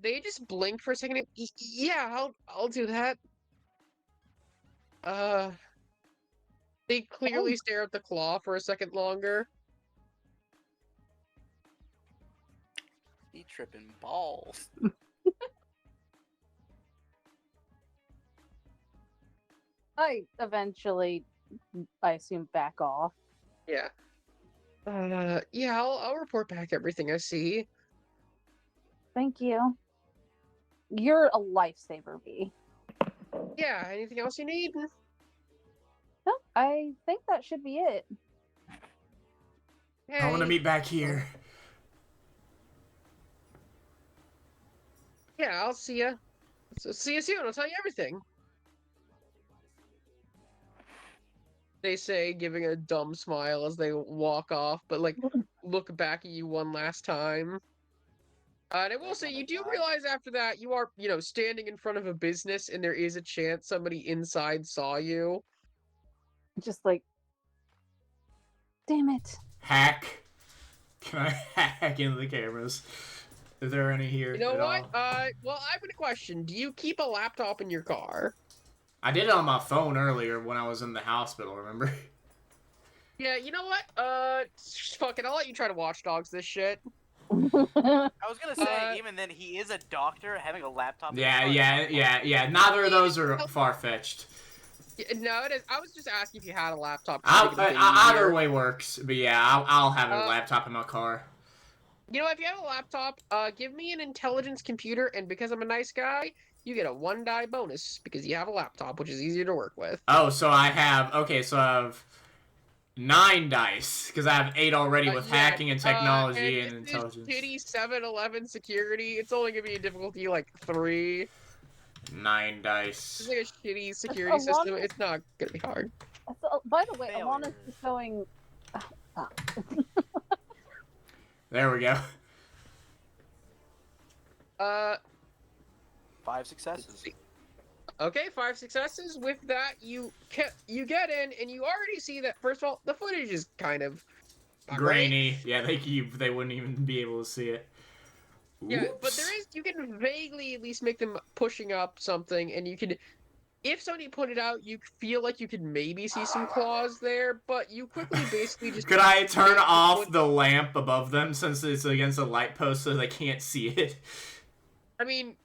They just blink for a second. Yeah, I'll do that. They clearly stare at the claw for a second longer. He tripping balls. I eventually, I assume, back off. Yeah. Yeah, I'll report back everything I see. Thank you. You're a lifesaver, V. Yeah, anything else you need? No, I think that should be it. I want to Hey. meet back here. Yeah, I'll see ya. So see you soon. I'll tell you everything. They say, giving a dumb smile as they walk off, but like look back at you one last time. And I will say, you do realize after that you are, standing in front of a business, and there is a chance somebody inside saw you. Just like, damn it. Hack. Can I hack into the cameras? Is there any here You know at what? all? Well, I've got a question. Do you keep a laptop in your car? I did it on my phone earlier when I was in the hospital, remember? Yeah, you know what? Fuck it. I'll let you try to Watch Dogs this shit. I was gonna say, Uh, even then, he is a doctor having a laptop. Yeah. Neither of those are far-fetched. No, it is. I was just asking if you had a laptop. To make it a bit Either easier. way works, but yeah, I'll have a laptop in my car. You know, if you have a laptop, give me an intelligence computer, and because I'm a nice guy, you get a 1 die bonus because you have a laptop, which is easier to work with. Oh, so I have 9 dice because I have 8 already with hacking and technology and intelligence. Shitty 7-Eleven security. It's only gonna be a difficulty like 3. 9 dice. It's like a shitty security system. It's not gonna be hard. So, by the way, Alana's just showing. There we go. 5 successes. Okay, 5 successes. With that, you get in, and you already see that. First of all, the footage is kind of grainy. Yeah, they wouldn't even be able to see it. Yeah, Whoops. but you can vaguely at least make them pushing up something, and you can, if somebody put it out, you feel like you could maybe see some claws there, but you quickly basically just... Could I turn off the lamp above them since it's against a light post so they can't see it? I mean,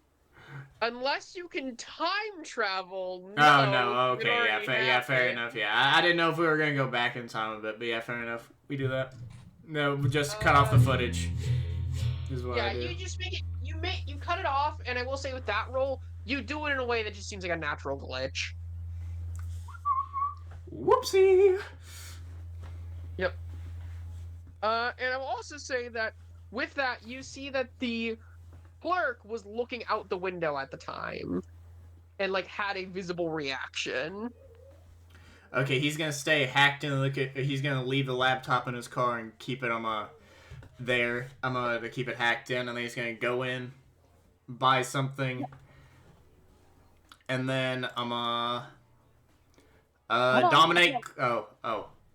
unless you can time travel, No. Oh, no, okay, yeah, fair enough, yeah. I didn't know if we were gonna go back in time a bit, but yeah, fair enough. We do that. No, just cut off the footage. Is what I do. You just make it, you cut it off, and I will say with that roll, you do it in a way that just seems like a natural glitch. Whoopsie! Yep. And I will also say that with that, you see that the clerk was looking out the window at the time, and like had a visible reaction. Okay, he's gonna stay hacked in. He's gonna leave the laptop in his car and keep it there. I'm gonna keep it hacked in, and then he's gonna go in, buy something, and then I'm dominate. Oh,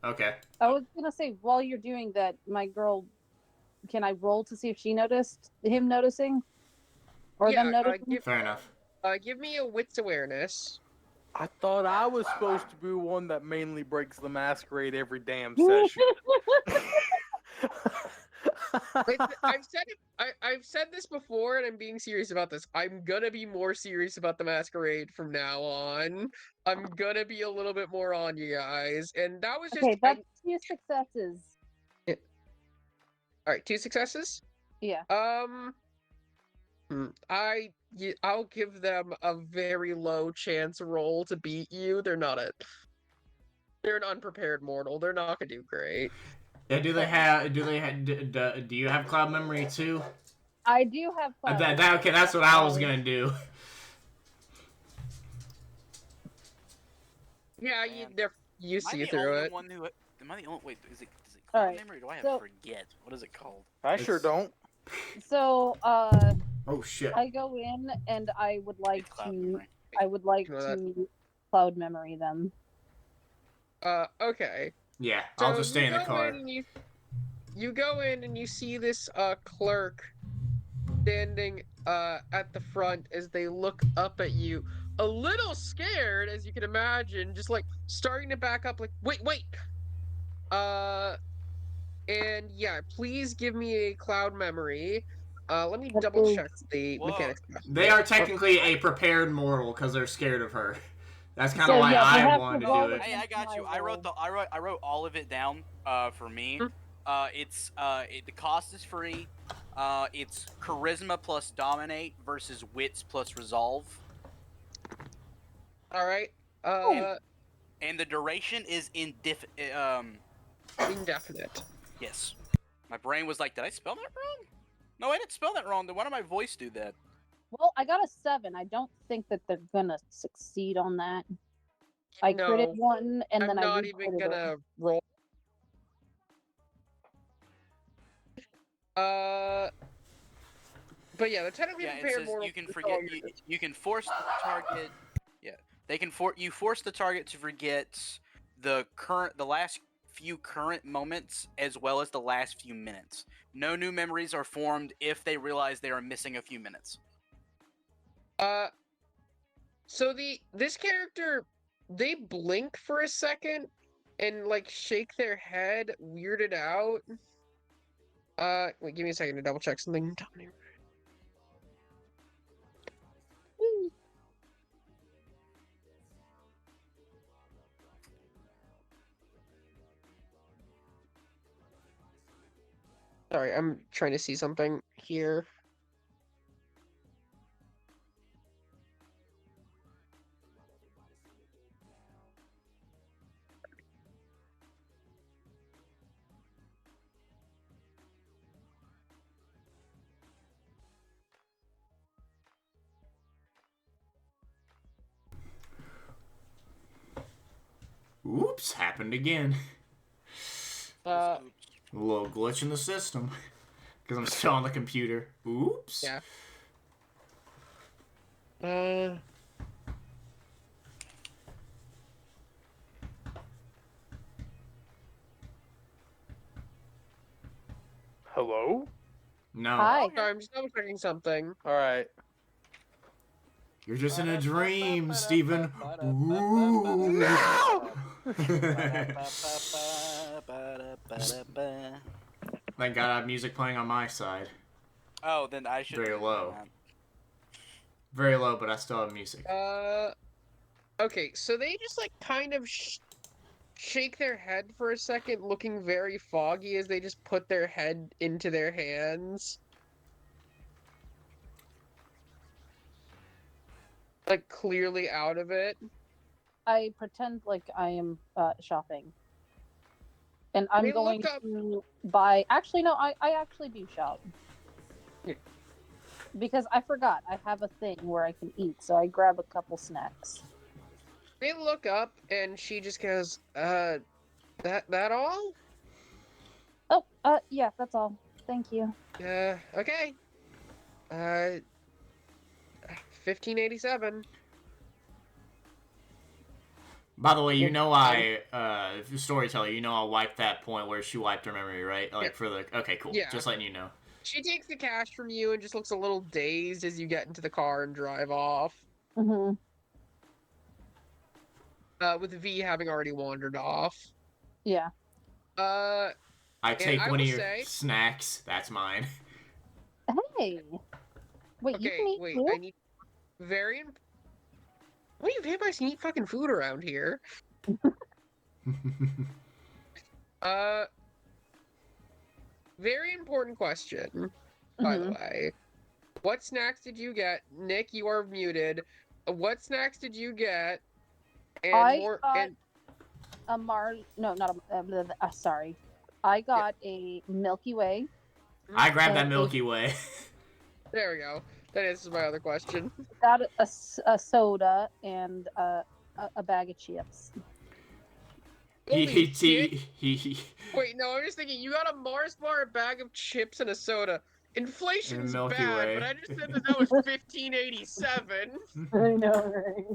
okay. I was gonna say, while you're doing that, my girl, can I roll to see if she noticed him noticing, or them noticing? Fair enough. Give me a wits awareness. I thought I was supposed to be one that mainly breaks the masquerade every damn session. I've said this before, and I'm being serious about this. I'm gonna be more serious about the masquerade from now on. I'm gonna be a little bit more on you guys, and that was just Okay, that's 2 successes. Yeah. All right, 2 successes. Yeah. I'll give them a very low chance roll to beat you. They're an unprepared mortal. They're not gonna do great. Yeah, do you have cloud memory too? I do have cloud. Okay, that's what I was gonna do. Yeah, Man. you Am I see the through only it. one who? Am I the only? Wait, is it All cloud right, memory? Or do I have so- forget? What is it called? I sure It's- don't. So, Oh shit. I go in and I would like It's cloud to. memory. I would like Ignore that. to cloud memory them. Okay. Yeah, So I'll just stay in the go car. in and you go in and you see this clerk standing at the front as they look up at you, a little scared, as you can imagine, just like starting to back up, like, wait. And yeah, please give me a cloud memory. Let me What double is- check the Whoa. mechanics. They are technically a prepared mortal because they're scared of her. That's kind of So, why yeah, we I have wanted to to roll do it. Hey, I got you. I wrote all of it down. For me, the cost is free. It's charisma plus dominate versus wits plus resolve, All right. and the duration is indefinite. Indefinite. Yes. My brain was like, did I spell that wrong? No, I didn't spell that wrong. Then why did my voice do that? Well, I got a 7. I don't think that they're gonna succeed on that. I critted No, one, and I'm then I not even re-critted it. gonna roll. But yeah, they're technically Yeah, it prepared says mortal. you can forget. You can force the target. Yeah, they can force the target to forget the last few current moments as well as the last few minutes. No new memories are formed if they realize they are missing a few minutes. So this character, they blink for a second and like shake their head, weirded out. Wait, give me a second to double check something down here. Sorry, I'm trying to see something here. Oops, happened again. Uh, A little glitch in the system. Because I'm still on the computer. Oops. Yeah. Hello? No. Hi. sorry, I'm just double checking something. All right. You're just in a dream, Steven. Ooh. No! Thank God I have music playing on my side. Oh, then I should. Very low. Very low, but I still have music. Okay, so they just like kind of shake their head for a second, looking very foggy as they just put their head into their hands. Like clearly out of it. I pretend like I am shopping. And I'm They going look up- to buy. Actually, no, I actually do shop. Yeah. Because I forgot I have a thing where I can eat, so I grab a couple snacks. They look up and she just goes, that all? Oh, yeah, that's all. Thank you. Okay. 1587. By the way, you know Storyteller, you know I'll wipe that point where she wiped her memory, right? Like Yeah. for the... Okay, cool. Yeah. Just letting you know. She takes the cash from you and just looks a little dazed as you get into the car and drive off. Mm-hmm. With V having already wandered off. Yeah. I take I one of will your say- snacks. That's mine. Hey. Wait, you Okay, can eat wait, food? I need... Why do vampires can eat fucking food around here? Very important question, by the Mhm. way. What snacks did you get? Nick, you are muted. What snacks did you get? And I more got and a no, not a sorry. I got a Milky Way I grabbed that And Milky Way. There we go. That answers my other question. Got a soda and a bag of chips. Holy shit. Wait, no, I'm just thinking, you got a Mars bar, a bag of chips, and a soda. Inflation's Milky bad, Way. but I just said that was 1587. I know, right?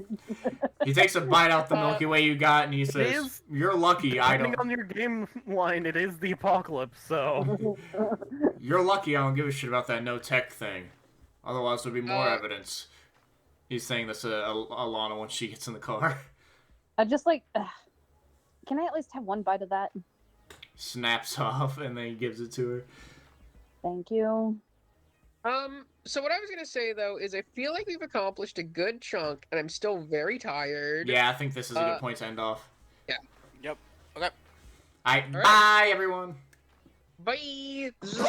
He takes a bite out the Milky Way you got, and he says, is- "You're lucky I Depending don't. on your game line, it is the apocalypse, so... You're lucky I don't give a shit about that no tech thing. Otherwise, there'd be more evidence." He's saying this to Alana when she gets in the car. I just like. Can I at least have one bite of that? Snaps off, and then he gives it to her. Thank you. So what I was gonna say though is I feel like we've accomplished a good chunk, and I'm still very tired. Yeah, I think this is a good point to end off. Yeah. Yep. Okay. Alright, bye everyone. Bye. This is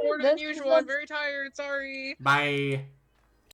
shorter than usual. I'm very tired. Sorry. Bye.